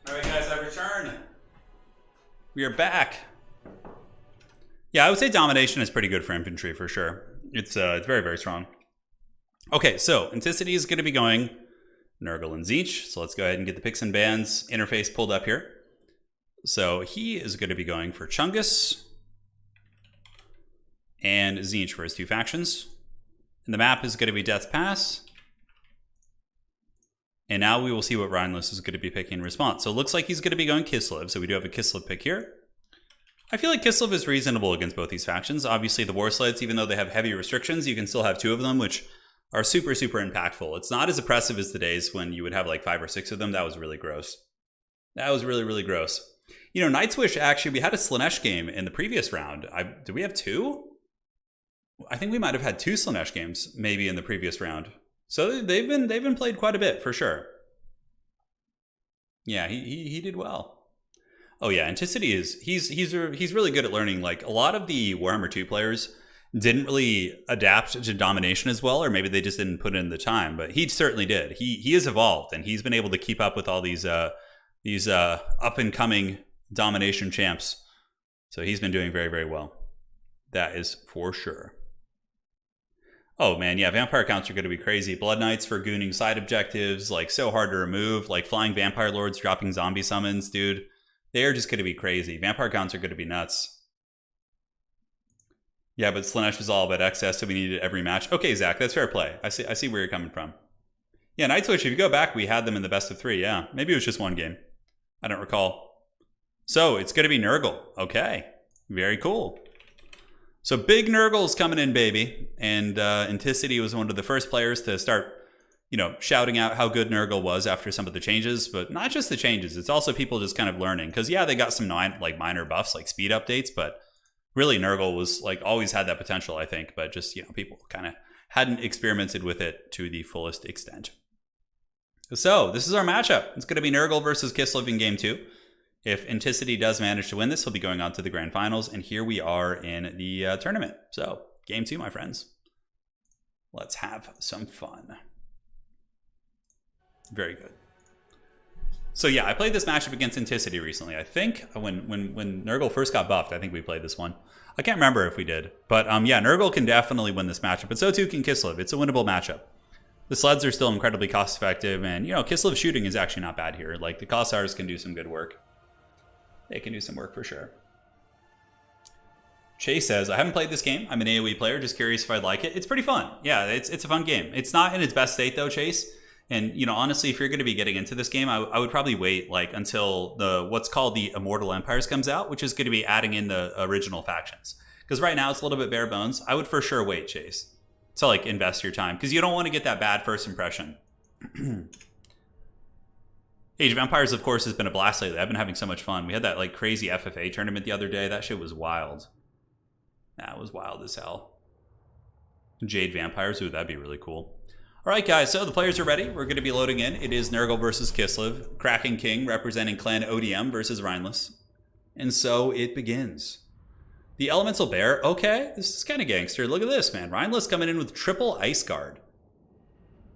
All right, guys, I return. We are back. Yeah, I would say Domination is pretty good for infantry for sure. It's very, very strong. Okay, so Enticity is going to be going Nurgle and Tzeentch. So let's go ahead and get the picks and bans interface pulled up here. So he is going to be going for Chungus and Tzeentch for his 2 factions. And the map is going to be Death Pass. And now we will see what Rhineless is going to be picking in response. So it looks like he's going to be going Kislev. So we do have a Kislev pick here. I feel like Kislev is reasonable against both these factions. Obviously, the War Sleds, even though they have heavy restrictions, you can still have 2 of them, which are super, super impactful. It's not as oppressive as the days when you would have like 5 or 6 of them. That was really gross. That was really, really gross. You know, Night's Wish, actually, we had a Slaanesh game in the previous round. Did we have 2? I think we might have had 2 Slaanesh games maybe in the previous round. So they've been played quite a bit for sure. Yeah, he did well. Oh yeah, Enticity he's really good at learning. Like a lot of the Warhammer 2 players didn't really adapt to Domination as well, or maybe they just didn't put in the time. But he certainly did. He has evolved, and he's been able to keep up with all these up and coming Domination champs. So he's been doing very, very well. That is for sure. Oh man, yeah, vampire counts are going to be crazy. Blood Knights for gooning side objectives, like so hard to remove. Like flying vampire lords dropping zombie summons, dude. They are just going to be crazy. Vampire counts are going to be nuts. Yeah, but Slaanesh was all about excess, so we needed every match. Okay, Zach, that's fair play. I see where you're coming from. Yeah, Night Switch, if you go back, we had them in the best of 3, yeah. Maybe it was just 1 game. I don't recall. So, it's going to be Nurgle. Okay, very cool. So big Nurgle's coming in, baby. And Enticity was one of the first players to start, you know, shouting out how good Nurgle was after some of the changes. But not just the changes, it's also people just kind of learning. Because yeah, they got some minor buffs, like speed updates, but really Nurgle was like always had that potential, I think. But just, you know, people kind of hadn't experimented with it to the fullest extent. So this is our matchup. It's going to be Nurgle versus Kislev in game 2. If Enticity does manage to win this, he'll be going on to the grand finals. And here we are in the tournament. So, game 2, my friends. Let's have some fun. Very good. So yeah, I played this matchup against Enticity recently. I think when Nurgle first got buffed, I think we played this one. I can't remember if we did. But yeah, Nurgle can definitely win this matchup. But so too can Kislev. It's a winnable matchup. The sleds are still incredibly cost effective. And, you know, Kislev's shooting is actually not bad here. Like, the Kossars can do some good work. They can do some work for sure. Chase says, I haven't played this game. I'm an AoE player. Just curious if I'd like it. It's pretty fun. Yeah, it's a fun game. It's not in its best state though, Chase. And, you know, honestly, if you're going to be getting into this game, I would probably wait like until what's called the Immortal Empires comes out, which is going to be adding in the original factions. Because right now it's a little bit bare bones. I would for sure wait, Chase, to like invest your time. Because you don't want to get that bad first impression. Age of Empires, of course, has been a blast lately. I've been having so much fun. We had that like crazy FFA tournament the other day. That shit was wild. That was wild as hell. Jade Vampires, ooh, that'd be really cool. Alright guys, so the players are ready. We're going to be loading in. It is Nurgle versus Kislev. Kraken King representing Clan ODM versus Rhineless. And so it begins. The Elemental Bear, okay, this is kind of gangster. Look at this, man. Rhineless coming in with triple Ice Guard.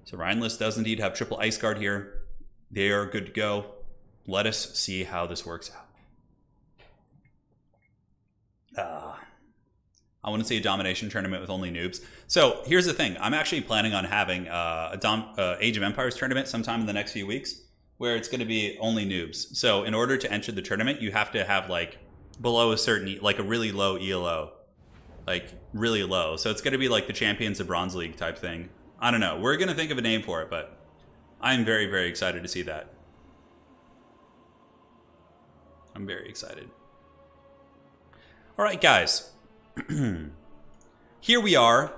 So Rhineless does indeed have triple Ice Guard here. They are good to go. Let us see how this works out. I want to see a domination tournament with only noobs. So here's the thing. I'm actually planning on having a Age of Empires tournament sometime in the next few weeks where it's going to be only noobs. So in order to enter the tournament, you have to have like below a certain, like a really low ELO. Like really low. So it's going to be like the Champions of Bronze League type thing. I don't know. We're going to think of a name for it, but I'm very, very excited to see that. I'm very excited. All right, guys. Here we are,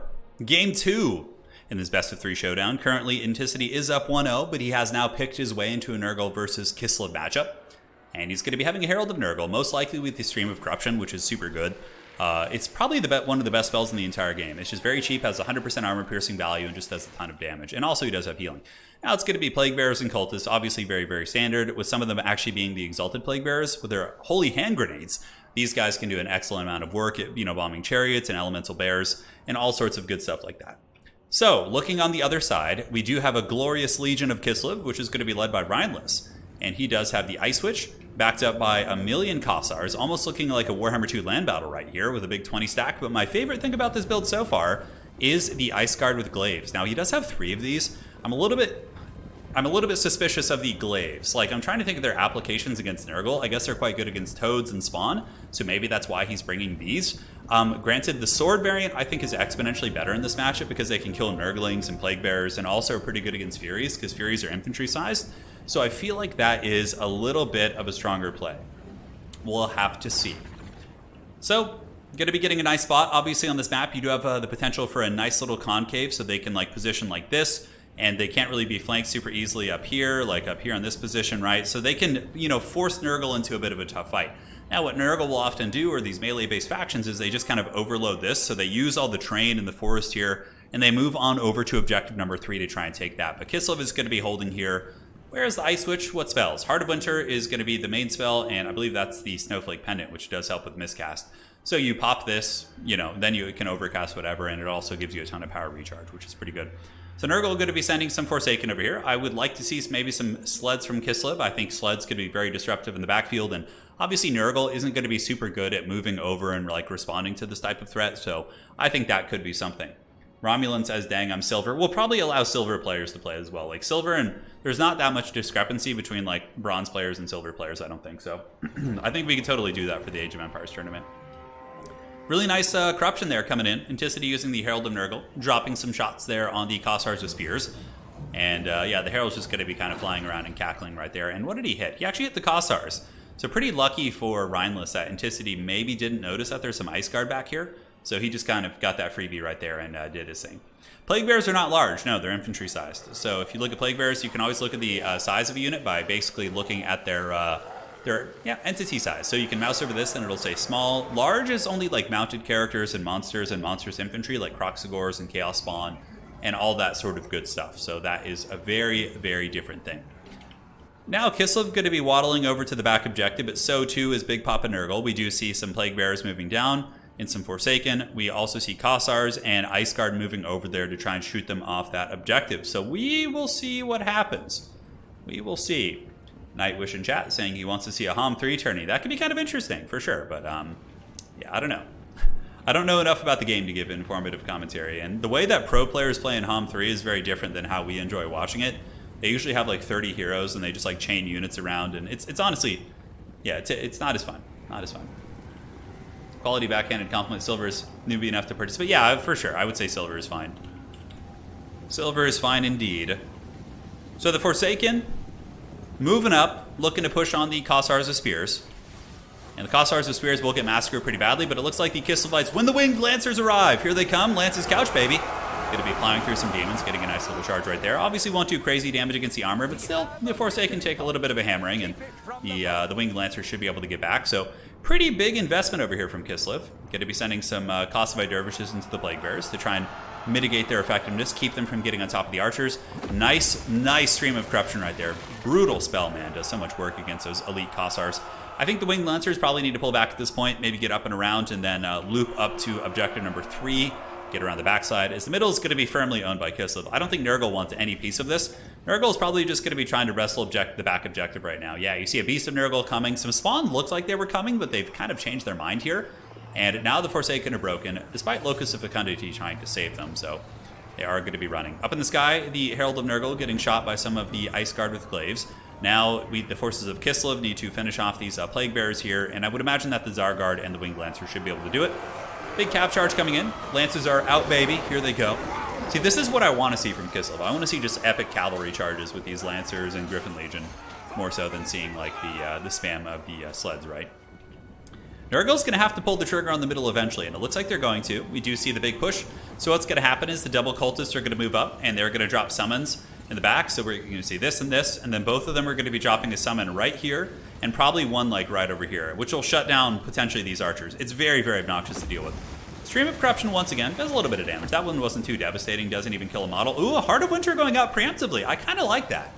game 2 in this best of 3 showdown. Currently, Enticity is up 1-0, but he has now picked his way into a Nurgle versus Kislev matchup. And he's going to be having a Herald of Nurgle, most likely with the Stream of Corruption, which is super good. It's probably one of the best spells in the entire game. It's just very cheap, has 100% armor piercing value, and just does a ton of damage. And also he does have healing. Now it's going to be Plague Bearers and Cultists, obviously very, very standard, with some of them actually being the Exalted Plague Bearers with their Holy Hand Grenades. These guys can do an excellent amount of work at, bombing chariots and elemental bears and all sorts of good stuff like that. So, looking on the other side, we do have a glorious Legion of Kislev, which is going to be led by Rhineless. And he does have the Ice Witch, backed up by a million Kossars, almost looking like a Warhammer 2 land battle right here with a big 20 stack. But my favorite thing about this build so far is the Ice Guard with Glaives. Now, he does have 3 of these. I'm a little bit suspicious of the Glaives. Like, I'm trying to think of their applications against Nurgle. I guess they're quite good against Toads and Spawn, so maybe that's why he's bringing these. Granted, the Sword variant, I think, is exponentially better in this matchup because they can kill Nurglings and Plague Bearers, and also are pretty good against Furies, because Furies are infantry-sized. So I feel like that is a little bit of a stronger play. We'll have to see. So, going to be getting a nice spot. Obviously, on this map, you do have the potential for a nice little concave, so they can, like, position like this. And they can't really be flanked super easily up here, like up here in this position, right? So they can, force Nurgle into a bit of a tough fight. Now, what Nurgle will often do, or these melee-based factions, is they just kind of overload this. So they use all the terrain in the forest here, and they move on over to objective number 3 to try and take that. But Kislev is going to be holding here. Where's the Ice Witch? What spells? Heart of Winter is going to be the main spell, and I believe that's the Snowflake Pendant, which does help with miscast. So you pop this, then you can overcast whatever, and it also gives you a ton of power recharge, which is pretty good. So Nurgle going to be sending some Forsaken over here. I would like to see maybe some sleds from Kislev. I think sleds could be very disruptive in the backfield, and obviously Nurgle isn't going to be super good at moving over and like responding to this type of threat, so I think that could be something. Romulan says, dang, I'm Silver. We'll probably allow Silver players to play as well. Like Silver, and there's not that much discrepancy between like Bronze players and Silver players, I don't think so. I think we could totally do that for the Age of Empires tournament. Really nice corruption there coming in. Enticity using the Herald of Nurgle, dropping some shots there on the Kossars with spears. And yeah, the Herald's just going to be kind of flying around and cackling right there. And what did he hit? He actually hit the Kossars. So pretty lucky for Rhineless that Enticity maybe didn't notice that there's some Ice Guard back here. So he just kind of got that freebie right there and did his thing. Plague Bears are not large. No, they're infantry sized. So if you look at Plague Bears, you can always look at the size of a unit by basically looking at their entity size. So you can mouse over this and it'll say small. Large is only like mounted characters and monsters infantry like Kroxigors and Chaos Spawn and all that sort of good stuff. So that is a very, very different thing. Now Kislev going to be waddling over to the back objective, but so too is Big Papa Nurgle. We do see some Plague Bearers moving down and some Forsaken. We also see Kossars and Ice Guard moving over there to try and shoot them off that objective. So we will see what happens. We will see. Nightwish in chat saying he wants to see a HOM 3 tourney. That could be kind of interesting, for sure. But, yeah, I don't know. I don't know enough about the game to give informative commentary. And the way that pro players play in HOM 3 is very different than how we enjoy watching it. They usually have, like, 30 heroes, and they just, like, chain units around. And it's honestly, yeah, it's not as fun. Not as fun. Quality backhanded compliment. Silver is newbie enough to participate. Yeah, for sure. I would say Silver is fine. Silver is fine indeed. So the Forsaken moving up, looking to push on the Kossars with spears. And the Kossars with spears will get massacred pretty badly, but it looks like the Kislevites, when the Winged Lancers arrive, here they come, Lance's couch, baby. Going to be plowing through some demons, getting a nice little charge right there. Obviously won't do crazy damage against the armor, but still, the Forsaken take a little bit of a hammering, and the Winged Lancers should be able to get back. So, pretty big investment over here from Kislev. Going to be sending some Kossovite dervishes into the Plague Bears to try and mitigate their effectiveness, keep them from getting on top of the archers. Nice Stream of Corruption right there. Brutal spell, man. Does so much work against those elite Kossars. I think the Winged Lancers probably need to pull back at this point, maybe get up and around, and then loop up to objective number 3, get around the backside, as the middle is going to be firmly owned by Kislev. I don't think Nurgle wants any piece of this. Nurgle is probably just going to be trying to wrestle the back objective right now. Yeah, you see a Beast of Nurgle coming. Some Spawn looked like they were coming, but they've kind of changed their mind here. And now the Forsaken are broken, despite Locus of Fecundity trying to save them, so they are going to be running. Up in the sky, the Herald of Nurgle getting shot by some of the Ice Guard with Glaives. Now, the forces of Kislev need to finish off these Plague Bearers here, and I would imagine that the Zargard and the Winged Lancer should be able to do it. Big cap charge coming in. Lancers are out, baby. Here they go. See, this is what I want to see from Kislev. I want to see just epic cavalry charges with these Lancers and Griffin Legion, more so than seeing like the spam of the sleds, right? Nurgle's going to have to pull the trigger on the middle eventually, and it looks like they're going to. We do see the big push. So what's going to happen is the double cultists are going to move up, and they're going to drop summons in the back. So we're going to see this, and then both of them are going to be dropping a summon right here, and probably one like right over here, which will shut down potentially these archers. It's very, very obnoxious to deal with. Stream of Corruption once again does a little bit of damage. That one wasn't too devastating, doesn't even kill a model. Ooh, a Heart of Winter going out preemptively. I kind of like that.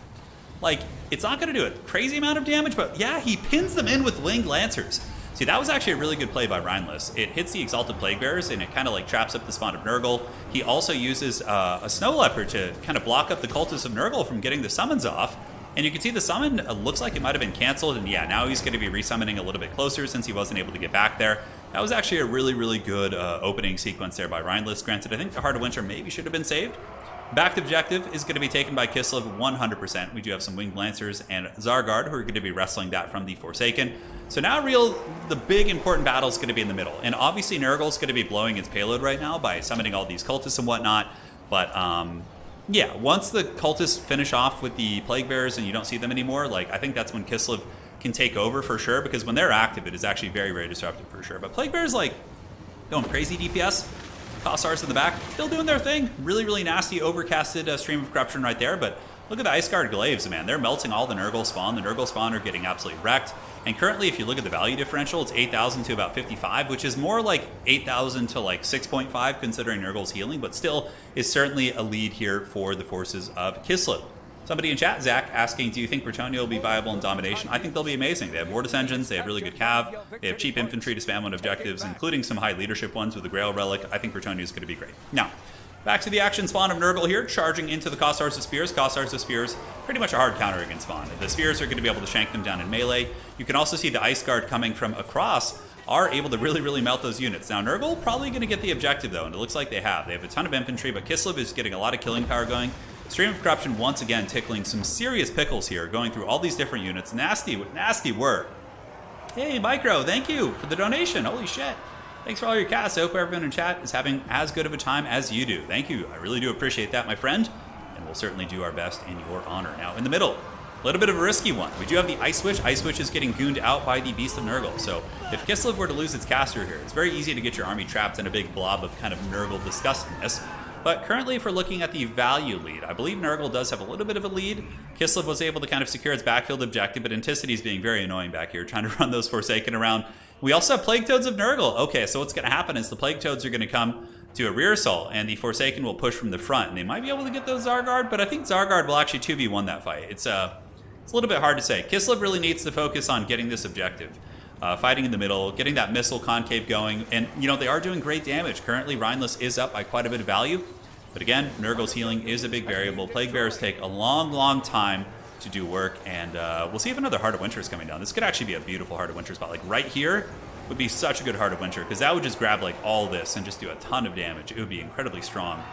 Like, it's not going to do a crazy amount of damage, but yeah, he pins them in with Winged Lancers. See, that was actually a really good play by Rhineless. It hits the Exalted Plague Bearers, and it kind of like traps up the spawn of Nurgle. He also uses a Snow Leopard to kind of block up the Cultists of Nurgle from getting the summons off. And you can see the summon looks like it might have been canceled, and yeah, now he's going to be resummoning a little bit closer since he wasn't able to get back there. That was actually a really, really good opening sequence there by Rhineless. Granted, I think the Heart of Winter maybe should have been saved. Backed objective is going to be taken by Kislev 100%. We do have some Winged Lancers and Zargard who are going to be wrestling that from the Forsaken. So now the big important battle is going to be in the middle. And obviously Nurgle's going to be blowing its payload right now by summoning all these cultists and whatnot. But yeah, once the cultists finish off with the Plague Bearers and you don't see them anymore, like I think that's when Kislev can take over for sure, because when they're active it is actually very, very disruptive for sure. But Plague Bearers like going crazy DPS. Kossars in the back, still doing their thing. Really, really nasty overcasted Stream of Corruption right there, but look at the Ice Guard Glaives, man. They're melting all the Nurgle spawn. The Nurgle spawn are getting absolutely wrecked. And currently, if you look at the value differential, it's 8,000 to about 55, which is more like 8,000 to like 6.5, considering Nurgle's healing, but still is certainly a lead here for the forces of Kislev. Somebody in chat, Zach, asking, do you think Bretonnia will be viable in Domination? I think they'll be amazing. They have Mortis engines, they have really good cav, they have cheap infantry to spam on objectives, including some high leadership ones with the Grail Relic. I think Bretonnia is going to be great. Now, back to the action spawn of Nurgle here, charging into the Kossars of Spears. Kossars of Spears, pretty much a hard counter against spawn. The Spears are going to be able to shank them down in melee. You can also see the Ice Guard coming from across are able to really, really melt those units. Now, Nurgle probably going to get the objective, though, and it looks like they have. They have a ton of infantry, but Kislev is getting a lot of killing power going. Stream of Corruption once again tickling some serious pickles here, going through all these different units. Nasty work. Hey, Micro, thank you for the donation. Holy shit. Thanks for all your casts. I hope everyone in chat is having as good of a time as you do. Thank you. I really do appreciate that, my friend. And we'll certainly do our best in your honor. Now, in the middle, a little bit of a risky one. We do have the Ice Switch. Ice Switch is getting gooned out by the Beast of Nurgle. So if Kislev were to lose its caster here, it's very easy to get your army trapped in a big blob of kind of Nurgle disgustingness. But currently, if we're looking at the value lead, I believe Nurgle does have a little bit of a lead. Kislev was able to kind of secure its backfield objective, but Enticity is being very annoying back here, trying to run those Forsaken around. We also have Plague Toads of Nurgle. Okay, so what's going to happen is the Plague Toads are going to come to a rear assault, and the Forsaken will push from the front. And they might be able to get those Zargard, but I think Zargard will actually 2v1 that fight. It's a little bit hard to say. Kislev really needs to focus on getting this objective. Fighting in the middle, getting that missile concave going, and you know they are doing great damage. Currently, Rhineless is up by quite a bit of value. But again, Nurgle's healing is a big variable. Plague Bearers take a long, long time to do work, and we'll see if another Heart of Winter is coming down. This could actually be a beautiful Heart of Winter spot. Like right here would be such a good Heart of Winter, because that would just grab like all this and just do a ton of damage. It would be incredibly strong.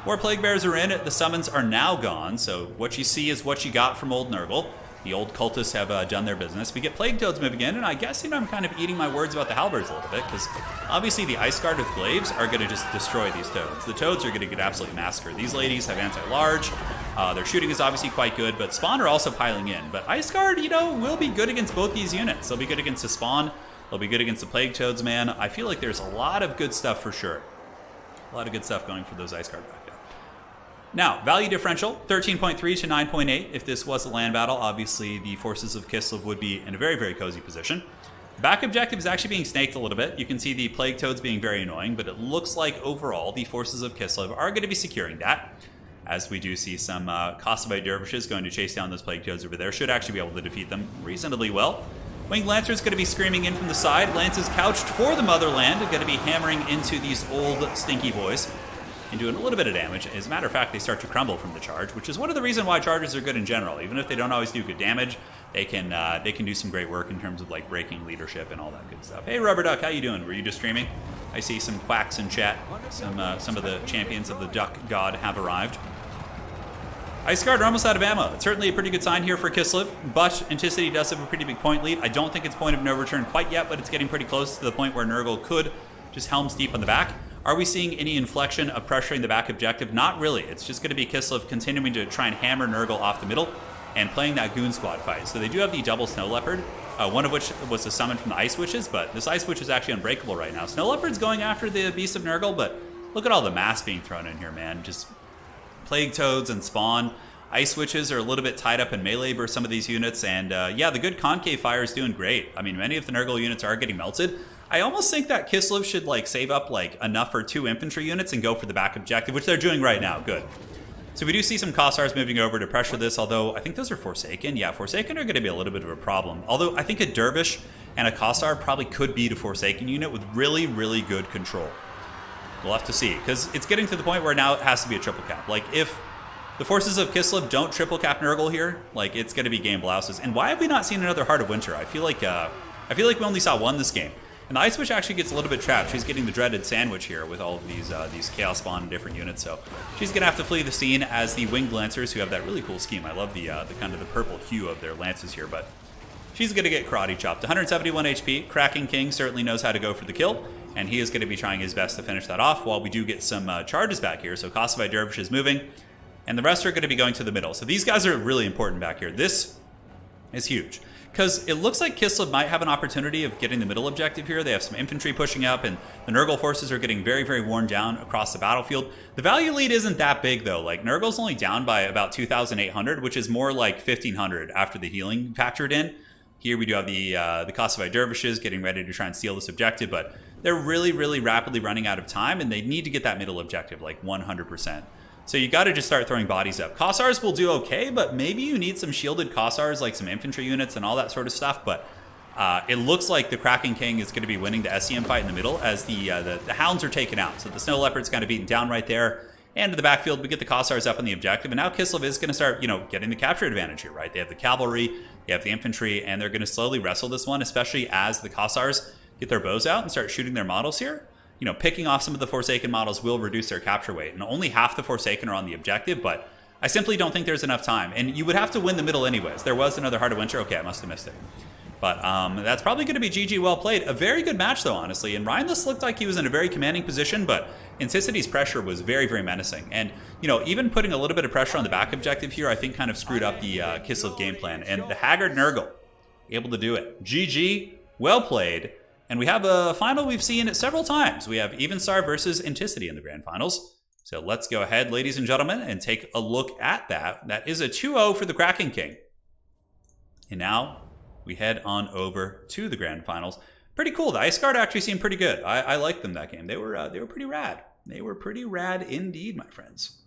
More Plague Bears are in. The summons are now gone, so what you see is what you got from old Nurgle. The old cultists have done their business. We get Plague Toads moving in, and I guess, I'm kind of eating my words about the Halberds a little bit, because obviously the Ice Guard with Glaives are going to just destroy these Toads. The Toads are going to get absolutely massacred. These ladies have anti-large. Their shooting is obviously quite good, but Spawn are also piling in. But Ice Guard, will be good against both these units. They'll be good against the Spawn. They'll be good against the Plague Toads, man. I feel like there's a lot of good stuff for sure. A lot of good stuff going for those Ice Guard back there. Now, value differential, 13.3 to 9.8. If this was a land battle, obviously the forces of Kislev would be in a very, very cozy position. Back objective is actually being snaked a little bit. You can see the Plague Toads being very annoying, but it looks like overall the forces of Kislev are going to be securing that. As we do see some Cathay dervishes going to chase down those Plague Toads over there. Should actually be able to defeat them reasonably well. Winged Lancer is going to be screaming in from the side. Lance is couched for the motherland. Going to be hammering into these old stinky boys and doing a little bit of damage. As a matter of fact, they start to crumble from the charge, which is one of the reasons why charges are good in general. Even if they don't always do good damage, they can do some great work in terms of like breaking leadership and all that good stuff. Hey, Rubber Duck, how you doing? Were you just streaming? I see some quacks in chat. Some of the champions of the Duck God have arrived. Ice Guard are almost out of ammo. It's certainly a pretty good sign here for Kislev, but Enticity does have a pretty big point lead. I don't think it's point of no return quite yet, but it's getting pretty close to the point where Nurgle could just helms deep on the back. Are we seeing any inflection of pressuring the back objective? Not really. It's just going to be Kislev continuing to try and hammer Nurgle off the middle and playing that Goon Squad fight. So they do have the double Snow Leopard, one of which was a summon from the Ice Witches, but this Ice Witch is actually unbreakable right now. Snow Leopard's going after the Beast of Nurgle, but look at all the mass being thrown in here, man. Just Plague Toads and Spawn. Ice Witches are a little bit tied up in melee versus some of these units, and yeah, the good Concave Fire is doing great. I mean, many of the Nurgle units are getting melted. I almost think that Kislev should like save up like enough for 2 infantry units and go for the back objective, which they're doing right now. Good. So we do see some Kossars moving over to pressure this, although I think those are Forsaken. Yeah, Forsaken are going to be a little bit of a problem. Although I think a Dervish and a Kossar probably could beat a Forsaken unit with really, really good control. We'll have to see, because it's getting to the point where now it has to be a triple cap. Like, if the forces of Kislev don't triple cap Nurgle here, like, it's going to be game blouses. And why have we not seen another Heart of Winter? I feel like we only saw one this game. And the Ice Witch actually gets a little bit trapped. She's getting the dreaded sandwich here with all of these Chaos Spawn and different units. So she's going to have to flee the scene as the Winged Lancers, who have that really cool scheme. I love the kind of the purple hue of their lances here, but she's going to get karate chopped. 171 HP. Kraken King certainly knows how to go for the kill, and he is going to be trying his best to finish that off while we do get some charges back here. So Cathay Dervish is moving, and the rest are going to be going to the middle. So these guys are really important back here. This is huge, because it looks like Kislev might have an opportunity of getting the middle objective here. They have some infantry pushing up, and the Nurgle forces are getting very, very worn down across the battlefield. The value lead isn't that big, though. Like, Nurgle's only down by about 2,800, which is more like 1,500 after the healing factored in. Here we do have the Cathay Dervishes getting ready to try and steal this objective, but they're really, really rapidly running out of time, and they need to get that middle objective, like 100%. So you got to just start throwing bodies up. Kossars will do okay, but maybe you need some shielded Kossars, like some infantry units and all that sort of stuff. But it looks like the Kraken King is going to be winning the SEM fight in the middle as the Hounds are taken out. So the Snow Leopard's kind of beaten down right there. And to the backfield, we get the Kossars up on the objective. And now Kislev is going to start, getting the capture advantage here, right? They have the cavalry, they have the infantry, and they're going to slowly wrestle this one, especially as the Kossars get their bows out and start shooting their models here. Picking off some of the Forsaken models will reduce their capture weight. And only half the Forsaken are on the objective, but I simply don't think there's enough time. And you would have to win the middle anyways. There was another Heart of Winter. Okay, I must have missed it. But that's probably going to be GG well played. A very good match, though, honestly. And Rhineless looked like he was in a very commanding position, but Inticity's pressure was very, very menacing. And, even putting a little bit of pressure on the back objective here, I think kind of screwed up the Kislev game plan. And the Haggard Nurgle, able to do it. GG, well played. And we have a final we've seen several times. We have Evenstar versus Enticity in the Grand Finals. So let's go ahead, ladies and gentlemen, and take a look at that. That is a 2-0 for the Kraken King. And now we head on over to the Grand Finals. Pretty cool. The Ice Guard actually seemed pretty good. I liked them that game. They were pretty rad. They were pretty rad indeed, my friends.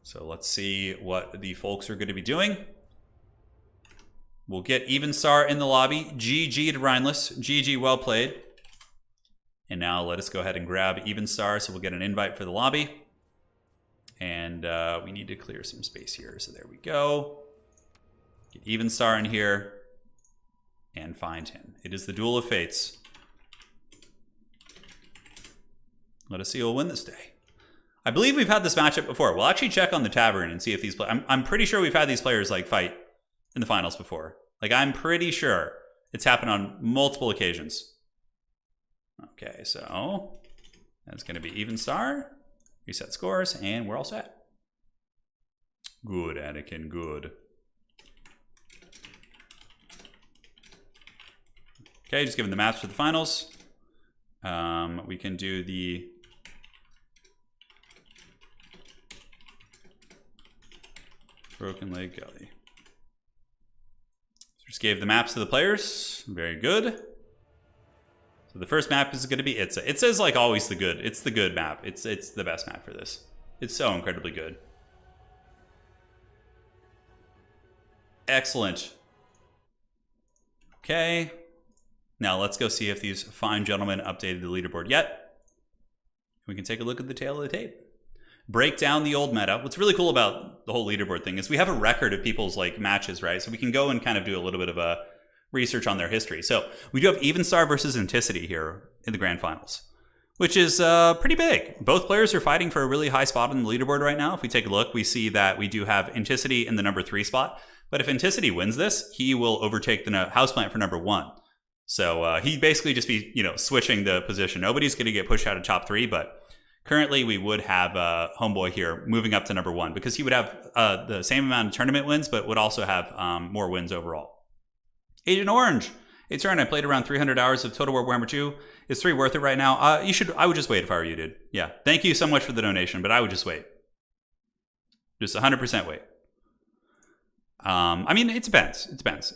So let's see what the folks are going to be doing. We'll get Evenstar in the lobby. GG to Rhineless. GG, well played. And now let us go ahead and grab Evenstar, so we'll get an invite for the lobby. And we need to clear some space here. So there we go. Get Evenstar in here and find him. It is the Duel of Fates. Let us see who will win this day. I believe we've had this matchup before. We'll actually check on the tavern and see if these players... I'm pretty sure we've had these players like fight in the finals before. Like, I'm pretty sure it's happened on multiple occasions. Okay, so that's going to be Evenstar. Reset scores, and we're all set. Good, Anakin, good. Okay, just giving the maps for the finals. We can do the... Broken Leg Gully. Just gave the maps to the players. Very good. So the first map is going to be Itza. Itza is like always the good. It's the good map. It's the best map for this. It's so incredibly good. Excellent. Okay. Now let's go see if these fine gentlemen updated the leaderboard yet. We can take a look at the tail of the tape. Break down the old meta. What's really cool about the whole leaderboard thing is we have a record of people's like matches, right? So we can go and kind of do a little bit of a research on their history. So we do have Evenstar versus Enticity here in the grand finals, which is pretty big. Both players are fighting for a really high spot on the leaderboard right now. If we take a look, we see that we do have Enticity in the number 3 spot. But if Enticity wins this, he will overtake the houseplant for number 1. So he basically just be, switching the position. Nobody's going to get pushed out of top 3, but currently we would have Homeboy here moving up to number 1 because he would have the same amount of tournament wins, but would also have more wins overall. Agent Orange. Hey, Turin, I played around 300 hours of Total War Warhammer 2. Is 3 worth it right now? I would just wait if I were you, dude. Yeah. Thank you so much for the donation, but I would just wait. Just 100% wait. I mean, it depends. It depends.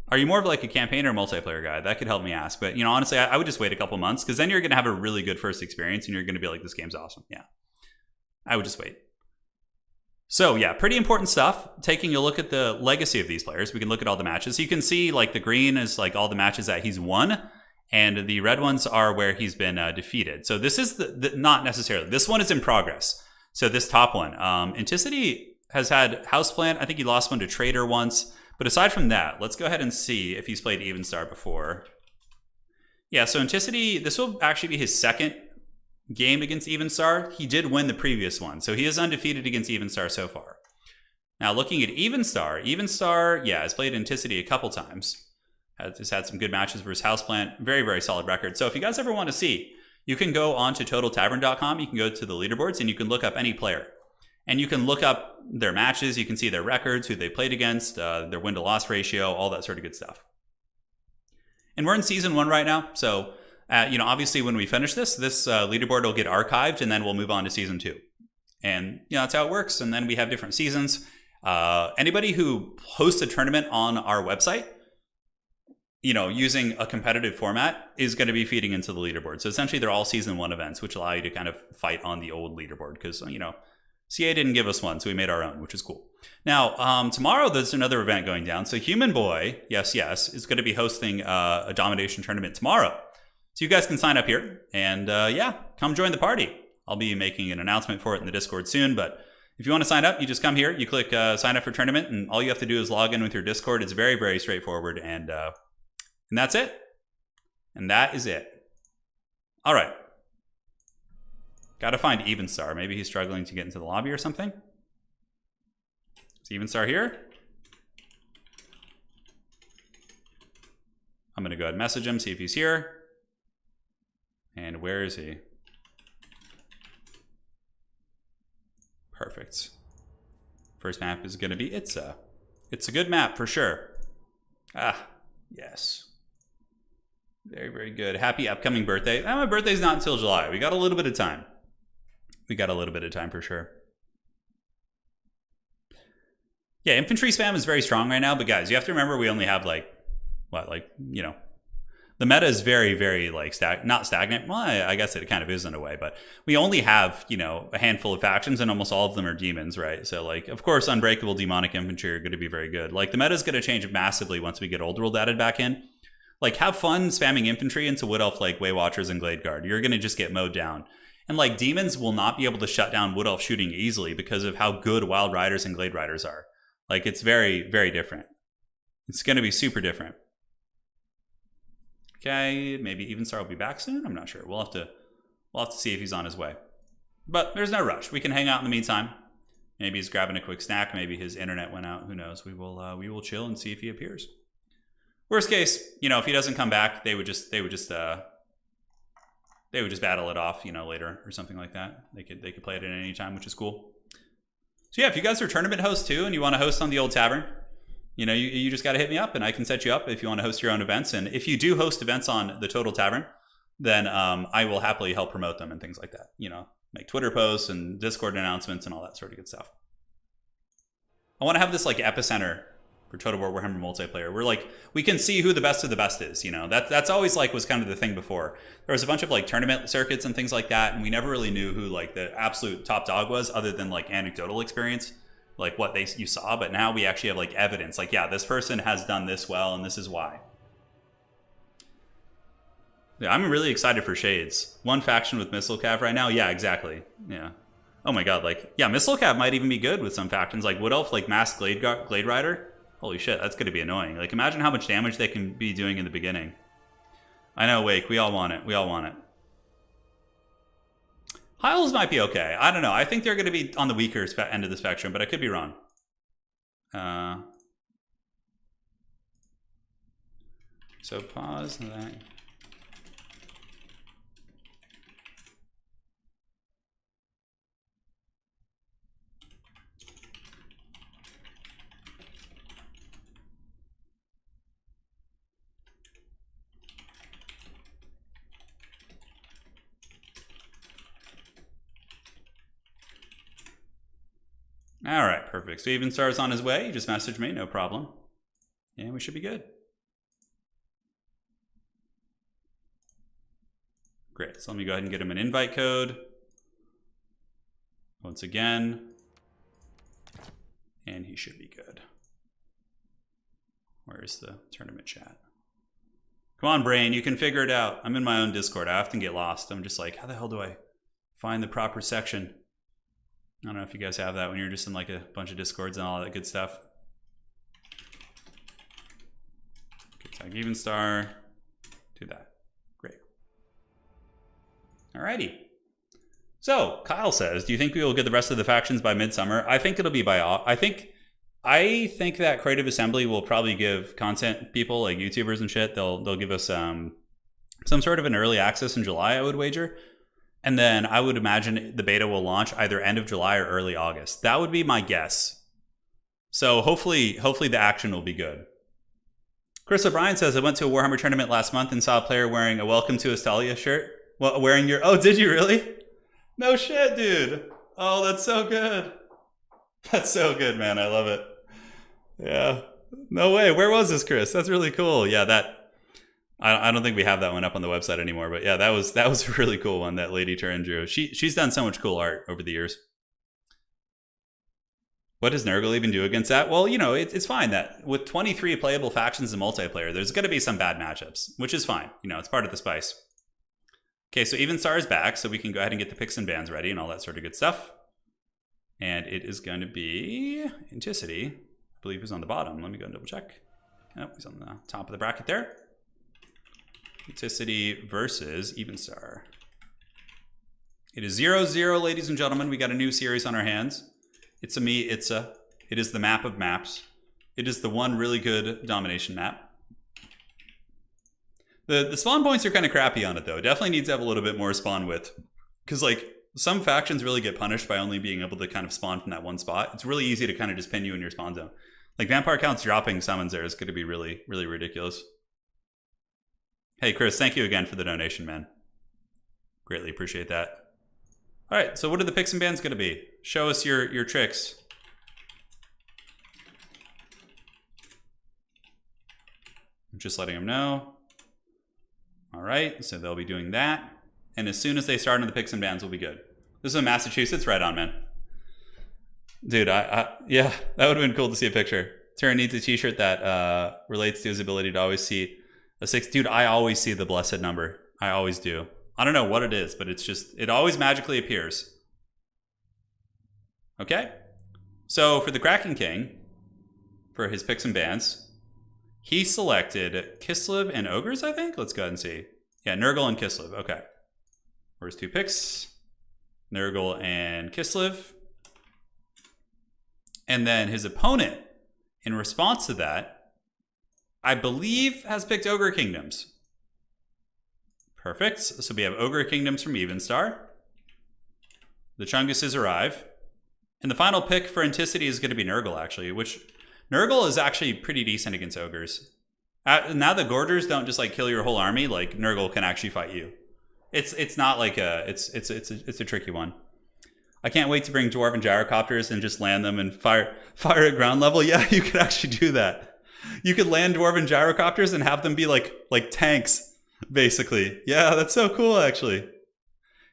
Are you more of like a campaign or multiplayer guy? That could help me ask. But, honestly, I would just wait a couple months because then you're going to have a really good first experience and you're going to be like, this game's awesome. Yeah. I would just wait. So, yeah, pretty important stuff. Taking a look at the legacy of these players, we can look at all the matches. So you can see, like, the green is, like, all the matches that he's won, and the red ones are where he's been defeated. So this is not necessarily. This one is in progress. So this top one. Enticity has had Houseplant. I think he lost one to Trader once. But aside from that, let's go ahead and see if he's played Evenstar before. Yeah, so Enticity, this will actually be his second game against Evenstar. He did win the previous one, so he is undefeated against Evenstar so far. Now looking at Evenstar, yeah, has played Enticity a couple times. Has had some good matches versus Houseplant. Very, very solid record. So if you guys ever want to see, you can go on to TotalTavern.com. You can go to the leaderboards and you can look up any player. And you can look up their matches. You can see their records, who they played against, their win-to-loss ratio, all that sort of good stuff. And we're in Season 1 right now, so obviously when we finish this leaderboard will get archived and then we'll move on to Season 2. And, that's how it works. And then we have different seasons. Anybody who hosts a tournament on our website, using a competitive format is going to be feeding into the leaderboard. So essentially they're all Season 1 events, which allow you to kind of fight on the old leaderboard because, CA didn't give us one, so we made our own, which is cool. Now, tomorrow there's another event going down. So Human Boy, yes, is going to be hosting a Domination tournament tomorrow. So you guys can sign up here and, come join the party. I'll be making an announcement for it in the Discord soon, but if you want to sign up, you just come here, you click sign up for tournament, and all you have to do is log in with your Discord. It's very, very straightforward, and that's it. And that is it. All right. Got to find Evenstar. Maybe he's struggling to get into the lobby or something. Is Evenstar here? I'm going to go ahead and message him, see if he's here. And where is he? Perfect. First map is going to be Itza. It's a good map for sure. Ah, yes. Very, very good. Happy upcoming birthday. My birthday's not until July. We got a little bit of time. For sure. Yeah, infantry spam is very strong right now, but guys, you have to remember we only have the meta is very, very not stagnant. Well, I guess it kind of is in a way, but we only have, a handful of factions and almost all of them are demons, right? So of course, unbreakable demonic infantry are going to be very good. The meta is going to change massively once we get Old World added back in. Have fun spamming infantry into Wood Elf Way Watchers and Glade Guard. You're going to just get mowed down. And demons will not be able to shut down Wood Elf shooting easily because of how good Wild Riders and Glade Riders are. It's very, very different. It's going to be super different. Okay, maybe Evenstar will be back soon. I'm not sure. We'll have to see if he's on his way. But there's no rush. We can hang out in the meantime. Maybe he's grabbing a quick snack. Maybe his internet went out. Who knows? We will chill and see if he appears. Worst case, if he doesn't come back, they would just battle it off, later or something like that. They could play it at any time, which is cool. So yeah, if you guys are tournament hosts too and you want to host on the old tavern, you just got to hit me up and I can set you up if you want to host your own events. And if you do host events on the Total Tavern, then I will happily help promote them and things like that. Make Twitter posts and Discord announcements and all that sort of good stuff. I want to have this epicenter for Total War Warhammer multiplayer. We're like, we can see who the best of the best is, you know. That's always like was kind of the thing before. There was a bunch of like tournament circuits and things like that, and we never really knew who like the absolute top dog was, other than like anecdotal experience, like what you saw. But now we actually have like evidence, like, yeah, this person has done this well, and this is why. Yeah, I'm really excited for Shades. One faction with Missile Cav right now. Yeah, exactly. Yeah. Oh my god, like, yeah, Missile Cav might even be good with some factions. Like Wood Elf, like Masked Glade Rider. Holy shit, that's going to be annoying. Like, imagine how much damage they can be doing in the beginning. I know, Wake, we all want it. We all want it. Hyles might be okay. I don't know. I think they're going to be on the weaker end of the spectrum, but I could be wrong. So pause that. All right, perfect. So Evenstar's on his way. You just messaged me, no problem. Yeah, we should be good. Great. So let me go ahead and get him an invite code. Once again. And he should be good. Where's the tournament chat? Come on, brain, you can figure it out. I'm in my own Discord. I often get lost. I'm just like, how the hell do I find the proper section? I don't know if you guys have that when you're just in like a bunch of Discords and all that good stuff. Okay, tag Evenstar. Do that. Great. Alrighty. So, Kyle says, do you think we will get the rest of the factions by midsummer? I think it'll be by... I think that Creative Assembly will probably give content people, like YouTubers and shit, they'll give us some sort of an early access in July, I would wager. And then I would imagine the beta will launch either end of July or early August. That would be my guess. So hopefully the action will be good. Chris O'Brien says, I went to a Warhammer tournament last month and saw a player wearing a Welcome to Estalia shirt. Well, wearing your... Oh, did you really? No shit, dude. Oh, that's so good. That's so good, man. I love it. Yeah. No way. Where was this, Chris? That's really cool. Yeah, that... I don't think we have that one up on the website anymore, but yeah, that was a really cool one that Lady Turin drew. She's done so much cool art over the years. What does Nurgle even do against that? Well, you know, it's fine that with 23 playable factions in multiplayer, there's going to be some bad matchups, which is fine. You know, it's part of the spice. Okay, so Evenstar is back, so we can go ahead and get the picks and bans ready and all that sort of good stuff. And it is going to be Enticity. I believe he's on the bottom. Let me go and double check. Nope, he's on the top of the bracket there. Enticity versus Evenstar. It is 0-0, ladies and gentlemen. We got a new series on our hands. It's a me, it is the map of maps. It is the one really good domination map. The spawn points are kind of crappy on it, though. Definitely needs to have a little bit more spawn width. Because, like, some factions really get punished by only being able to kind of spawn from that one spot. It's really easy to kind of just pin you in your spawn zone. Like, Vampire Count's dropping summons there is going to be really, really ridiculous. Hey, Chris, thank you again for the donation, man. Greatly appreciate that. All right, so what are the picks and bans going to be? Show us your tricks. I'm just letting them know. All right, so they'll be doing that. And as soon as they start on the picks and bans, we'll be good. This is a Massachusetts, right on, man. Dude, yeah, that would have been cool to see a picture. Turin needs a t-shirt that relates to his ability to always see a 6. Dude, I always see the blessed number. I always do. I don't know what it is, but it's just, it always magically appears. Okay? So for the Kraken King, for his picks and bans, he selected Kislev and Ogres, I think? Let's go ahead and see. Yeah, Nurgle and Kislev. Okay. Where's 2 picks? Nurgle and Kislev. And then his opponent, in response to that, I believe has picked Ogre Kingdoms. Perfect. So we have Ogre Kingdoms from Evenstar. The Chunguses arrive. And the final pick for Enticity is going to be Nurgle, actually, which Nurgle is actually pretty decent against Ogres. Now the Gorgers don't just like kill your whole army, like Nurgle can actually fight you. It's not like a, it's a tricky one. I can't wait to bring Dwarven gyrocopters and just land them and fire at ground level. Yeah, you could actually do that. You could land Dwarven gyrocopters and have them be like tanks, basically. Yeah, that's so cool, actually.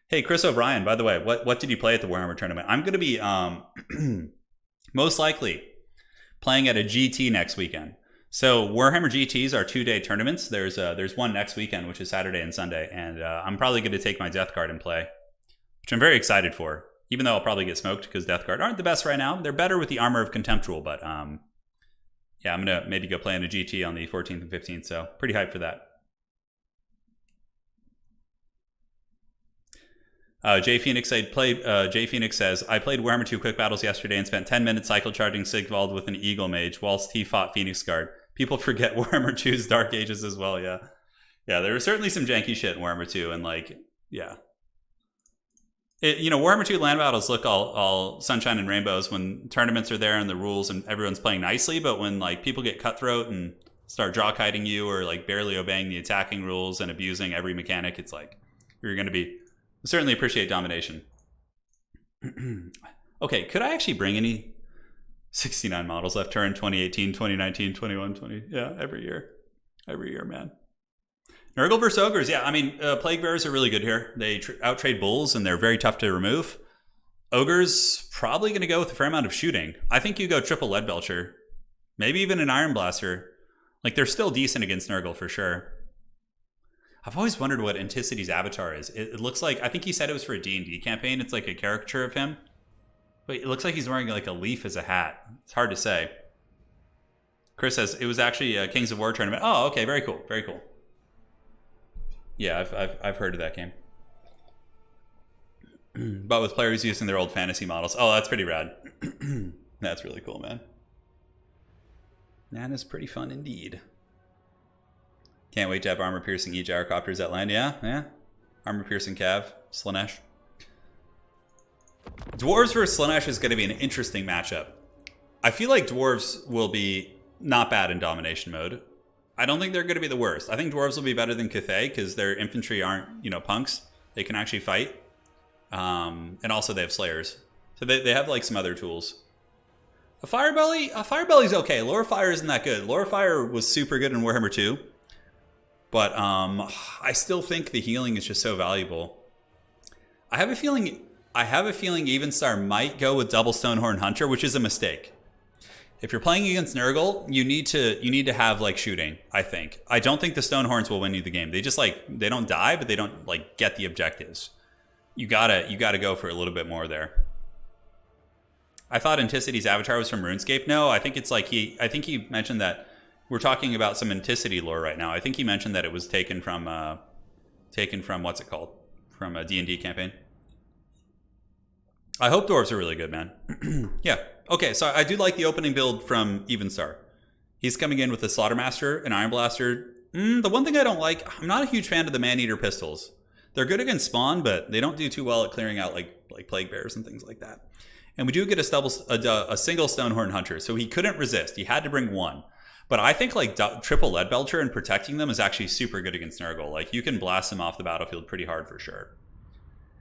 Hey, Chris O'Brien, by the way, what did you play at the Warhammer tournament? I'm going to be most likely playing at a GT next weekend. So Warhammer GTs are 2-day tournaments. There's one next weekend, which is Saturday and Sunday, and I'm probably going to take my Death Guard and play, which I'm very excited for. Even though I'll probably get smoked because Death Guard aren't the best right now. They're better with the Armor of Contemptual, but yeah, I'm gonna maybe go play in a GT on the 14th and 15th. So pretty hyped for that. Jay Phoenix says, I played Warhammer 2 Quick Battles yesterday and spent 10 minutes cycle charging Sigvald with an Eagle Mage whilst he fought Phoenix Guard. People forget Warhammer 2's Dark Ages as well, yeah. Yeah, there was certainly some janky shit in Warhammer 2, and like, yeah. Warhammer 2 land battles look all sunshine and rainbows when tournaments are there and the rules and everyone's playing nicely, but when like people get cutthroat and start draw kiting you or like barely obeying the attacking rules and abusing every mechanic, it's like you're going to be... Certainly appreciate domination. Okay, could I actually bring any 69 models left turn 2018, 2019, 21, 20? Yeah, every year. Every year, man. Nurgle versus Ogres. Yeah, I mean, Plague Bearers are really good here. They out-trade Bulls, and they're very tough to remove. Ogres, probably going to go with a fair amount of shooting. I think you go triple Lead Belcher. Maybe even an Iron Blaster. Like, they're still decent against Nurgle, for sure. I've always wondered what Anticity's avatar is. It looks like, I think he said it was for a D&D campaign. It's like a caricature of him. But it looks like he's wearing like a leaf as a hat. It's hard to say. Chris says, it was actually a Kings of War tournament. Oh, okay, very cool, very cool. Yeah, I've heard of that game. But with players using their old fantasy models. Oh, that's pretty rad. That's really cool, man. That is pretty fun indeed. Can't wait to have armor-piercing E-gyrocopters that land. Yeah. Armor-piercing Cav, Slaanesh. Dwarves versus Slaanesh is going to be an interesting matchup. I feel like Dwarves will be not bad in domination mode. I don't think they're going to be the worst. I think Dwarves will be better than Cathay because their infantry aren't, punks. They can actually fight. And also they have Slayers. So they have like some other tools. A Firebelly's okay. Lore Fire isn't that good. Lore Fire was super good in Warhammer 2. But I still think the healing is just so valuable. I have a feeling Evenstar might go with double Stonehorn Hunter, which is a mistake. If you're playing against Nurgle, you need to have like shooting, I think. I don't think the Stonehorns will win you the game. They just they don't die, but they don't like get the objectives. You gotta go for a little bit more there. I thought Anticity's avatar was from RuneScape. No, I think it's like I think he mentioned that. We're talking about some Enticity lore right now. I think he mentioned that it was taken from what's it called? From a D&D campaign. I hope dwarves are really good, man. Yeah. Okay, so I do like the opening build from Evenstar. He's coming in with a Slaughtermaster, an Iron Blaster. The one thing I don't like, I'm not a huge fan of the Man-Eater pistols. They're good against spawn, but they don't do too well at clearing out like Plague Bears and things like that. And we do get a single Stonehorn Hunter, so he couldn't resist. He had to bring one. But I think like triple Lead Belcher and protecting them is actually super good against Nurgle. Like you can blast them off the battlefield pretty hard for sure.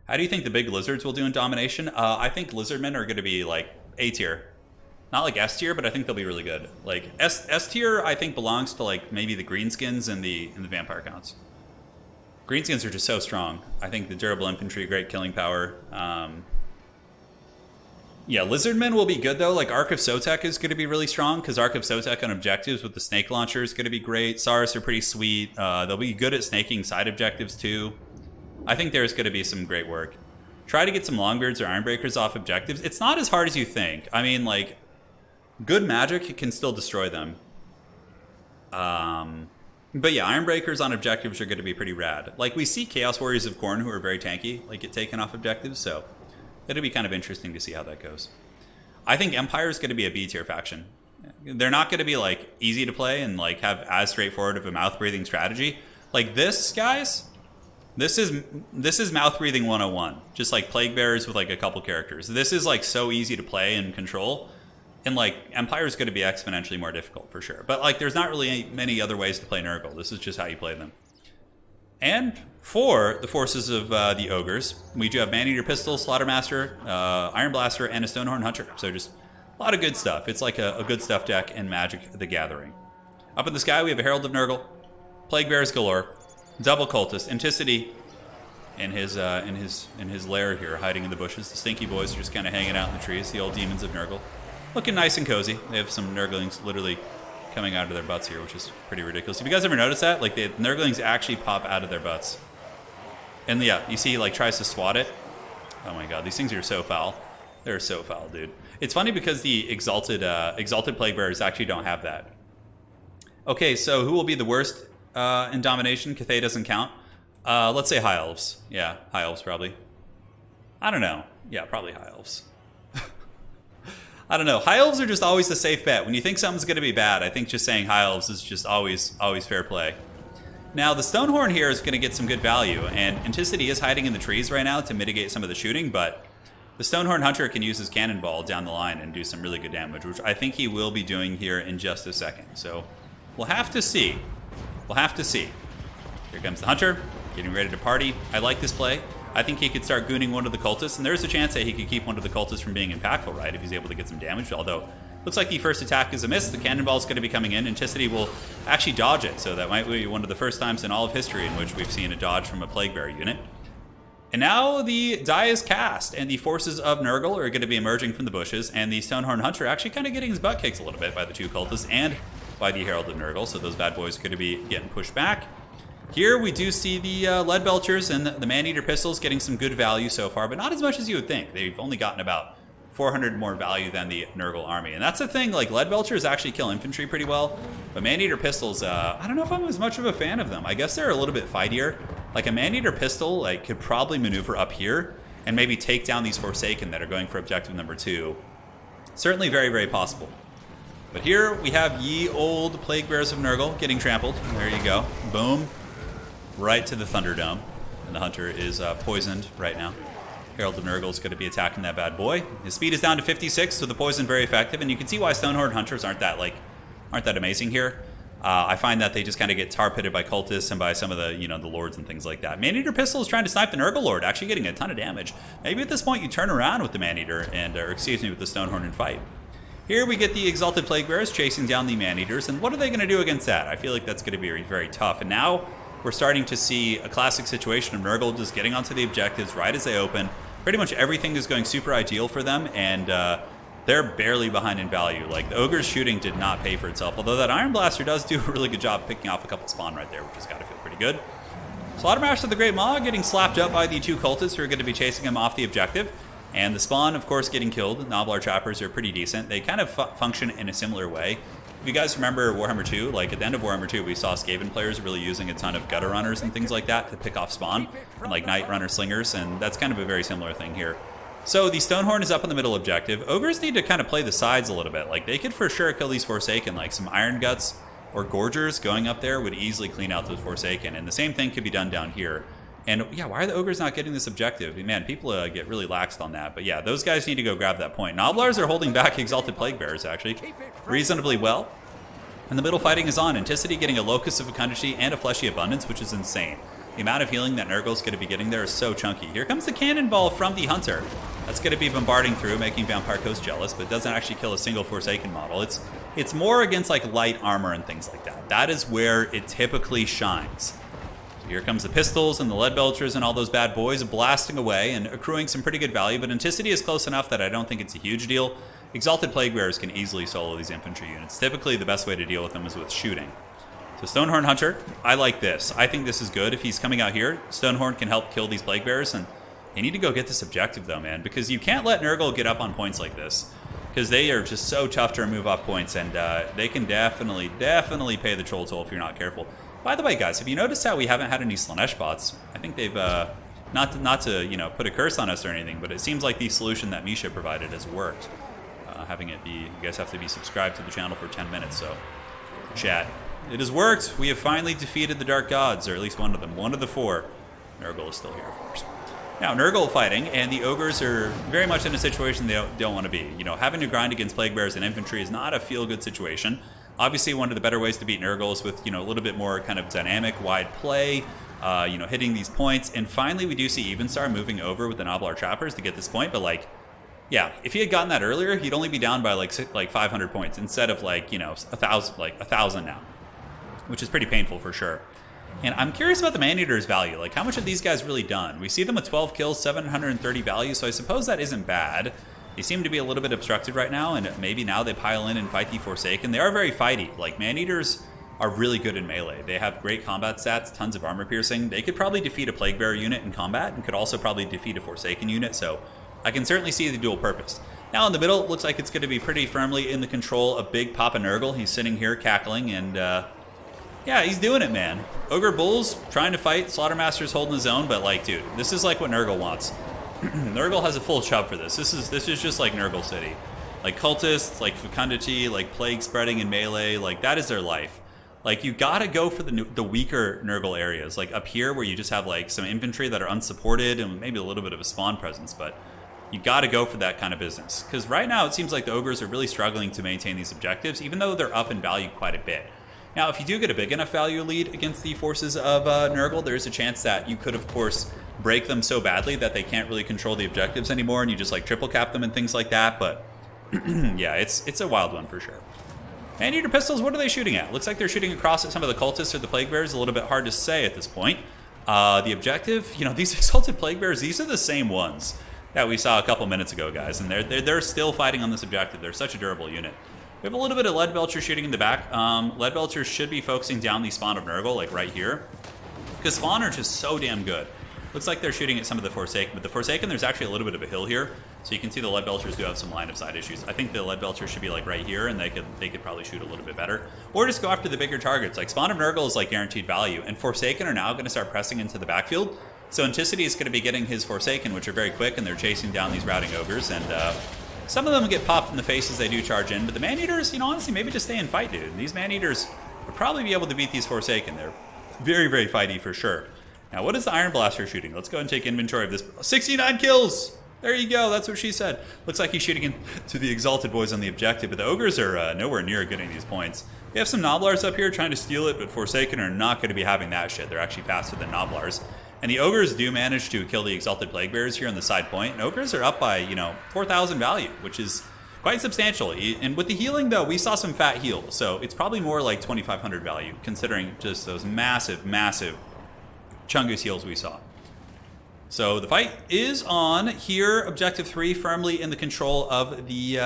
How do you think the big lizards will do in domination? I think lizardmen are going to be like A tier. Not like S tier, but I think they'll be really good. Like S tier I think belongs to like maybe the greenskins and the vampire counts. Greenskins are just so strong. I think the durable infantry, great killing power. Yeah, Lizardmen will be good, though. Like, Ark of Sotek is going to be really strong, because Ark of Sotek on objectives with the Snake Launcher is going to be great. Saurus are pretty sweet. They'll be good at snaking side objectives, too. I think there's going to be some great work. Try to get some Longbeards or Ironbreakers off objectives. It's not as hard as you think. I mean, like, good magic can still destroy them. But yeah, Ironbreakers on objectives are going to be pretty rad. Like, we see Chaos Warriors of Khorne, who are very tanky, like, get taken off objectives, so... It'll be kind of interesting to see how that goes. I think Empire is going to be a B tier faction. They're not going to be like easy to play and like have as straightforward of a mouth breathing strategy. Like this, guys, this is mouth breathing 101. Just like Plague Bearers with like a couple characters. This is like so easy to play and control. And like Empire is going to be exponentially more difficult for sure. But like there's not really many other ways to play Nurgle. This is just how you play them. And for the forces of the Ogres, we do have Man-Eater Pistol, Slaughtermaster, Iron Blaster, and a Stonehorn Hunter. So just a lot of good stuff. It's like a good stuff deck in Magic the Gathering. Up in the sky, we have a Herald of Nurgle, Plague Bears galore, Double Cultist, Enticity in his lair here, hiding in the bushes. The Stinky Boys are just kind of hanging out in the trees, the old demons of Nurgle. Looking nice and cozy. They have some Nurglings literally coming out of their butts here, which is pretty ridiculous. Have you guys ever noticed that? Like, the Nurglings actually pop out of their butts. And yeah, you see he like tries to swat it. Oh my god, these things are so foul. They're so foul, dude. It's funny because the Exalted Plague Bearers actually don't have that. Okay, so who will be the worst in Domination? Cathay doesn't count. Let's say High Elves. Yeah, High Elves probably. I don't know. Yeah, probably High Elves. I don't know. High Elves are just always the safe bet. When you think something's going to be bad, I think just saying High Elves is just always fair play. Now, the Stonehorn here is going to get some good value, and Enticity is hiding in the trees right now to mitigate some of the shooting, but the Stonehorn Hunter can use his Cannonball down the line and do some really good damage, which I think he will be doing here in just a second. So we'll have to see. We'll have to see. Here comes the Hunter, getting ready to party. I like this play. I think he could start gooning one of the cultists, and there's a chance that he could keep one of the cultists from being impactful, right, if he's able to get some damage, although looks like the first attack is a miss. The Cannonball is going to be coming in. Enticity will actually dodge it, so that might be one of the first times in all of history in which we've seen a dodge from a Plague Bearer unit. And now the die is cast, and the forces of Nurgle are going to be emerging from the bushes, and the Stonehorn Hunter actually kind of getting his butt kicked a little bit by the two cultists and by the Herald of Nurgle, so those bad boys are going to be getting pushed back. Here we do see the Lead Belchers and the Man-Eater Pistols getting some good value so far, but not as much as you would think. They've only gotten about 400 more value than the Nurgle army. And that's the thing, like, Lead Belchers actually kill infantry pretty well, but Man-Eater Pistols, I don't know if I'm as much of a fan of them. I guess they're a little bit fightier. Like, a Man-Eater Pistol, like, could probably maneuver up here and maybe take down these Forsaken that are going for objective number 2. Certainly very, very possible. But here we have ye old Plague Bears of Nurgle getting trampled. There you go. Boom. Right to the Thunderdome. And the Hunter is poisoned right now. Herald of Nurgle is going to be attacking that bad boy. His speed is down to 56, so the poison very effective. And you can see why Stonehorn Hunters aren't that amazing here. I find that they just kind of get tar pitted by cultists and by some of the, the lords and things like that. Man-Eater Pistol is trying to snipe the Nurgle Lord, actually getting a ton of damage. Maybe at this point you turn around with the Man-Eater and, with the Stonehorn and fight. Here we get the Exalted Plague Bearers chasing down the Man-Eaters, and what are they going to do against that? I feel like that's going to be very, very tough. And now we're starting to see a classic situation of Nurgle just getting onto the objectives right as they open. Pretty much everything is going super ideal for them, and they're barely behind in value. Like, the Ogre's shooting did not pay for itself, although that Iron Blaster does do a really good job picking off a couple spawn right there, which has got to feel pretty good. Slaughtermaster the Great Maw getting slapped up by the two cultists who are going to be chasing him off the objective. And the spawn, of course, getting killed. Nobblar Trappers are pretty decent. They kind of function in a similar way. If you guys remember Warhammer 2, like at the end of Warhammer 2, we saw Skaven players really using a ton of Gutter Runners and things like that to pick off spawn, and like Night Runner Slingers, and that's kind of a very similar thing here. So the Stonehorn is up in the middle objective. Ogres need to kind of play the sides a little bit. Like, they could for sure kill these Forsaken, like some Iron Guts or Gorgers going up there would easily clean out those Forsaken, and the same thing could be done down here. And yeah, why are the Ogres not getting this objective? Man, people get really laxed on that. But yeah, those guys need to go grab that point. Nobblars are holding back Exalted Plague Bearers, actually, reasonably well. And the middle fighting is on. Enticity getting a Locus of Fecundity and a Fleshy Abundance, which is insane. The amount of healing that Nurgle's going to be getting there is so chunky. Here comes the Cannonball from the Hunter. That's going to be bombarding through, making Vampire Coast jealous, but doesn't actually kill a single Forsaken model. It's more against like light armor and things like that. That is where it typically shines. So here comes the Pistols and the Lead Belchers and all those bad boys blasting away and accruing some pretty good value, but Enticity is close enough that I don't think it's a huge deal. Exalted Plague Bearers can easily solo these infantry units. Typically, the best way to deal with them is with shooting. So Stonehorn Hunter, I like this. I think this is good. If he's coming out here, Stonehorn can help kill these Plague Bearers, and they need to go get this objective though, man, because you can't let Nurgle get up on points like this, because they are just so tough to remove off points, and they can definitely pay the troll toll if you're not careful. By the way, guys, have you noticed how we haven't had any Slanesh bots? I think they've, not to put a curse on us or anything, but it seems like the solution that Misha provided has worked. Having it be, you guys have to be subscribed to the channel for 10 minutes, so chat. It has worked. We have finally defeated the Dark Gods, or at least one of them. One of the four. Nurgle is still here, of course. Now, Nurgle fighting, and the Ogres are very much in a situation they don't want to be. Having to grind against Plague Bears and infantry is not a feel-good situation. Obviously, one of the better ways to beat Nurgle is with, a little bit more kind of dynamic, wide play. you know, hitting these points. And finally, we do see Evenstar moving over with the Noblar Trappers to get this point. But, like, yeah, if he had gotten that earlier, he'd only be down by, like 500 points instead of, like, you know, 1,000 now, which is pretty painful for sure. And I'm curious about the Man-Eater's value. Like, how much have these guys really done? We see them with 12 kills, 730 value, so I suppose that isn't bad. They seem to be a little bit obstructed right now, and maybe now they pile in and fight the Forsaken. They are very fighty. Like, Man-Eaters are really good in melee. They have great combat stats, tons of armor piercing. They could probably defeat a Plague Bearer unit in combat, and could also probably defeat a Forsaken unit, so I can certainly see the dual purpose. Now in the middle, it looks like it's going to be pretty firmly in the control of Big Papa Nurgle. He's sitting here cackling, and yeah, he's doing it, man. Ogre Bulls trying to fight. Slaughtermaster's holding his own, but like, dude, this is like what Nurgle wants. Nurgle has a full chub for this. This is just like Nurgle City. Like cultists, like fecundity, like plague spreading in melee, like that is their life. Like you gotta go for the weaker Nurgle areas, like up here where you just have like some infantry that are unsupported and maybe a little bit of a spawn presence, but you gotta go for that kind of business. Because right now it seems like the Ogres are really struggling to maintain these objectives, even though they're up in value quite a bit. Now, if you do get a big enough value lead against the forces of Nurgle, there's a chance that you could, of course, break them so badly that they can't really control the objectives anymore, and you just like triple cap them and things like that. But yeah, it's a wild one for sure. Man-Eater pistols, what are they shooting at? Looks like they're shooting across at some of the cultists or the Plague Bearers. A little bit hard to say at this point. The objective, you know, these Exalted Plague Bearers, these are the same ones that we saw a couple minutes ago, guys, and they're still fighting on this objective. They're such a durable unit. We have a little bit of Lead Belcher shooting in the back. Lead Belcher should be focusing down the spawn of Nurgle, like right here, because spawn are just so damn good. Looks like they're shooting at some of the Forsaken, but the Forsaken, there's actually a little bit of a hill here, so you can see the Lead Belchers do have some line of sight issues. I think the Lead Belchers should be like right here, and they could probably shoot a little bit better, or just go after the bigger targets. Like spawn of Nurgle is like guaranteed value, and Forsaken are now going to start pressing into the backfield. So Enticity is going to be getting his Forsaken, which are very quick, and they're chasing down these routing Ogres, and some of them get popped in the face as they do charge in, but the Man-Eaters, you know, honestly, maybe just stay and fight, dude. These Man-Eaters would probably be able to beat these Forsaken. They're very, very fighty for sure. Now, what is the Iron Blaster shooting? Let's go and take inventory of this. 69 kills! There you go, that's what she said. Looks like he's shooting into the Exalted Boys on the objective, but the Ogres are nowhere near getting these points. We have some Noblars up here trying to steal it, but Forsaken are not going to be having that shit. They're actually faster than Noblars. And the Ogres do manage to kill the Exalted Plague Bearers here on the side point. And Ogres are up by, you know, 4,000 value, which is quite substantial. And with the healing, though, we saw some fat heals. So it's probably more like 2,500 value, considering just those massive, massive Chungus heals we saw. So the fight is on here. Objective 3 firmly in the control of the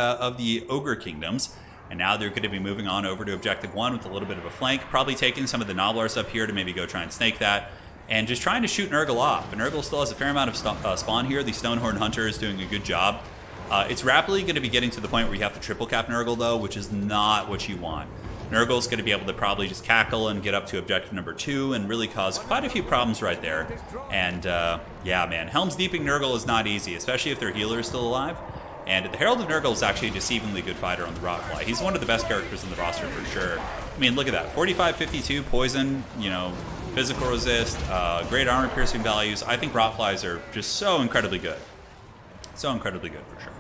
Ogre Kingdoms. And now they're going to be moving on over to Objective 1 with a little bit of a flank. Probably taking some of the Noblars up here to maybe go try and snake that. And just trying to shoot Nurgle off. But Nurgle still has a fair amount of spawn here. The Stonehorn Hunter is doing a good job. It's rapidly going to be getting to the point where you have to triple cap Nurgle, though, which is not what you want. Nurgle's going to be able to probably just cackle and get up to objective number 2 and really cause quite a few problems right there. And yeah, man, Helm's Deeping Nurgle is not easy, especially if their healer is still alive. And the Herald of Nurgle is actually a deceivingly good fighter on the Rotfly. He's one of the best characters in the roster for sure. I mean, look at that. 45-52 poison, you know, physical resist, great armor piercing values. I think Rotflies are just so incredibly good. So incredibly good for sure.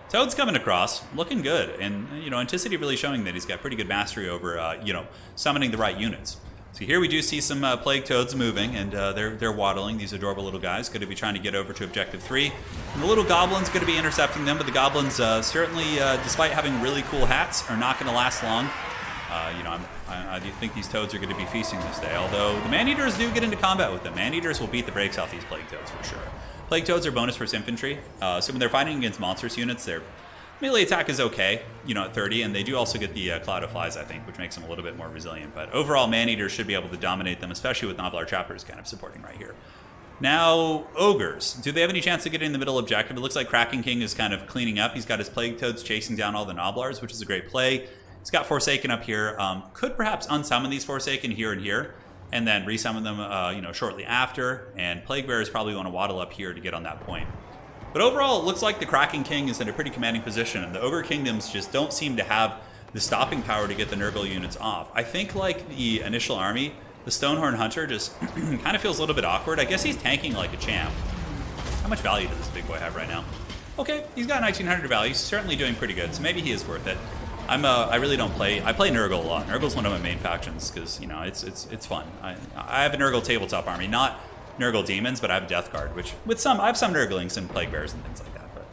Toad's coming across, looking good. And, you know, Enticity really showing that he's got pretty good mastery over, you know, summoning the right units. So here we do see some Plague Toads moving, and they're waddling, these adorable little guys. Going to be trying to get over to Objective 3. And the little Goblins going to be intercepting them, but the Goblins certainly, despite having really cool hats, are not going to last long. You know, I do think these Toads are going to be feasting this day, although the Man-Eaters do get into combat with them. Man-Eaters will beat the brakes off these Plague Toads for sure. Plague Toads are bonus versus infantry, so when they're fighting against monstrous units, their melee attack is okay, you know, at 30, and they do also get the Cloud of Flies, I think, which makes them a little bit more resilient. But overall, Man-Eaters should be able to dominate them, especially with Noblar Trappers kind of supporting right here. Now, Ogres. Do they have any chance of getting in the middle objective? It looks like Kraken King is kind of cleaning up. He's got his Plague Toads chasing down all the Noblars, which is a great play. He's got Forsaken up here. Could perhaps unsummon these Forsaken here and here, and then resummon them, you know, shortly after. And Plague Bearers probably want to waddle up here to get on that point. But overall, it looks like the Kraken King is in a pretty commanding position, and the Ogre Kingdoms just don't seem to have the stopping power to get the Nurgle units off. I think, like the initial army, the Stonehorn Hunter just kind of feels a little bit awkward. I guess he's tanking like a champ. How much value does this big boy have right now? Okay, he's got 1,900 value. He's certainly doing pretty good, so maybe he is worth it. I really don't play. I play Nurgle a lot. Nurgle's one of my main factions because you know it's fun. I have a Nurgle tabletop army, not Nurgle demons, but I have a Death Guard, which I have some Nurglings and Plague Bears and things like that. But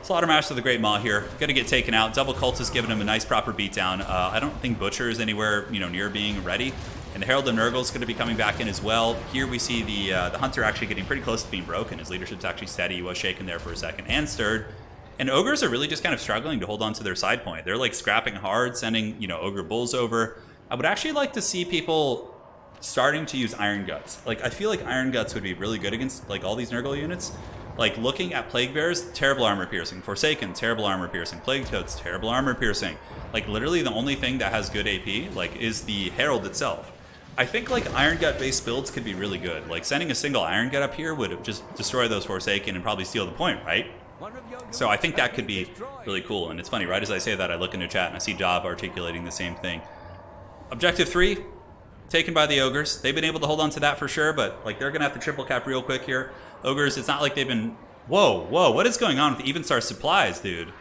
Slaughtermaster of the Great Maw here, gonna get taken out. Double Cultist giving him a nice proper beatdown. I don't think Butcher is anywhere near being ready. And the Herald of Nurgle is going to be coming back in as well. Here we see the Hunter actually getting pretty close to being broken. His leadership's actually steady. He was shaken there for a second and stirred. And Ogres are really just kind of struggling to hold on to their side point. They're like scrapping hard, sending Ogre Bulls over. I would actually like to see people starting to use Iron Guts. Like I feel like Iron Guts would be really good against like all these Nurgle units. Like looking at Plague Bears, terrible armor piercing. Forsaken, terrible armor piercing. Plague Toads, terrible armor piercing. Like literally the only thing that has good AP like is the Herald itself. I think like Iron Gut based builds could be really good. Like sending a single Iron Gut up here would just destroy those Forsaken and probably steal the point, right? So I think that could be really cool. And it's funny, right as I say that, I look into chat and I see Jav articulating the same thing. Objective 3, taken by the Ogres. They've been able to hold on to that for sure, but like they're gonna have to triple cap real quick here. Ogres, it's not like they've been... Whoa, what is going on with Evenstar supplies, dude?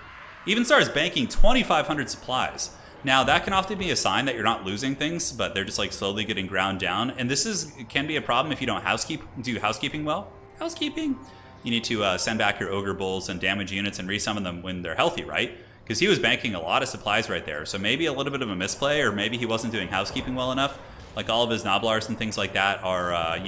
Evenstar is banking 2,500 supplies. Now, that can often be a sign that you're not losing things, but they're just like slowly getting ground down. And this can be a problem if you don't do housekeeping well. Housekeeping? You need to send back your Ogre Bulls and damage units and resummon them when they're healthy, right? Because he was banking a lot of supplies right there. So maybe a little bit of a misplay, or maybe he wasn't doing housekeeping well enough. Like all of his Noblars and things like that are,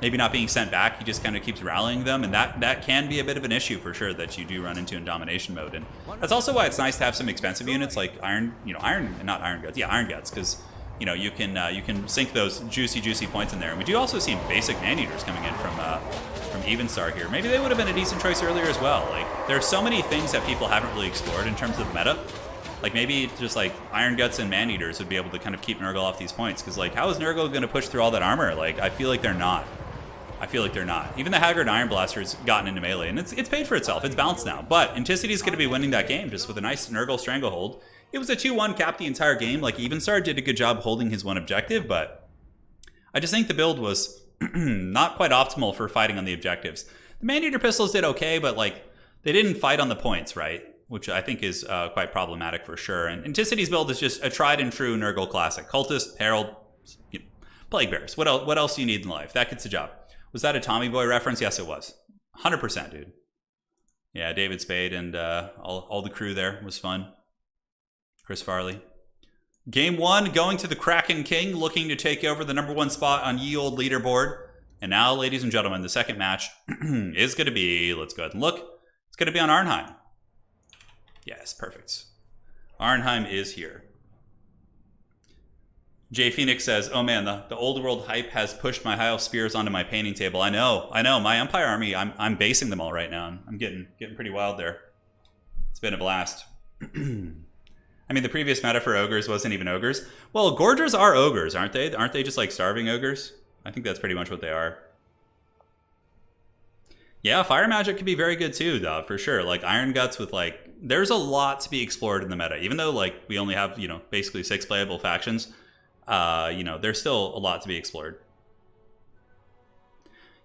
maybe not being sent back. He just kind of keeps rallying them, and that can be a bit of an issue for sure that you do run into in domination mode. And that's also why it's nice to have some expensive units like Iron Guts, because you can sink those juicy points in there. And we do also see basic Man-Eaters coming in from Evenstar here. Maybe they would have been a decent choice earlier as well. Like there's so many things that people haven't really explored in terms of the meta. Like maybe just like Iron Guts and Man-Eaters would be able to kind of keep Nurgle off these points. Because like how is Nurgle going to push through all that armor? Like I feel like they're not. Even the Haggard Iron Blaster's gotten into melee, and it's paid for itself. It's balanced now. But Anticity's going to be winning that game just with a nice Nurgle Stranglehold. It was a 2-1 cap the entire game. Like Evenstar did a good job holding his one objective, but I just think the build was not quite optimal for fighting on the objectives. The Man-Eater pistols did okay, but like they didn't fight on the points, right? Which I think is quite problematic for sure. And Anticity's build is just a tried and true Nurgle classic. Cultist, Herald, Plague Bears. What else do you need in life? That gets the job. Was that a Tommy Boy reference? Yes, it was. 100%, dude. Yeah, David Spade and all the crew there was fun. Chris Farley. Game 1, going to the Kraken King, looking to take over the #1 spot on ye old leaderboard. And now, ladies and gentlemen, the second match is going to be, let's go ahead and look, it's going to be on Arnheim. Yes, perfect. Arnheim is here. Jay Phoenix says, oh man, the old world hype has pushed my High Elf Spears onto my painting table. I know. My Empire army, I'm basing them all right now. I'm getting pretty wild there. It's been a blast. I mean, the previous meta for Ogres wasn't even Ogres. Well, Gorgers are Ogres, aren't they? Aren't they just like starving Ogres? I think that's pretty much what they are. Yeah, Fire Magic could be very good too, though, for sure. Like Iron Guts with like, there's a lot to be explored in the meta. Even though like we only have, basically 6 playable factions. There's still a lot to be explored.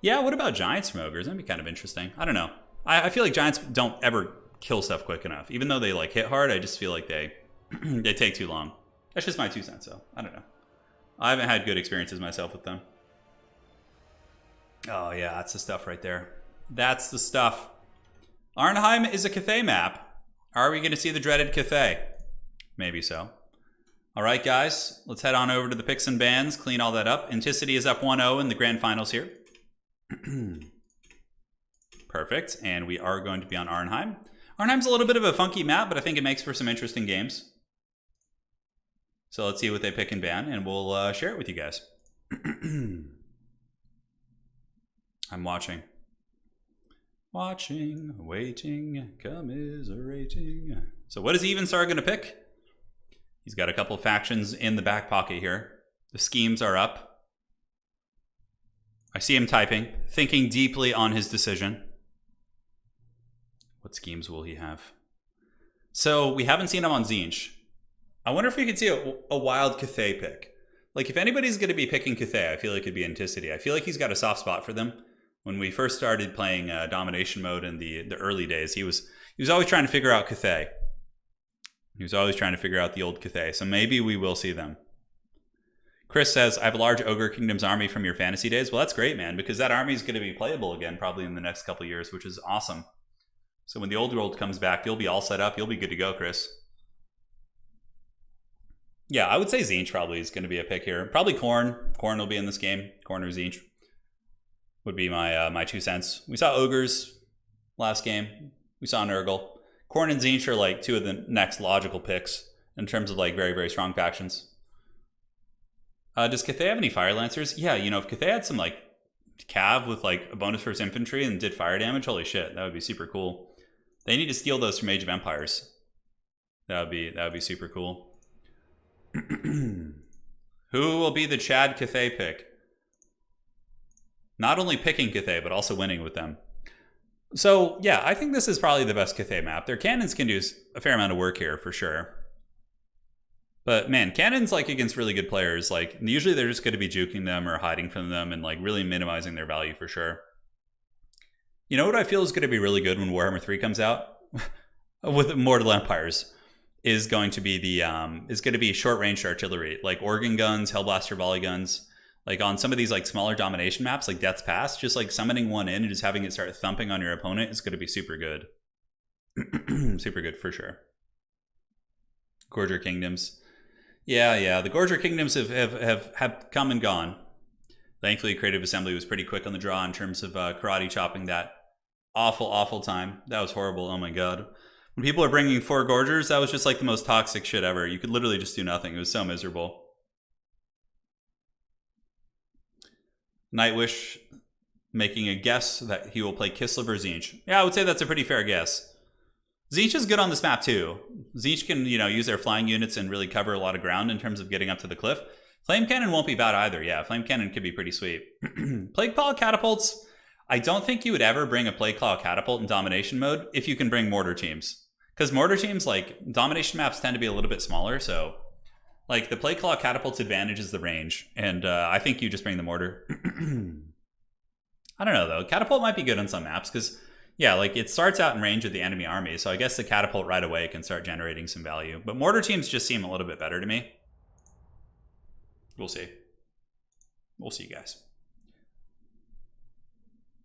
Yeah, what about Giants from Ogres? That'd be kind of interesting. I don't know. I feel like Giants don't ever kill stuff quick enough. Even though they like hit hard, I just feel like they they take too long. That's just my 2 cents, though. I don't know. I haven't had good experiences myself with them. Oh yeah, that's the stuff right there. That's the stuff. Arnheim is a Cathay map. Are we going to see the dreaded Cathay? Maybe so. All right, guys, let's head on over to the picks and bans, clean all that up. Enticity is up 1-0 in the grand finals here. Perfect, and we are going to be on Arnheim. Arnheim's a little bit of a funky map, but I think it makes for some interesting games. So let's see what they pick and ban, and we'll share it with you guys. I'm watching. Watching, waiting, commiserating. So what is Evenstar going to pick? He's got a couple factions in the back pocket here. The schemes are up. I see him typing, thinking deeply on his decision. What schemes will he have? So we haven't seen him on Tzeentch. I wonder if we could see a wild Cathay pick. Like if anybody's going to be picking Cathay, I feel like it'd be Enticity. I feel like he's got a soft spot for them. When we first started playing domination mode in the early days, he was always trying to figure out Cathay. He was always trying to figure out the old Cathay, so maybe we will see them. Chris says, I have a large Ogre Kingdoms army from your fantasy days. Well, that's great, man, because that army is going to be playable again probably in the next couple of years, which is awesome. So when the old world comes back, you'll be all set up. You'll be good to go, Chris. Yeah, I would say Tzeentch probably is going to be a pick here. Probably Khorne. Khorne will be in this game. Khorne or Tzeentch would be my 2 cents. We saw Ogres last game. We saw Nurgle. Khorne and Tzeentch are like 2 of the next logical picks in terms of like very, very strong factions. Does Cathay have any Fire Lancers? Yeah, you know, if Cathay had some like Cav with like a bonus for its infantry and did fire damage, holy shit, that would be super cool. They need to steal those from Age of Empires. That would be super cool. Who will be the Chad Cathay pick? Not only picking Cathay, but also winning with them. So, yeah, I think this is probably the best Cathay map. Their cannons can do a fair amount of work here, for sure. But, man, cannons, like, against really good players, like, usually they're just going to be juking them or hiding from them and, like, really minimizing their value, for sure. You know what I feel is going to be really good when Warhammer 3 comes out? With Mortal Empires. Is going to be short-range artillery, like organ guns, Hellblaster volley guns. Like on some of these like smaller domination maps, like Death's Pass, just like summoning one in and just having it start thumping on your opponent is going to be super good. Super good for sure. Gorger Kingdoms. Yeah, the Gorger Kingdoms have come and gone. Thankfully, Creative Assembly was pretty quick on the draw in terms of karate chopping that awful time. That was horrible. Oh my god. When people are bringing 4 Gorgers, that was just like the most toxic shit ever. You could literally just do nothing. It was so miserable. Nightwish making a guess that he will play Kislev or Tzeentch. Yeah, I would say that's a pretty fair guess. Tzeentch is good on this map too. Tzeentch can, you know, use their flying units and really cover a lot of ground in terms of getting up to the cliff. Flame Cannon won't be bad either. Yeah, Flame Cannon could be pretty sweet. Plague Claw Catapults. I don't think you would ever bring a Plague Claw Catapult in Domination mode if you can bring Mortar Teams. Because Mortar Teams, like, Domination maps tend to be a little bit smaller, so, like, the Plague Claw Catapult's advantage is the range, and I think you just bring the Mortar. I don't know, though. Catapult might be good on some maps, because, yeah, like, it starts out in range of the enemy army, so I guess the Catapult right away can start generating some value. But Mortar Teams just seem a little bit better to me. We'll see. We'll see, guys.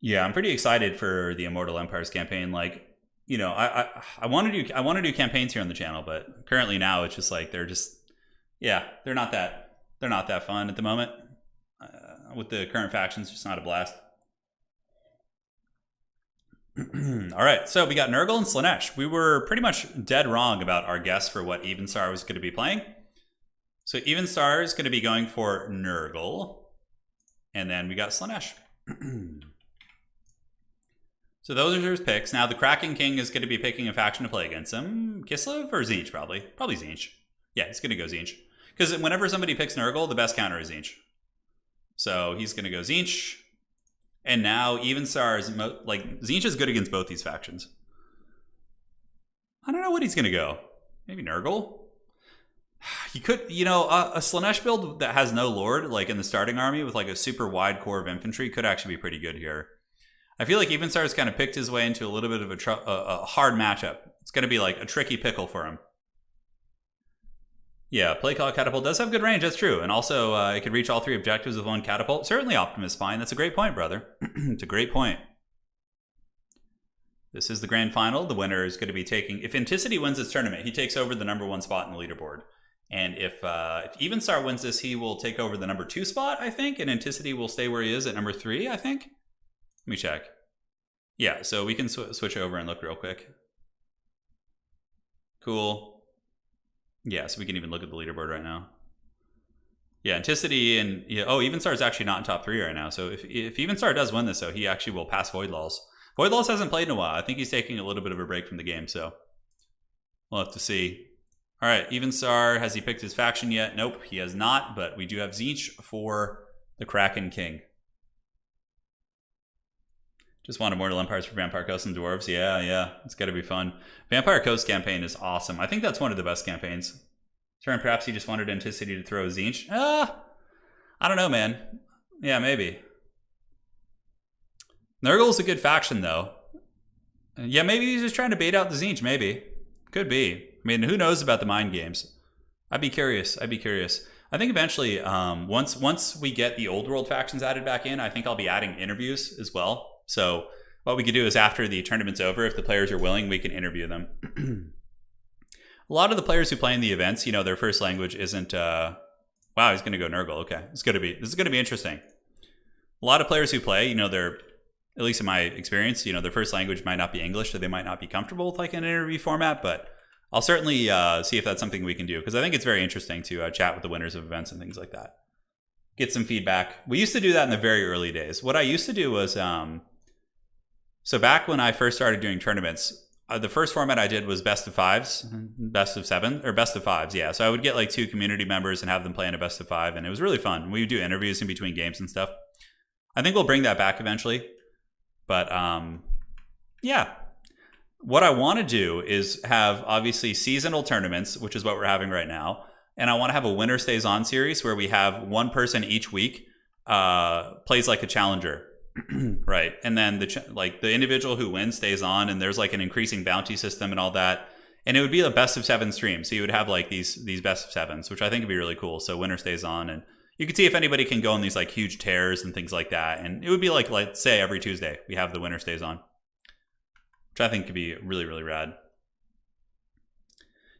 Yeah, I'm pretty excited for the Immortal Empires campaign, like, you know, I want to do campaigns here on the channel, but currently now it's just like they're not that fun at the moment. With the current factions, it's just not a blast. All right, so we got Nurgle and Slaanesh. We were pretty much dead wrong about our guess for what Evenstar was going to be playing. So Evenstar is going to be going for Nurgle, and then we got Slaanesh. So those are his picks. Now the Kraken King is going to be picking a faction to play against him. Kislev or Tzeentch, probably. Probably Tzeentch. Yeah, he's going to go Tzeentch. Because whenever somebody picks Nurgle, the best counter is Tzeentch. So he's going to go Tzeentch. And now Evenstar is, like, Tzeentch is good against both these factions. I don't know what he's going to go. Maybe Nurgle? He could, you know, a Slaanesh build that has no Lord, like in the starting army with like a super wide core of infantry could actually be pretty good here. I feel like Evenstar has kind of picked his way into a little bit of a hard matchup. It's going to be like a tricky pickle for him. Yeah, Plague Claw Catapult does have good range, that's true. And also, it could reach all 3 objectives with 1 catapult. Certainly Optimus Spine. That's a great point, brother. It's a great point. This is the grand final. The winner is going to be taking... If Enticity wins this tournament, he takes over the #1 spot in the leaderboard. And if Evenstar wins this, he will take over the #2 spot, I think. And Enticity will stay where he is at #3, I think. Let me check. Yeah, so we can switch over and look real quick. Cool. Yeah, so we can even look at the leaderboard right now. Yeah, Enticity and... Yeah, oh, Evenstar is actually not in top 3 right now. So if Evenstar does win this, though, he actually will pass Voidlaws. Voidlaws hasn't played in a while. I think he's taking a little bit of a break from the game, so... We'll have to see. All right, Evenstar, has he picked his faction yet? Nope, he has not, but we do have Tzeentch for the Kraken King. Just wanted Mortal Empires for Vampire Coast and Dwarves. Yeah, it's got to be fun. Vampire Coast campaign is awesome. I think that's one of the best campaigns. Turin, perhaps he just wanted Enticity to throw Tzeentch. I don't know, man. Yeah, maybe. Nurgle's a good faction, though. Yeah, maybe he's just trying to bait out the Tzeentch, maybe. Could be. I mean, who knows about the mind games? I'd be curious. I think eventually, once we get the old world factions added back in, I think I'll be adding interviews as well. So what we could do is after the tournament's over, if the players are willing, we can interview them. A lot of the players who play in the events, you know, their first language isn't. Wow, he's going to go Nurgle. Okay, this is going to be interesting. A lot of players who play, you know, they're, at least in my experience, you know, their first language might not be English, so they might not be comfortable with like an interview format. But I'll certainly see if that's something we can do, because I think it's very interesting to chat with the winners of events and things like that. Get some feedback. We used to do that in the very early days. What I used to do was, so back when I first started doing tournaments, the first format I did was best of fives, best of seven, or best of fives, yeah. So I would get like 2 community members and have them play in a best of 5, and it was really fun. We would do interviews in between games and stuff. I think we'll bring that back eventually. But yeah. What I want to do is have, obviously, seasonal tournaments, which is what we're having right now. And I want to have a winner stays on series where we have one person each week plays like a challenger. Right, and then the individual who wins stays on, and there's like an increasing bounty system and all that, and it would be a best of 7 stream. So you would have like these best of 7s, which I think would be really cool. So winner stays on, and you can see if anybody can go on these like huge tears and things like that. And it would be like, let's say every Tuesday we have the winner stays on, which I think could be really, really rad.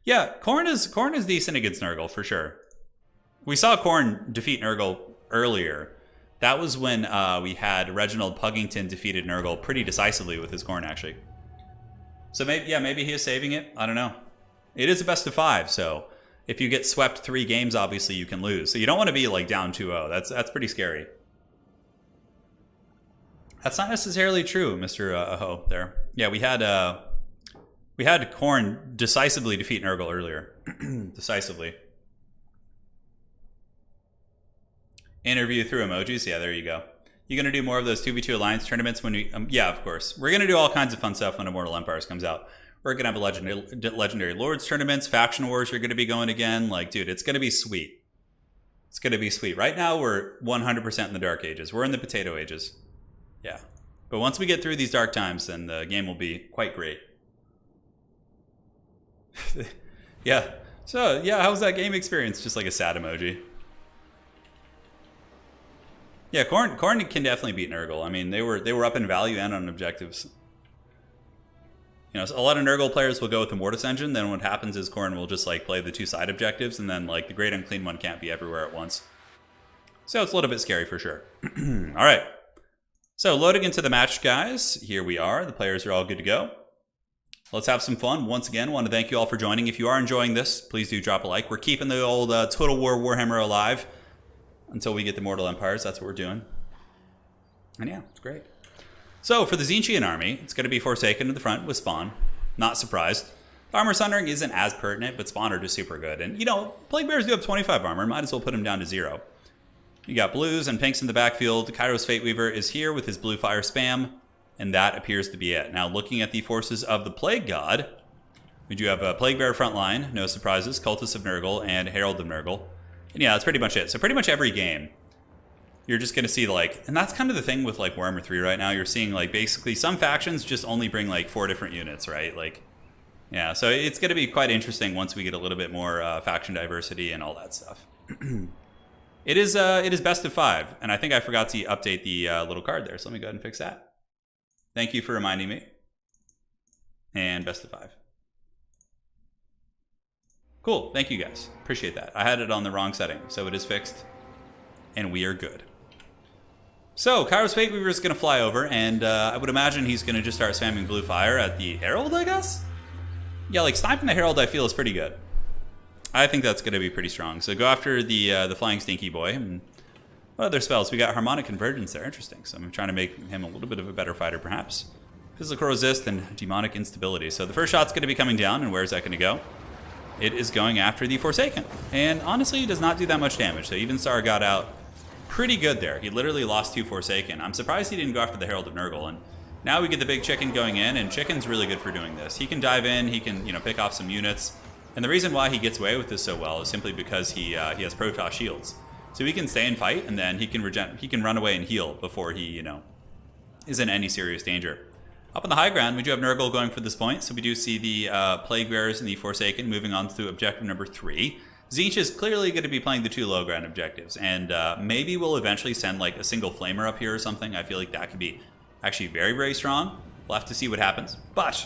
Yeah, Khorne is decent against Nurgle for sure. We saw Khorne defeat Nurgle earlier. That was when we had Reginald Puggington defeated Nurgle pretty decisively with his Khorne, actually. So maybe he is saving it. I don't know. It is a best of 5, so if you get swept 3 games, obviously you can lose. So you don't want to be like down 2-0. That's pretty scary. That's not necessarily true, Mr. Aho. There, yeah, we had Khorne decisively defeat Nurgle earlier, decisively. Interview through emojis. Yeah, there you go. You gonna do more of those 2v2 alliance tournaments when we? Yeah, of course. We're gonna do all kinds of fun stuff when Immortal Empires comes out. We're gonna have a legendary lords tournaments, faction wars. You're gonna be going again. Like, dude, it's gonna be sweet. It's gonna be sweet. Right now, we're 100% in the dark ages. We're in the potato ages. Yeah, but once we get through these dark times, then the game will be quite great. Yeah. So yeah, how was that game experience? Just like a sad emoji. Yeah, Khorne can definitely beat Nurgle. I mean, they were up in value and on objectives. You know, so a lot of Nurgle players will go with the Mortis engine. Then what happens is Khorne will just like play the 2 side objectives, and then like the Great Unclean One can't be everywhere at once. So it's a little bit scary for sure. All right. So loading into the match, guys. Here we are. The players are all good to go. Let's have some fun. Once again, want to thank you all for joining. If you are enjoying this, please do drop a like. We're keeping the old Total War Warhammer alive until we get the Mortal Empires. That's what we're doing. And yeah, it's great. So for the Tzeentchian army, it's going to be Forsaken in the front with Spawn. Not surprised. Armor Sundering isn't as pertinent, but Spawn are just super good. And, you know, Plague Bears do have 25 armor. Might as well put them down to 0. You got blues and pinks in the backfield. Kairos Fate Weaver is here with his blue fire spam. And that appears to be it. Now, looking at the forces of the Plague God, we do have a Plague Bear front line. No surprises. Cultists of Nurgle and Herald of Nurgle. And yeah, that's pretty much it. So pretty much every game, you're just going to see like, and that's kind of the thing with like Warhammer 3 right now. You're seeing like basically some factions just only bring like 4 different units, right? Like, yeah, so it's going to be quite interesting once we get a little bit more faction diversity and all that stuff. It is best of 5, and I think I forgot to update the little card there. So let me go ahead and fix that. Thank you for reminding me. And best of 5. Cool, thank you guys. Appreciate that. I had it on the wrong setting, so it is fixed. And we are good. So, Kairos Fate Weaver is going to fly over, and I would imagine he's going to just start spamming blue fire at the Herald, I guess? Yeah, like, sniping the Herald I feel is pretty good. I think that's going to be pretty strong. So go after the Flying Stinky Boy. And what other spells? We got Harmonic Convergence there. Interesting. So I'm trying to make him a little bit of a better fighter, perhaps. Physical Resist and Demonic Instability. So the first shot's going to be coming down, and where's that going to go? It is going after the Forsaken. And honestly, he does not do that much damage. So Evenstar got out pretty good there. He literally lost 2 Forsaken. I'm surprised he didn't go after the Herald of Nurgle. And now we get the big Chicken going in, and Chicken's really good for doing this. He can dive in, he can, you know, pick off some units. And the reason why he gets away with this so well is simply because he has Protoss shields. So he can stay and fight, and then he can run away and heal before he, you know, is in any serious danger. Up on the high ground, we do have Nurgle going for this point, so we do see the Plague Bearers and the Forsaken moving on to objective number 3. Tzeentch is clearly going to be playing the 2 low ground objectives, and maybe we'll eventually send like a single Flamer up here or something. I feel like that could be actually very, very strong. We'll have to see what happens, but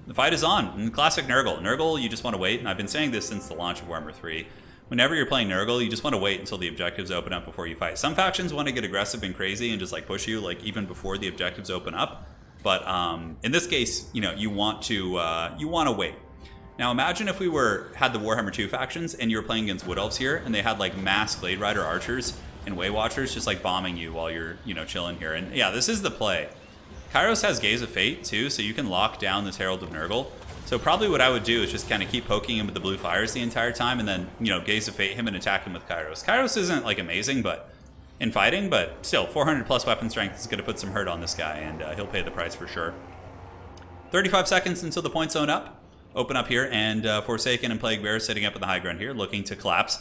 the fight is on. In classic Nurgle. Nurgle, you just want to wait, and I've been saying this since the launch of Warhammer 3. Whenever you're playing Nurgle, you just want to wait until the objectives open up before you fight. Some factions want to get aggressive and crazy and just like push you like even before the objectives open up. But in this case, you know, you want to wait. Now imagine if we had the Warhammer 2 factions and you were playing against Wood Elves here and they had like mass Glade Rider archers and Way Watchers just like bombing you while you're, you know, chilling here. And yeah, this is the play. Kairos has Gaze of Fate too, so you can lock down this Herald of Nurgle. So probably what I would do is just kind of keep poking him with the blue fires the entire time and then, you know, Gaze of Fate him and attack him with Kairos. Kairos isn't like amazing, but in fighting, but still 400 plus weapon strength is going to put some hurt on this guy, and he'll pay the price for sure. 35 seconds until the point zone open up here, and Forsaken and Plague Bear sitting up in the high ground here looking to collapse.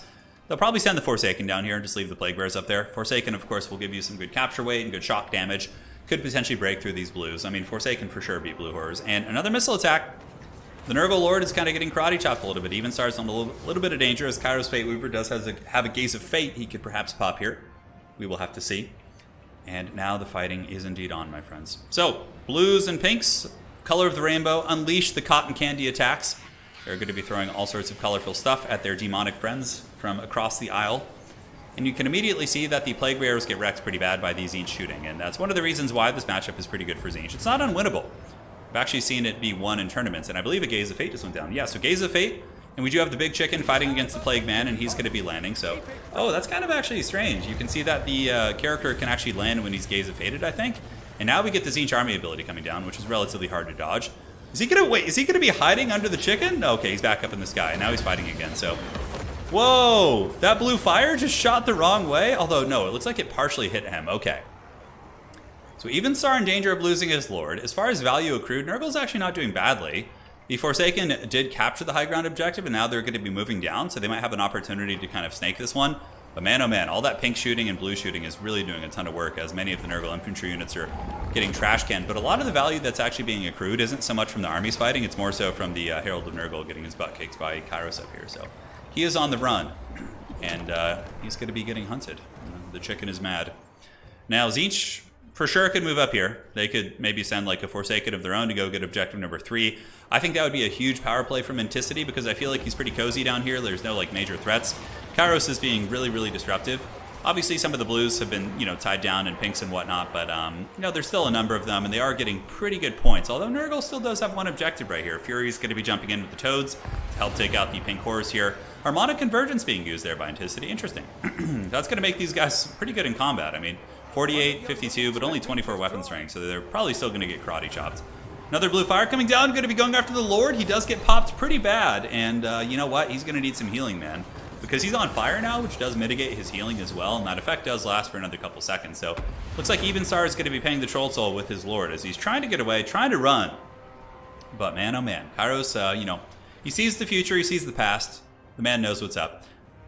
They'll probably send the Forsaken down here and just leave the Plague Bears up there. Forsaken, of course, will give you some good capture weight and good shock damage. Could potentially break through these blues. I mean, Forsaken for sure beat Blue Horrors. And another missile attack. The Nurgle Lord is kind of getting karate chopped a little bit. Evenstar's in a little bit of danger as Kairos Fate Weaver does have a Gaze of Fate he could perhaps pop here. We will have to see. And now the fighting is indeed on, my friends. So, blues and pinks, color of the rainbow, unleash the cotton candy attacks. They're going to be throwing all sorts of colorful stuff at their demonic friends from across the aisle. And you can immediately see that the Plague Bearers get wrecked pretty bad by the Tzeentch shooting. And that's one of the reasons why this matchup is pretty good for Tzeentch. It's not unwinnable. I've actually seen it be won in tournaments. And I believe a Gaze of Fate just went down. Yeah, so Gaze of Fate. And we do have the big chicken fighting against the Plague Man, and he's going to be landing. So, oh, that's kind of actually strange. You can see that the character can actually land when he's Gaze of Fated, I think. And now we get the Tzeentch army ability coming down, which is relatively hard to dodge. Is he gonna wait? Is he gonna be hiding under the chicken? Okay, he's back up in the sky. And now he's fighting again. So, whoa, that blue fire just shot the wrong way. Although no, it looks like it partially hit him. Okay. So Evenstar in danger of losing his lord. As far as value accrued, Nurgle's actually not doing badly. The Forsaken did capture the high ground objective, and now they're going to be moving down, so they might have an opportunity to kind of snake this one. But man, oh man, all that pink shooting and blue shooting is really doing a ton of work, as many of the Nurgle infantry units are getting trash canned. But a lot of the value that's actually being accrued isn't so much from the armies fighting, it's more so from the Herald of Nurgle getting his butt kicked by Kairos up here. So he is on the run, and he's going to be getting hunted. The chicken is mad. Now, Tzeentch for sure could move up here. They could maybe send like a Forsaken of their own to go get objective number 3. I think that would be a huge power play from Enticity because I feel like he's pretty cozy down here. There's no like major threats. Kairos is being really, really disruptive. Obviously, some of the blues have been, you know, tied down in pinks and whatnot, but you know, there's still a number of them, and they are getting pretty good points. Although Nurgle still does have one objective right here. Fury's going to be jumping in with the Toads to help take out the pink horrors here. Harmonic Convergence being used there by Enticity. Interesting. That's going to make these guys pretty good in combat. I mean, 48, 52, but only 24 weapon strength, so they're probably still going to get karate chopped. Another blue fire coming down, going to be going after the Lord. He does get popped pretty bad, and you know what? He's going to need some healing, man. Because he's on fire now, which does mitigate his healing as well, and that effect does last for another couple seconds. So, looks like Evenstar is going to be paying the Troll Toll with his Lord as he's trying to get away, trying to run. But man, oh man, Kairos, you know, he sees the future, he sees the past. The man knows what's up.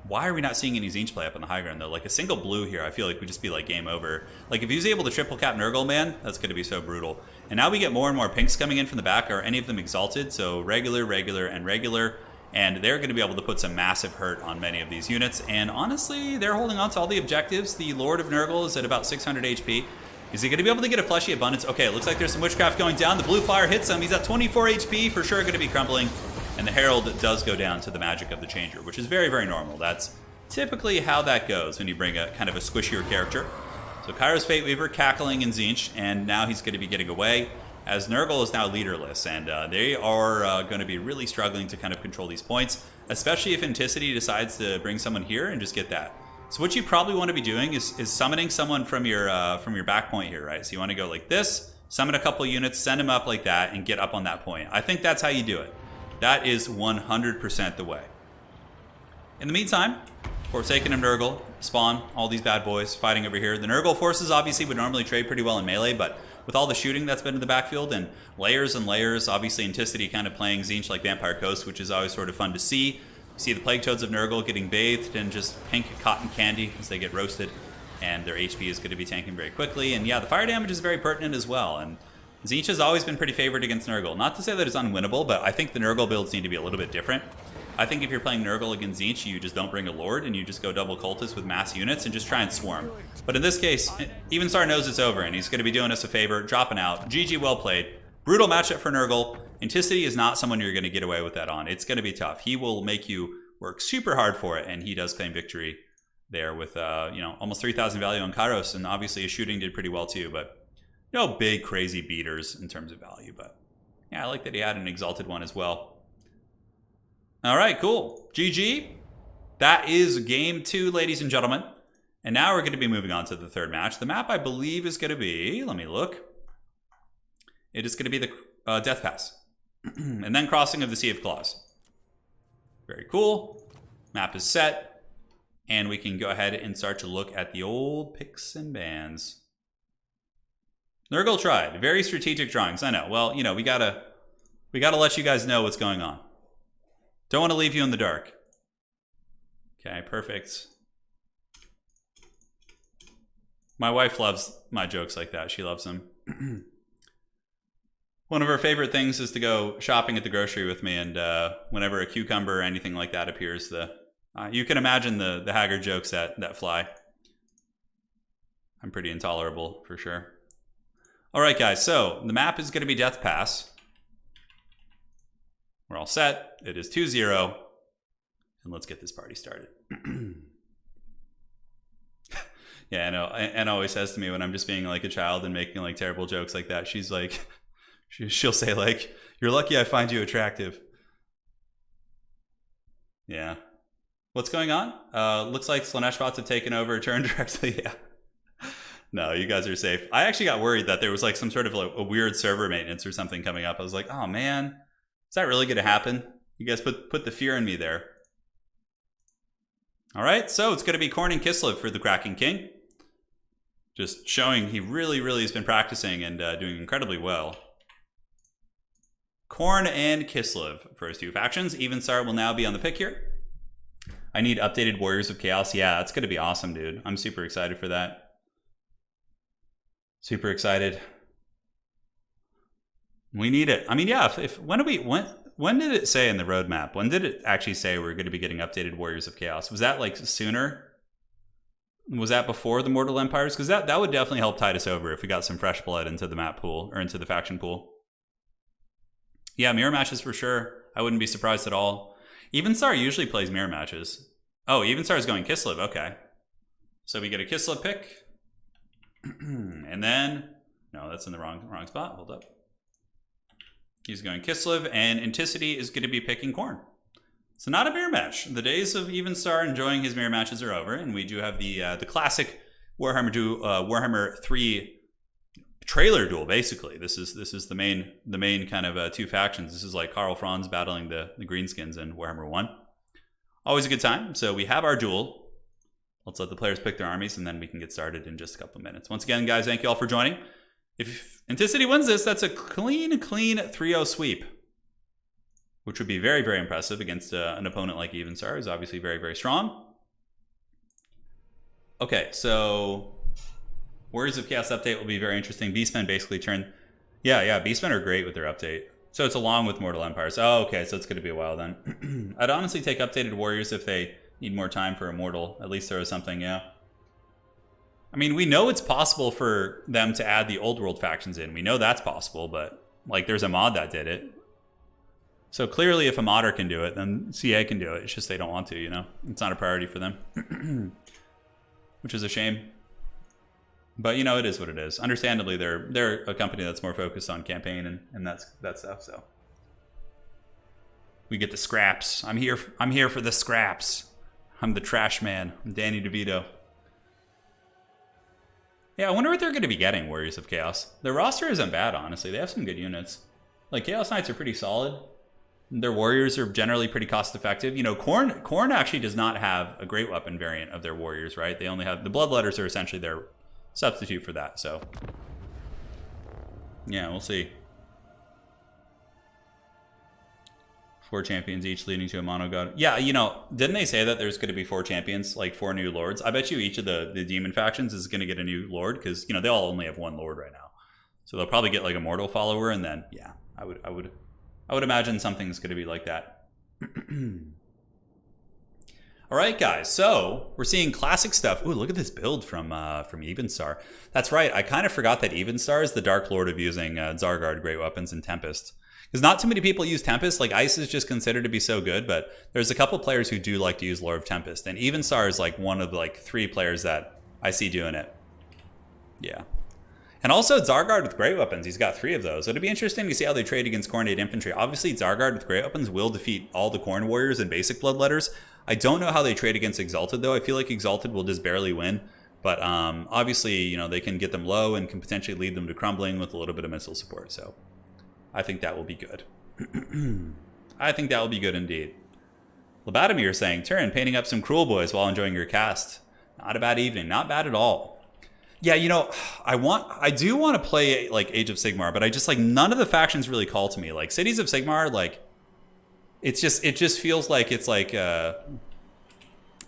Why are we not seeing any Tzeentch play up on the high ground, though? Like, a single blue here, I feel like would just be, like, game over. Like, if he was able to triple cap Nurgle, man, that's going to be so brutal. And now we get more and more pinks coming in from the back. Are any of them exalted? So, regular, regular, and regular. And they're going to be able to put some massive hurt on many of these units. And honestly, they're holding on to all the objectives. The Lord of Nurgle is at about 600 HP. Is he going to be able to get a fleshy abundance? Okay, it looks like there's some witchcraft going down. The blue fire hits him. He's at 24 HP, for sure going to be crumbling. And the Herald does go down to the magic of the Changer, which is very, very normal. That's typically how that goes when you bring a kind of a squishier character. So Kairos Fate Weaver cackling in Tzeentch, and now he's going to be getting away as Nurgle is now leaderless, and they are going to be really struggling to kind of control these points, especially if Enticity decides to bring someone here and just get that. So what you probably want to be doing is summoning someone from your back point here, right? So you want to go like this, summon a couple units, send them up like that, and get up on that point. I think that's how you do it. That is 100% the way. In the meantime, Forsaken and Nurgle spawn all these bad boys fighting over here. The Nurgle forces obviously would normally trade pretty well in melee, but with all the shooting that's been in the backfield and layers, obviously Enticity kind of playing Tzeentch like Vampire Coast, which is always sort of fun to see. You see the Plague Toads of Nurgle getting bathed in just pink cotton candy as they get roasted, and their HP is going to be tanking very quickly. And yeah, the fire damage is very pertinent as well. And Tzeentch has always been pretty favored against Nurgle. Not to say that it's unwinnable, but I think the Nurgle builds need to be a little bit different. I think if you're playing Nurgle against Tzeentch, you just don't bring a Lord and you just go double Cultist with mass units and just try and swarm. But in this case, Evenstar knows it's over and he's going to be doing us a favor, dropping out. GG, well played. Brutal matchup for Nurgle. Enticity is not someone you're going to get away with that on. It's going to be tough. He will make you work super hard for it, and he does claim victory there with you know, almost 3,000 value on Kairos, and obviously his shooting did pretty well too, but no big crazy beaters in terms of value. But yeah, I like that he had an exalted one as well. All right, cool. GG. That is game 2, ladies and gentlemen. And now we're going to be moving on to the third match. The map, I believe, is going to be, let me look. It is going to be the Death Pass. And then Crossing of the Sea of Claws. Very cool. Map is set. And we can go ahead and start to look at the old picks and bans. Nurgle tried. Very strategic drawings. I know. Well, you know, we gotta let you guys know what's going on. Don't want to leave you in the dark. Okay, perfect. My wife loves my jokes like that. She loves them. One of her favorite things is to go shopping at the grocery with me, and whenever a cucumber or anything like that appears, you can imagine the haggard jokes that fly. I'm pretty intolerable, for sure. All right, guys, so the map is going to be Death Pass. We're all set. It is 2-0. And let's get this party started. Yeah, I know. Anna always says to me when I'm just being like a child and making like terrible jokes like that, she's like, she'll say like, "You're lucky I find you attractive." Yeah. What's going on? Looks like Slaanesh bots have taken over, turned directly. Yeah. No, you guys are safe. I actually got worried that there was like some sort of like a weird server maintenance or something coming up. I was like, oh man, is that really going to happen? You guys put the fear in me there. All right, so it's going to be Khorne and Kislev for the Kraken King. Just showing he really, really has been practicing and doing incredibly well. Khorne and Kislev, first 2 factions. Evenstar will now be on the pick here. I need updated Warriors of Chaos. Yeah, that's going to be awesome, dude. I'm super excited for that. Super excited. We need it. I mean, yeah, when did it say in the roadmap? When did it actually say we're going to be getting updated Warriors of Chaos? Was that like sooner? Was that before the Mortal Empires? Because that would definitely help tide us over if we got some fresh blood into the map pool or into the faction pool. Yeah, mirror matches for sure. I wouldn't be surprised at all. Evenstar usually plays mirror matches. Oh, Evenstar is going Kislev. Okay. So we get a Kislev pick. And then, no, that's in the wrong spot. Hold up. He's going Kislev, and Enticity is going to be picking Khorne. So not a mirror match. The days of Evenstar enjoying his mirror matches are over, and we do have the classic Warhammer 3 trailer duel. Basically, this is the main kind of 2 factions. This is like Karl Franz battling the Greenskins in Warhammer 1. Always a good time. So we have our duel. Let's let the players pick their armies, and then we can get started in just a couple of minutes. Once again, guys, thank you all for joining. If Enticity wins this, that's a clean 3-0 sweep, which would be very, very impressive against an opponent like Evenstar, who's obviously very, very strong. Okay, so Warriors of Chaos update will be very interesting. Beastmen basically turn... Yeah, Beastmen are great with their update. So it's along with Mortal Empires. Oh, okay, so it's going to be a while then. I'd honestly take updated Warriors if they need more time for Immortal. At least throw something, yeah. I mean, we know it's possible for them to add the old world factions in. We know that's possible, but like there's a mod that did it. So clearly if a modder can do it, then CA can do it. It's just they don't want to, you know? It's not a priority for them. Which is a shame. But, you know, it is what it is. Understandably, they're a company that's more focused on campaign and that stuff, so. We get the scraps. I'm here for the scraps. I'm the trash man. I'm Danny DeVito. Yeah, I wonder what they're going to be getting, Warriors of Chaos. Their roster isn't bad, honestly. They have some good units. Like, Chaos Knights are pretty solid. Their Warriors are generally pretty cost-effective. You know, Khorne actually does not have a great weapon variant of their Warriors, right? They only have... The Bloodletters are essentially their substitute for that, so... Yeah, we'll see. 4 champions each leading to a mono god. Yeah, you know, didn't they say that there's going to be 4 champions, like 4 new lords? I bet you each of the demon factions is going to get a new lord because, you know, they all only have 1 lord right now. So they'll probably get like a mortal follower, and then yeah, I would imagine something's going to be like that. All right, guys. So we're seeing classic stuff. Ooh, look at this build from Evenstar. That's right. I kind of forgot that Evenstar is the Dark Lord of using Zargard, Great Weapons, and Tempest. Because not too many people use Tempest. Like Ice is just considered to be so good, but there's a couple players who do like to use Lore of Tempest, and Evenstar is like one of the, like 3 players that I see doing it. Yeah. And also Zargard with Great Weapons. He's got 3 of those. It'd be interesting to see how they trade against Khornate Infantry. Obviously, Zargard with Great Weapons will defeat all the Khorne Warriors and basic Bloodletters. I don't know how they trade against Exalted, though. I feel like Exalted will just barely win. But obviously, you know, they can get them low and can potentially lead them to crumbling with a little bit of missile support. So I think that will be good. I think that will be good indeed. Labatimir saying, Turin, painting up some Cruel Boys while enjoying your cast. Not a bad evening. Not bad at all. Yeah, you know, I do want to play like Age of Sigmar, but I just like none of the factions really call to me. Like Cities of Sigmar, like it just feels like it's like I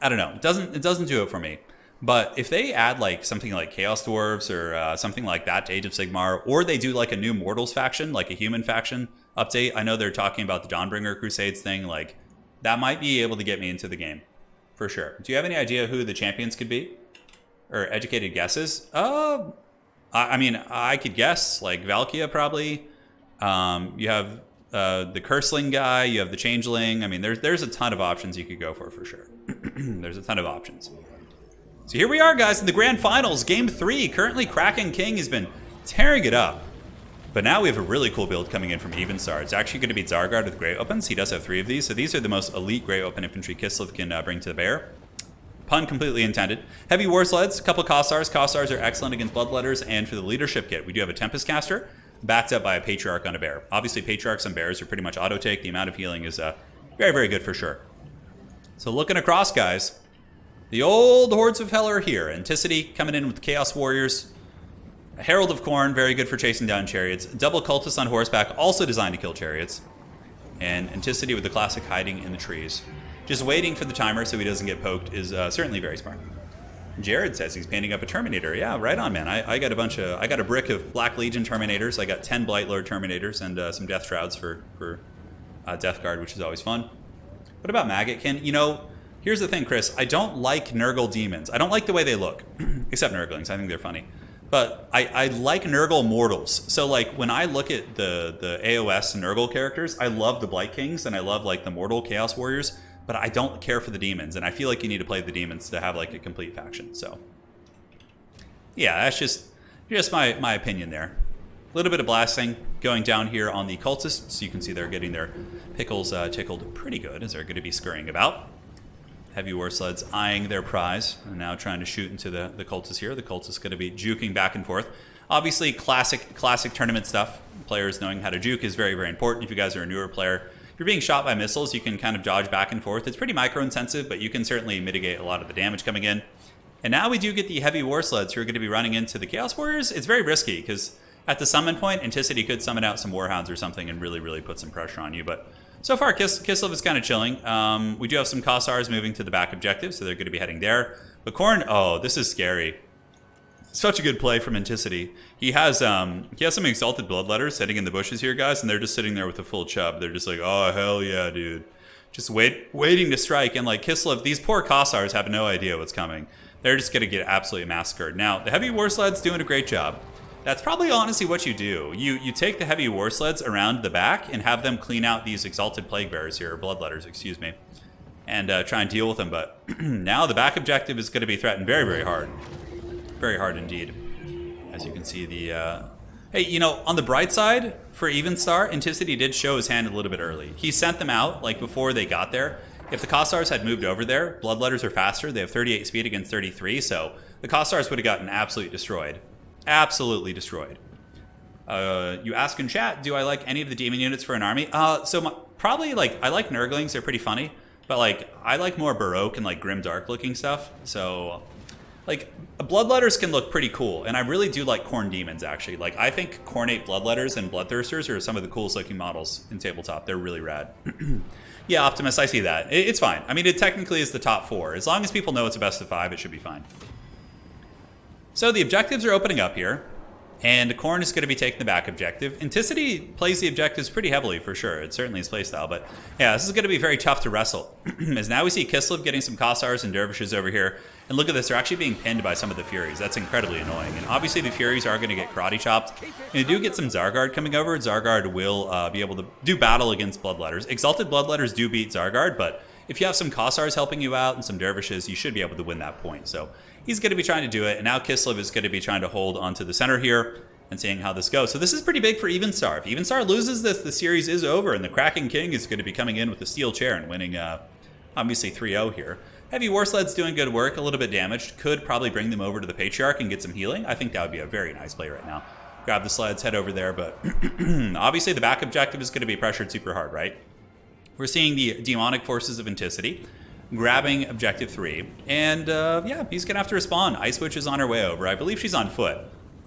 don't know. It doesn't do it for me. But if they add like something like Chaos Dwarves or something like that to Age of Sigmar, or they do like a new Mortals faction, like a human faction update, I know they're talking about the Dawnbringer Crusades thing, like that might be able to get me into the game for sure. Do you have any idea who the champions could be? Or educated guesses? I mean, I could guess like Valkia probably. You have the Curseling guy. You have the Changeling. I mean, there's a ton of options you could go for sure. There's a ton of options. So here we are, guys, in the grand finals, game 3. Currently, Kraken King has been tearing it up. But now we have a really cool build coming in from Evenstar. It's actually going to be Zargard with Great Weapons. He does have 3 of these. So these are the most elite Great Weapon infantry Kislev can bring to the bear. Pun completely intended. Heavy War Sleds, a couple Kossars. Kossars are excellent against Bloodletters, and for the leadership kit, we do have a Tempest Caster, backed up by a Patriarch on a Bear. Obviously, Patriarchs on Bears are pretty much auto-take. The amount of healing is very, very good for sure. So looking across, guys, the old Hordes of Hell are here. Enticity coming in with Chaos Warriors. A Herald of Khorne, very good for chasing down chariots. Double Cultists on horseback, also designed to kill chariots. And Enticity with the classic hiding in the trees. Just waiting for the timer so he doesn't get poked is certainly very smart. Jared says he's painting up a Terminator. Yeah, right on, man. I got a brick of Black Legion Terminators. I got 10 Blightlord Terminators and some Death Shrouds for Death Guard, which is always fun. What about Maggotkin? You know, here's the thing, Chris. I don't like Nurgle demons. I don't like the way they look, except Nurglings. I think they're funny. But I like Nurgle mortals. So like when I look at the AOS Nurgle characters, I love the Blight Kings and I love like the mortal Chaos Warriors. But I don't care for the demons, and I feel like you need to play the demons to have like a complete faction. So, yeah, that's just my opinion there. A little bit of blasting going down here on the cultists. You can see they're getting their pickles tickled pretty good as they're going to be scurrying about. Heavy War Sleds eyeing their prize and now trying to shoot into the cultists here. The cultists going to be juking back and forth. Obviously, classic tournament stuff. Players knowing how to juke is very, very important. If you guys are a newer player, if you're being shot by missiles, you can kind of dodge back and forth. It's pretty micro-intensive, but you can certainly mitigate a lot of the damage coming in. And now we do get the Heavy War Sleds who are going to be running into the Chaos Warriors. It's very risky because at the summon point, Enticity could summon out some Warhounds or something and really, really put some pressure on you. But so far, Kislev is kind of chilling. We do have some Kossars moving to the back objective, so they're going to be heading there. But Khorne, oh, this is scary. Such a good play from Enticity. He has some Exalted Bloodletters sitting in the bushes here, guys, and they're just sitting there with a full chub. They're just like, oh, hell yeah, dude. Just waiting to strike. And like Kislev, these poor Kossars have no idea what's coming. They're just going to get absolutely massacred. Now, the Heavy War Sled's doing a great job. That's probably honestly what you do. You take the Heavy War Sleds around the back and have them clean out these Exalted Plague Bearers here, or Bloodletters, excuse me, and try and deal with them. But now the back objective is going to be threatened very, very hard. Very hard indeed. As you can see, hey, you know, on the bright side, for Evenstar, Enticity did show his hand a little bit early. He sent them out, like, before they got there. If the Kossars had moved over there, Bloodletters are faster. They have 38 speed against 33, so the Kossars would have gotten absolutely destroyed. Absolutely destroyed. You ask in chat, do I like any of the demon units for an army? Probably, like, I like Nurglings. They're pretty funny. But, like, I like more Baroque and, like, grim dark looking stuff. So, like, Bloodletters can look pretty cool. And I really do like Khorne Demons, actually. Like, I think Khornate Bloodletters and Bloodthirsters are some of the coolest looking models in tabletop. They're really rad. Yeah, Optimus, I see that. It's fine. I mean, it technically is the top 4. As long as people know it's a best of 5, it should be fine. So the objectives are opening up here. And Khorne is going to be taking the back objective. Enticity plays the objectives pretty heavily for sure. It's certainly his playstyle. But yeah, this is going to be very tough to wrestle. As now we see Kislev getting some Kossars and Dervishes over here. And look at this, they're actually being pinned by some of the Furies. That's incredibly annoying. And obviously the Furies are going to get karate chopped. And you do get some Zargard coming over. Zargard will be able to do battle against Bloodletters. Exalted Bloodletters do beat Zargard, but if you have some Kossars helping you out and some Dervishes, you should be able to win that point. So he's going to be trying to do it, and now Kislev is going to be trying to hold onto the center here and seeing how this goes. So this is pretty big for Evenstar. If Evenstar loses this, the series is over, and the Kraken King is going to be coming in with the steel chair and winning, obviously, 3-0 here. Heavy War Sled's doing good work, a little bit damaged. Could probably bring them over to the Patriarch and get some healing. I think that would be a very nice play right now. Grab the sleds, head over there, but obviously the back objective is going to be pressured super hard, right? We're seeing the demonic forces of Enticity grabbing objective 3, and yeah, he's gonna have to respond. Ice Witch is on her way over. I believe she's on foot.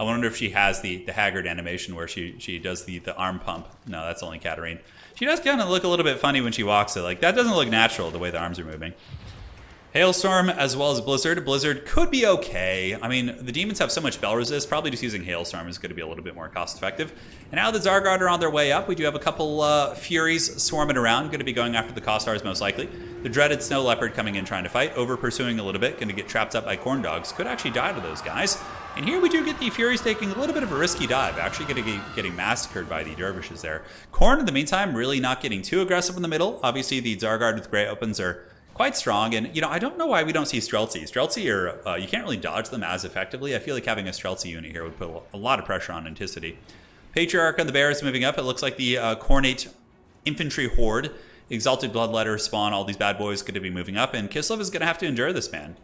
I wonder if she has the Haggard animation where she does the arm pump. No, that's only Katarine. She does kind of look a little bit funny when she walks it. Like, that doesn't look natural the way the arms are moving. Hailstorm as well as Blizzard. Blizzard could be okay. I mean, the demons have so much spell resist. Probably just using Hailstorm is going to be a little bit more cost effective. And now the Zargard are on their way up. We do have a couple Furies swarming around. Going to be going after the Kossars most likely. The dreaded Snow Leopard coming in trying to fight. Over pursuing a little bit. Going to get trapped up by Corn Dogs. Could actually die to those guys. And here we do get the Furies taking a little bit of a risky dive. Actually getting massacred by the Dervishes there. Khorne, in the meantime, really not getting too aggressive in the middle. Obviously, the Zargard with Grey Opens are quite strong, and I don't know why we don't see Streltsy. Streltsy are you can't really dodge them as effectively. I feel like having a Streltsy unit here would put a lot of pressure on Enticity. Patriarch on the Bear is moving up. It looks like the Cornate Infantry Horde, Exalted Bloodletter, Spawn, all these bad boys going to be moving up, and Kislev is going to have to endure this, man.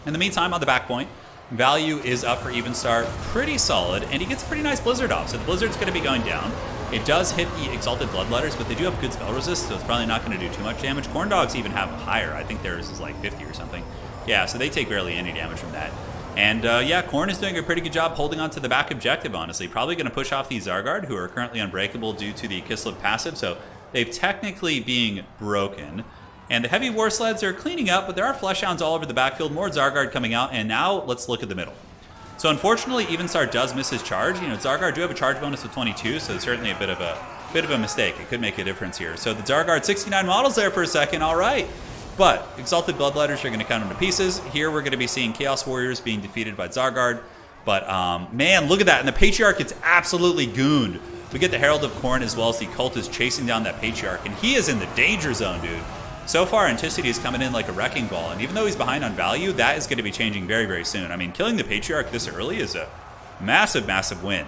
In the meantime, on the back point, value is up for Evenstar, pretty solid, and he gets a pretty nice Blizzard off, so the Blizzard's going to be going down. It does hit the Exalted Bloodletters, but they do have good spell resist, so it's probably not going to do too much damage. Corn Dogs even have higher. I think theirs is like 50 or something. Yeah, so they take barely any damage from that. And yeah, Khorne is doing a pretty good job holding on to the back objective, honestly. Probably going to push off these Zargard, who are currently unbreakable due to the Kislev passive, so they've technically being broken. And the Heavy War Sleds are cleaning up, but there are Fleshhounds all over the backfield, more Zargard coming out, and now let's look at the middle. So unfortunately, Evenstar does miss his charge. Zargard do have a charge bonus of 22, so it's certainly a bit of a mistake. It could make a difference here. So the Zargard 69 models there for a second, all right. But Exalted Bloodletters are going to cut them to pieces. Here we're going to be seeing Chaos Warriors being defeated by Zargard. But man, look at that. And the Patriarch gets absolutely gooned. We get the Herald of Khorne as well as the Cultist chasing down that Patriarch. And he is in the danger zone, dude. So far, Enticity is coming in like a wrecking ball, and even though he's behind on value, that is going to be changing very, very soon. I mean, killing the Patriarch this early is a massive, massive win.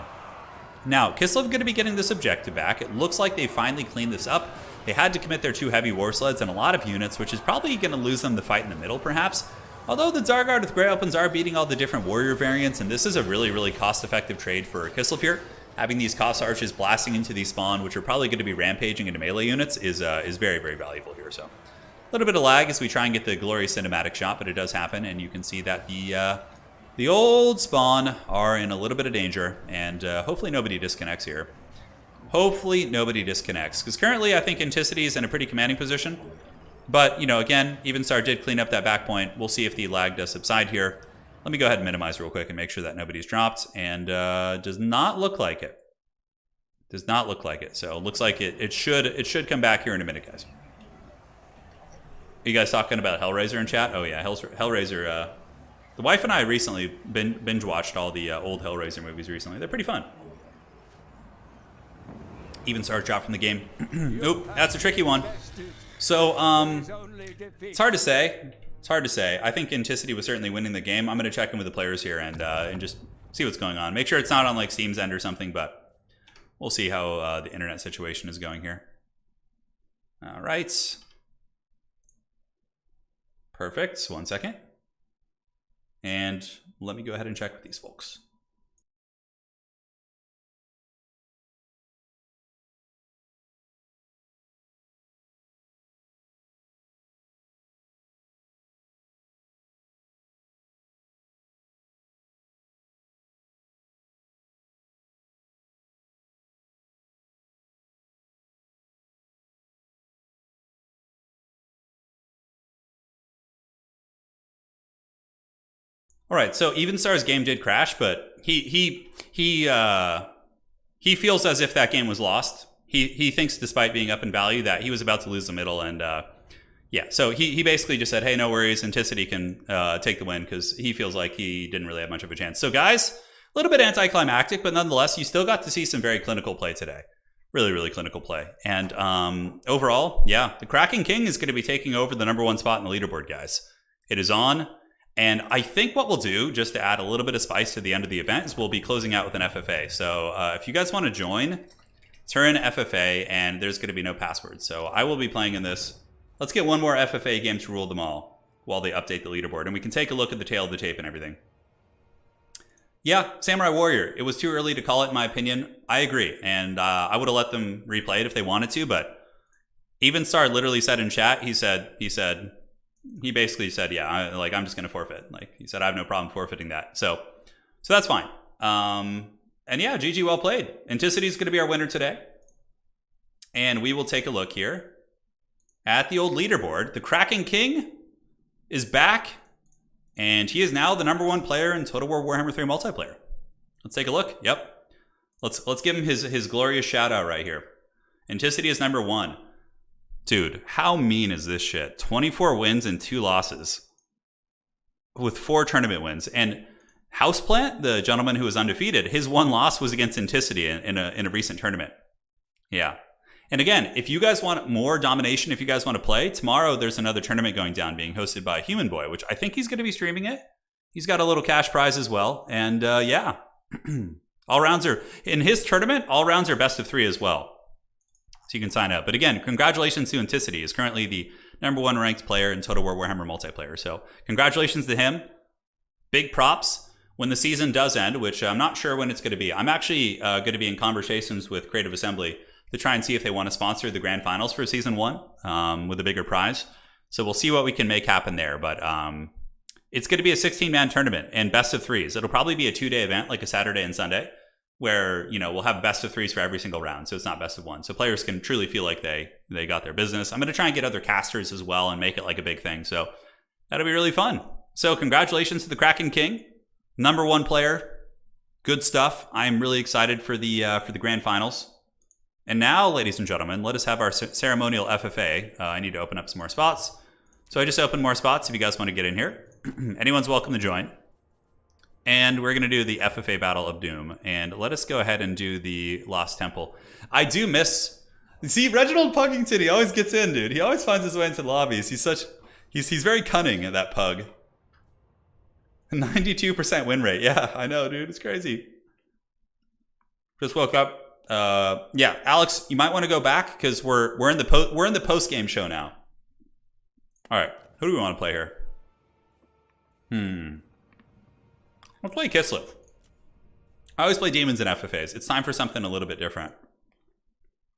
Now, Kislev going to be getting this objective back. It looks like they finally cleaned this up. They had to commit their 2 Heavy War Sleds and a lot of units, which is probably going to lose them the fight in the middle, perhaps. Although the Zargard with Grey Opens are beating all the different warrior variants, and this is a really, really cost-effective trade for Kislev here. Having these Koss Arches blasting into these spawn, which are probably going to be rampaging into melee units, is very, very valuable here. So a little bit of lag as we try and get the glorious cinematic shot, but it does happen, and you can see that the old spawn are in a little bit of danger, and hopefully nobody disconnects here. Hopefully nobody disconnects, because currently I think Enticity is in a pretty commanding position. But, again, Evenstar did clean up that back point. We'll see if the lag does subside here. Let me go ahead and minimize real quick and make sure that nobody's dropped, and does not look like it. Does not look like it. So it looks like it should come back here in a minute, guys. Are you guys talking about Hellraiser in chat? Oh yeah, Hellraiser. The wife and I recently binge watched all the old Hellraiser movies recently. They're pretty fun. Evenstar dropped from the game. Nope, that's a tricky one. So it's hard to say. It's hard to say. I think Enticity was certainly winning the game. I'm going to check in with the players here and just see what's going on. Make sure it's not on like Steam's end or something, but we'll see how the internet situation is going here. All right. Perfect. 1 second. And let me go ahead and check with these folks. All right, so Evenstar's game did crash, but he feels as if that game was lost. He thinks, despite being up in value, that he was about to lose the middle, and yeah. So he basically just said, "Hey, no worries, Enticity can take the win," because he feels like he didn't really have much of a chance. So, guys, a little bit anticlimactic, but nonetheless, you still got to see some very clinical play today. Really, really clinical play. And overall, yeah, the Kraken King is going to be taking over the #1 spot in the leaderboard, guys. It is on. And I think what we'll do, just to add a little bit of spice to the end of the event, is we'll be closing out with an FFA. So if you guys want to join, Turin FFA, and there's going to be no password. So I will be playing in this. Let's get one more FFA game to rule them all while they update the leaderboard. And we can take a look at the tail of the tape and everything. Yeah, Samurai Warrior. It was too early to call it, in my opinion. I agree. And I would have let them replay it if they wanted to. But Evenstar literally said in chat, he basically said, yeah, I'm just going to forfeit. Like, he said, I have no problem forfeiting that. So that's fine. And yeah, GG, well played. Enticity is going to be our winner today. And we will take a look here at the old leaderboard. The Kraken King is back, and he is now the #1 player in Total War Warhammer 3 multiplayer. Let's take a look. Yep. Let's give him his glorious shout out right here. Enticity is #1. Dude, how mean is this shit? 24 wins and 2 losses with 4 tournament wins. And Houseplant, the gentleman who was undefeated, his 1 loss was against Enticity in a recent tournament. Yeah. And again, if you guys want more domination, if you guys want to play, tomorrow there's another tournament going down being hosted by Human Boy, which I think he's going to be streaming it. He's got a little cash prize as well. And yeah, all rounds are, in his tournament, all rounds are best of 3 as well. So you can sign up. But again, congratulations to Enticity. He's currently the #1 ranked player in Total War Warhammer multiplayer. So congratulations to him. Big props. When the season does end, which I'm not sure when it's going to be. I'm actually going to be in conversations with Creative Assembly to try and see if they want to sponsor the grand finals for season 1 with a bigger prize. So we'll see what we can make happen there. But it's going to be a 16-man tournament and best of 3s. It'll probably be a 2-day event, like a Saturday and Sunday, where, you know, we'll have best of 3s for every single round. So it's not best of 1. So players can truly feel like they got their business. I'm going to try and get other casters as well and make it like a big thing. So that'll be really fun. So congratulations to the Kraken King, #1 player. Good stuff. I'm really excited for the grand finals. And now, ladies and gentlemen, let us have our ceremonial FFA. I need to open up some more spots. So I just opened more spots if you guys want to get in here. Anyone's welcome to join. And we're going to do the FFA Battle of Doom. And let us go ahead and do the Lost Temple. I do miss... See, Reginald Puggington, he always gets in, dude. He always finds his way into the lobbies. He's very cunning, that pug. 92% win rate. Yeah, I know, dude. It's crazy. Just woke up. Yeah, Alex, you might want to go back because we're in the post game show now. All right, who do we want to play here? I'll play Kislev. I always play demons in FFAs. It's time for something a little bit different.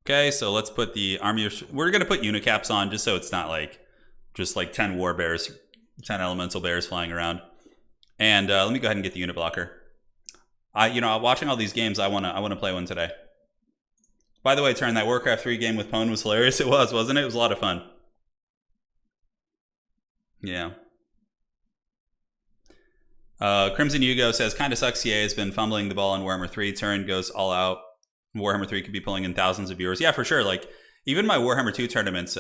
Okay, so let's put the army. We're gonna put unicaps on just so it's not like just like 10 war bears, 10 elemental bears flying around. And let me go ahead and get the unit blocker. Watching all these games, I wanna play one today. By the way, Turin, that Warcraft 3 game with Pwn was hilarious. It was, wasn't it? It was a lot of fun. Yeah. Crimson Hugo says, kind of sucks CA has been fumbling the ball in Warhammer 3. Turin goes all out. Warhammer 3 could be pulling in thousands of viewers. Yeah, for sure. Like, even my Warhammer 2 tournaments,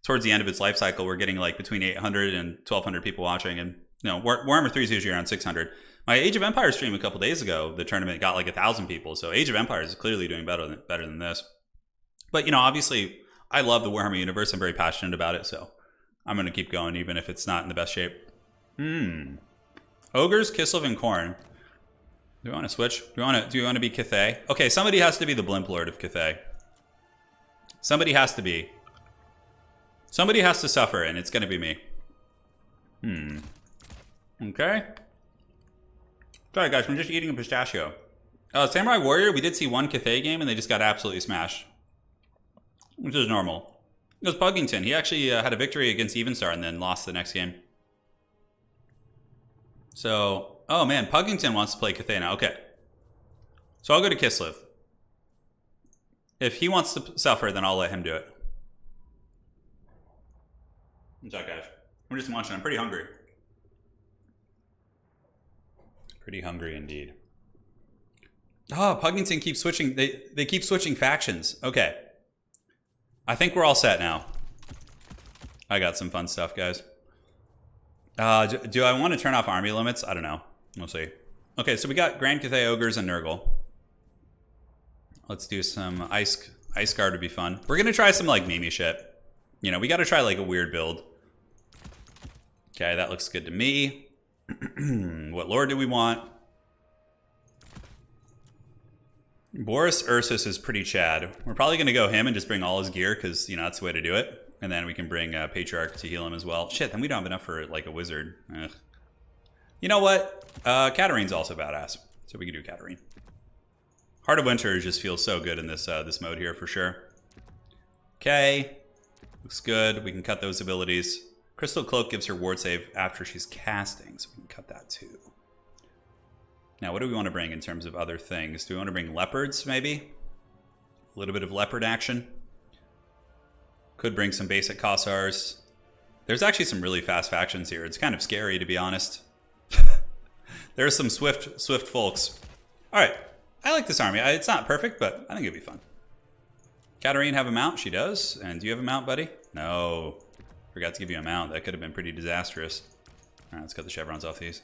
towards the end of its life cycle, we're getting like between 800 and 1,200 people watching. And, Warhammer 3 is usually around 600. My Age of Empires stream a couple days ago, the tournament got like 1,000 people. So Age of Empires is clearly doing better than this. But, obviously, I love the Warhammer universe. I'm very passionate about it. So I'm going to keep going, even if it's not in the best shape. Ogres, Kislev, and Khorne. Do you want to switch? Do you want to be Cathay? Okay, somebody has to be the Blimp Lord of Cathay. Somebody has to be. Somebody has to suffer, and it's going to be me. Okay. Sorry, guys, I'm just eating a pistachio. Samurai Warrior, we did see one Cathay game, and they just got absolutely smashed. Which is normal. It was Puggington. He actually had a victory against Evenstar and then lost the next game. So, oh man, Puggington wants to play Cathay now. Okay. So I'll go to Kislev. If he wants to suffer, then I'll let him do it. What's up, guys? We're just munching. I'm pretty hungry. Pretty hungry indeed. Oh, Puggington keeps switching. They keep switching factions. Okay. I think we're all set now. I got some fun stuff, guys. Do I want to turn off army limits? I don't know. We'll see. Okay, so we got Grand Cathay, Ogres, and Nurgle. Let's do some Ice Guard would be fun. We're going to try some, like, meme shit. You know, we got to try, like, a weird build. Okay, that looks good to me. What lord do we want? Boris Ursus is pretty Chad. We're probably going to go him and just bring all his gear because, you know, that's the way to do it. And then we can bring Patriarch to heal him as well. Shit, then we don't have enough for, like, a wizard. Ugh. You know what? Katarine's also badass. So we can do Katarine. Heart of Winter just feels so good in this this mode here for sure. Okay. Looks good. We can cut those abilities. Crystal Cloak gives her ward save after she's casting. So we can cut that too. Now, what do we want to bring in terms of other things? Do we want to bring leopards, maybe? A little bit of leopard action. Could bring some basic Kossars. There's actually some really fast factions here. It's kind of scary, to be honest. There's some swift folks. All right. I like this army. It's not perfect, but I think it'd be fun. Katarine have a mount? She does. And do you have a mount, buddy? No. Forgot to give you a mount. That could have been pretty disastrous. All right, let's cut the chevrons off these.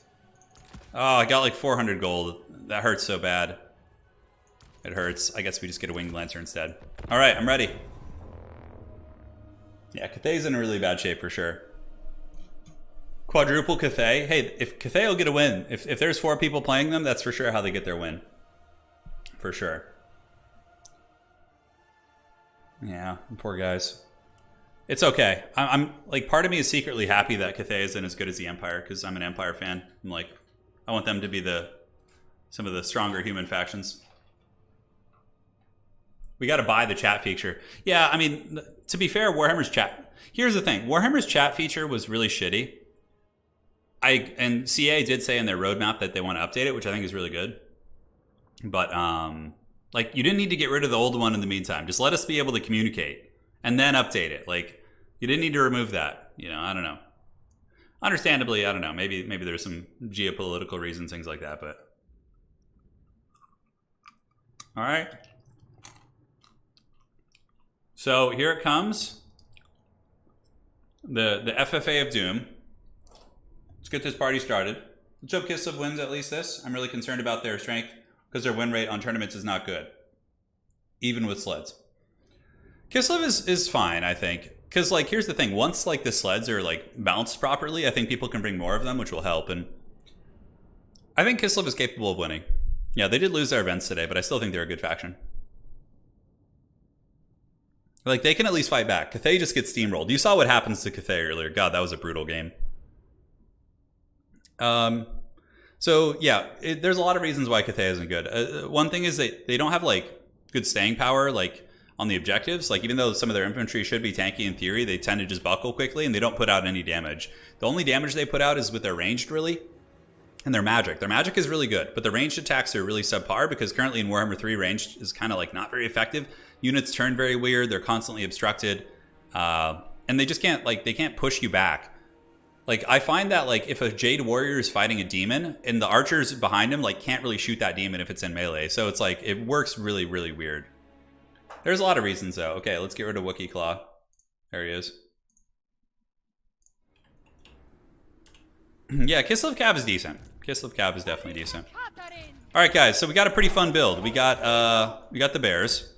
Oh, I got like 400 gold. That hurts so bad. It hurts. I guess we just get a Winged Lancer instead. All right, I'm ready. Yeah, Cathay's in a really bad shape for sure. Quadruple Cathay. Hey, if Cathay will get a win. If there's 4 people playing them, that's for sure how they get their win. For sure. Yeah, poor guys. It's okay. I'm like, part of me is secretly happy that Cathay isn't as good as the Empire because I'm an Empire fan. I'm like, I want them to be some of the stronger human factions. We got to buy the chat feature. Yeah, I mean, to be fair, Warhammer's chat. Here's the thing: Warhammer's chat feature was really shitty. And CA did say in their roadmap that they want to update it, which I think is really good. But like, you didn't need to get rid of the old one in the meantime. Just let us be able to communicate and then update it. Like, you didn't need to remove that. You know, I don't know. Understandably, I don't know. Maybe there's some geopolitical reasons, things like that. But all right. So here it comes. The FFA of Doom. Let's get this party started. Let's hope Kislev wins at least this. I'm really concerned about their strength because their win rate on tournaments is not good, even with sleds. Kislev is fine, I think. Because, like, here's the thing. Once, like, the sleds are, like, balanced properly, I think people can bring more of them, which will help. And I think Kislev is capable of winning. Yeah, they did lose their events today, but I still think they're a good faction. Like, they can at least fight back. Cathay just gets steamrolled. You saw what happens to Cathay earlier. God, that was a brutal game. So, yeah, there's a lot of reasons why Cathay isn't good. One thing is they don't have, like, good staying power, like, on the objectives. Like, even though some of their infantry should be tanky in theory, they tend to just buckle quickly and they don't put out any damage. The only damage they put out is with their ranged, really, and their magic. Their magic is really good, but the ranged attacks are really subpar because currently in Warhammer 3, ranged is kind of like not very effective. Units turn very weird, they're constantly obstructed, and they just can't, like, they can't push you back. Like, I find that, like, if a Jade Warrior is fighting a demon and the archers behind him, like, can't really shoot that demon if it's in melee. So it's like, it works really, really weird. There's a lot of reasons, though. Okay, let's get rid of Wookiee Claw. There he is. Yeah, Kislev Cav is decent. Kislev Cav is definitely decent. All right, guys. So we got a pretty fun build. We got the bears,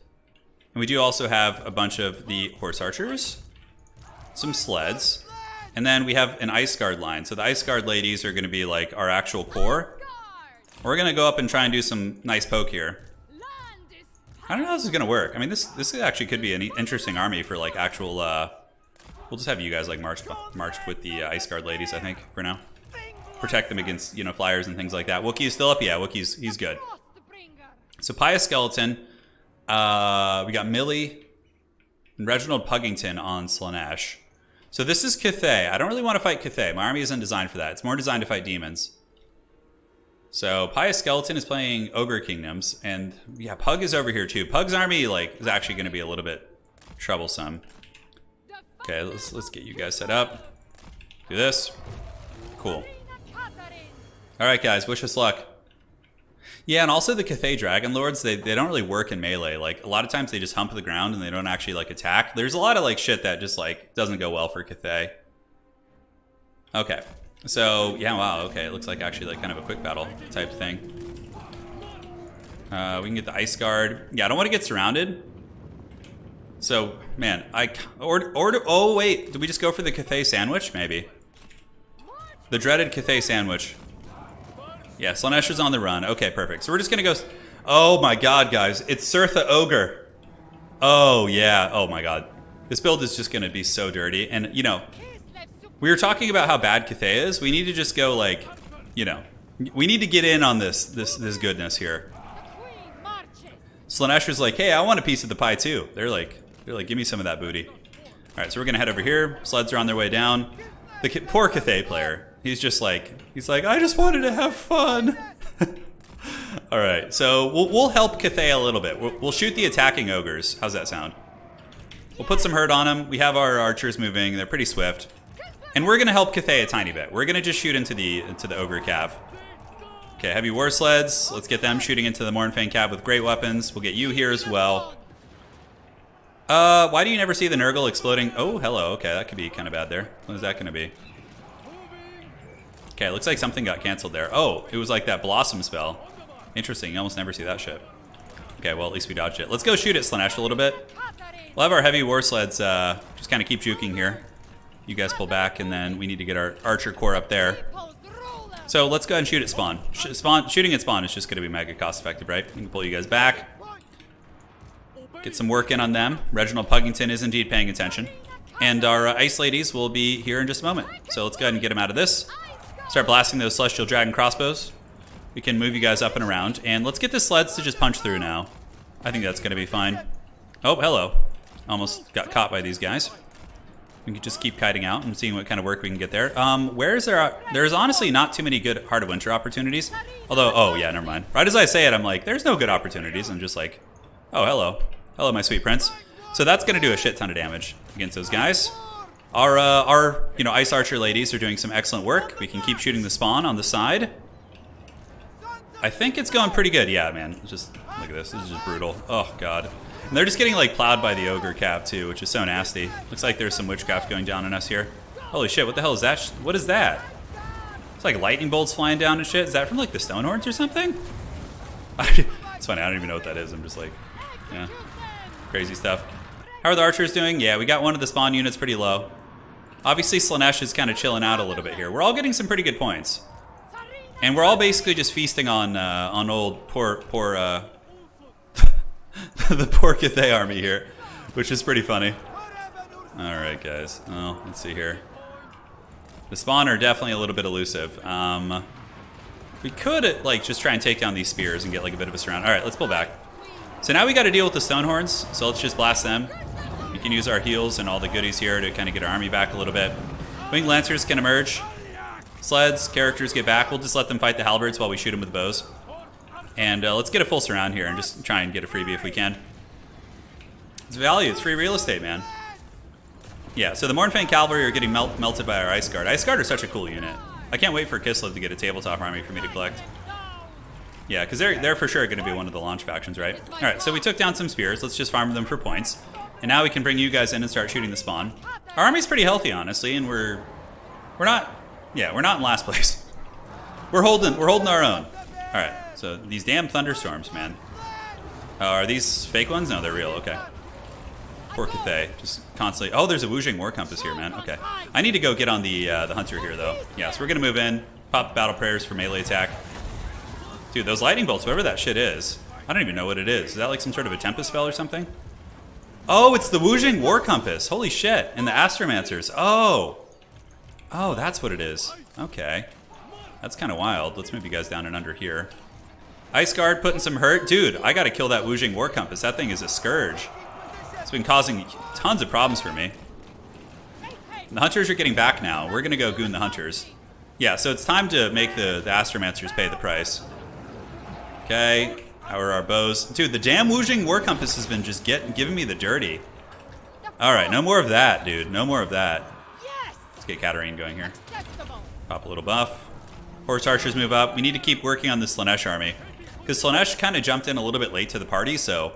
and we do also have a bunch of the horse archers, some sleds, and then we have an Ice Guard line. So the Ice Guard ladies are going to be like our actual core. We're going to go up and try and do some nice poke here. I don't know how this is going to work. I mean, this actually could be an interesting army for, like, actual... we'll just have you guys, like, marched with the Ice Guard ladies, I think, for now. Protect them against, you know, flyers and things like that. Wookiee is still up? Yeah, he's good. So, Pious Skeleton. We got Millie and Reginald Puggington on Slaanesh. So, this is Cathay. I don't really want to fight Cathay. My army isn't designed for that. It's more designed to fight demons. So, Pious Skeleton is playing Ogre Kingdoms, and yeah, Pug is over here too. Pug's army, like, is actually going to be a little bit troublesome. Okay, let's get you guys set up. Do this. Cool. All right, guys, wish us luck. Yeah, and also the Cathay Dragon Lords, they don't really work in melee. Like, a lot of times they just hump the ground and they don't actually, like, attack. There's a lot of, like, shit that just, like, doesn't go well for Cathay. Okay. So, yeah, wow, okay. It looks like actually, like, kind of a quick battle type thing. We can get the Ice Guard. Yeah, I don't want to get surrounded. So, man, oh, wait. Did we just go for the Cathay Sandwich? Maybe. The dreaded Cathay Sandwich. Yeah, Slanesh is on the run. Okay, perfect. So we're just going to go... Oh, my God, guys. It's Surtha Ogre. Oh, yeah. Oh, my God. This build is just going to be so dirty. And, you know, we were talking about how bad Cathay is. We need to just go, like, you know... We need to get in on this goodness here. Slanesh was like, hey, I want a piece of the pie, too. They're like, give me some of that booty. All right, so we're going to head over here. Sleds are on their way down. The poor Cathay player. He's just like, I just wanted to have fun. All right, so we'll help Cathay a little bit. We'll shoot the attacking ogres. How's that sound? We'll put some hurt on them. We have our archers moving. They're pretty swift. And we're going to help Cathay a tiny bit. We're going to just shoot into the ogre cav. Okay, heavy war sleds. Let's get them shooting into the Mournfang cav with great weapons. We'll get you here as well. Why do you never see the Nurgle exploding? Oh, hello. Okay, that could be kind of bad there. What is that going to be? Okay, looks like something got canceled there. Oh, it was like that Blossom spell. Interesting, you almost never see that shit. Okay, well, at least we dodged it. Let's go shoot at Slanesh a little bit. We'll have our heavy war sleds just kind of keep juking here. You guys pull back, and then we need to get our archer core up there. So let's go ahead and shoot at spawn. Shooting at spawn is just going to be mega cost effective, right? We can pull you guys back. Get some work in on them. Reginald Puggington is indeed paying attention. And our ice ladies will be here in just a moment. So let's go ahead and get them out of this. Start blasting those Celestial Dragon crossbows. We can move you guys up and around. And let's get the sleds to just punch through now. I think that's going to be fine. Oh, hello. Almost got caught by these guys. We can just keep kiting out and seeing what kind of work we can get there. Where is there? There's honestly not too many good Heart of Winter opportunities. Although, oh yeah, never mind. Right as I say it, I'm like, there's no good opportunities. I'm just like, oh, hello. Hello, my sweet prince. So that's going to do a shit ton of damage against those guys. Our Ice Archer ladies are doing some excellent work. We can keep shooting the spawn on the side. I think it's going pretty good. Yeah, man. Just look at this. This is just brutal. Oh, God. And they're just getting, like, plowed by the Ogre Cav, too, which is so nasty. Looks like there's some witchcraft going down on us here. Holy shit, what the hell is that? What is that? It's like lightning bolts flying down and shit. Is that from, like, the Stonehorns or something? It's funny. I don't even know what that is. I'm just like, yeah. Crazy stuff. How are the archers doing? Yeah, we got one of the spawn units pretty low. Obviously, Slanesh is kind of chilling out a little bit here. We're all getting some pretty good points. And we're all basically just feasting on old poor the poor Cathay army here, which is pretty funny. All right, guys. Oh, let's see here. The spawn are definitely a little bit elusive. We could like just try and take down these spears and get like a bit of a surround. All right, let's pull back. So now we got to deal with the Stonehorns. So let's just blast them. We can use our heals and all the goodies here to kind of get our army back a little bit. Winged Lancers can emerge. Sleds, characters get back. We'll just let them fight the halberds while we shoot them with bows. And let's get a full surround here and just try and get a freebie if we can. It's value. It's free real estate, man. Yeah, so the Mournfang Cavalry are getting melted by our Ice Guard. Ice Guard are such a cool unit. I can't wait for Kislev to get a tabletop army for me to collect. Yeah, because they're for sure going to be one of the launch factions, right? All right, so we took down some spears. Let's just farm them for points. And now we can bring you guys in and start shooting the spawn. Our army's pretty healthy, honestly, and we're not in last place. We're holding our own. All right, so these damn thunderstorms, man. Are these fake ones? No, they're real. Okay. Poor Cathay, just constantly. Oh, there's a Wujing War Compass here, man. Okay. I need to go get on the hunter here, though. Yeah, so we're gonna move in, pop battle prayers for melee attack. Dude, those lightning bolts, whatever that shit is, I don't even know what it is. Is that like some sort of a Tempest spell or something? Oh, it's the Wujing War Compass. Holy shit! And the Astromancers. Oh, that's what it is. Okay. That's kind of wild. Let's move you guys down and under here. Ice Guard putting some hurt. Dude, I gotta kill that Wujing War Compass. That thing is a scourge. It's been causing tons of problems for me. The Hunters are getting back now. We're gonna go goon the Hunters. Yeah, so it's time to make the Astromancers pay the price. Okay, how are our bows? Dude, the damn Wujing War Compass has been just giving me the dirty. Alright, no more of that, dude. No more of that. Let's get Katarine going here. Pop a little buff. Horse Archers move up. We need to keep working on this Slanesh army. because Slaanesh kind of jumped in a little bit late to the party, so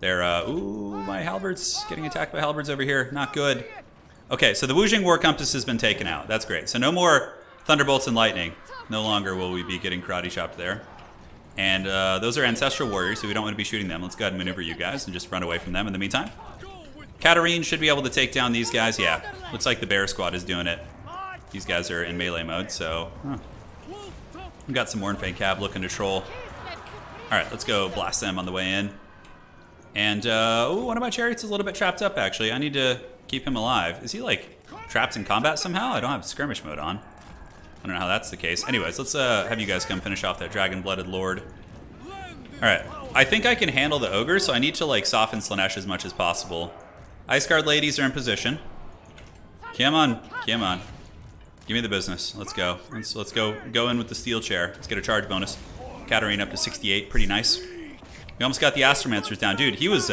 they're, ooh, my halberds getting attacked by halberds over here. Not good. Okay, so the Wujing War Compass has been taken out. That's great. So no more Thunderbolts and Lightning. No longer will we be getting karate chopped there. And those are Ancestral Warriors, so we don't want to be shooting them. Let's go ahead and maneuver you guys and just run away from them in the meantime. Cathay should be able to take down these guys. Yeah, looks like the Bear Squad is doing it. These guys are in melee mode, so... We've got some Warnfang Cav looking to troll. Alright, let's go blast them on the way in. And, ooh, one of my chariots is a little bit trapped up, actually. I need to keep him alive. Is he, like, trapped in combat somehow? I don't have skirmish mode on. I don't know how that's the case. Anyways, let's have you guys come finish off that Dragon-Blooded Lord. Alright, I think I can handle the Ogre, so I need to, like, soften Slaanesh as much as possible. Ice Guard ladies are in position. Come on, come on. Give me the business. Let's go. Let's go in with the steel chair. Let's get a charge bonus. Cathay up to 68. Pretty nice. We almost got the Astromancers down. Dude, he was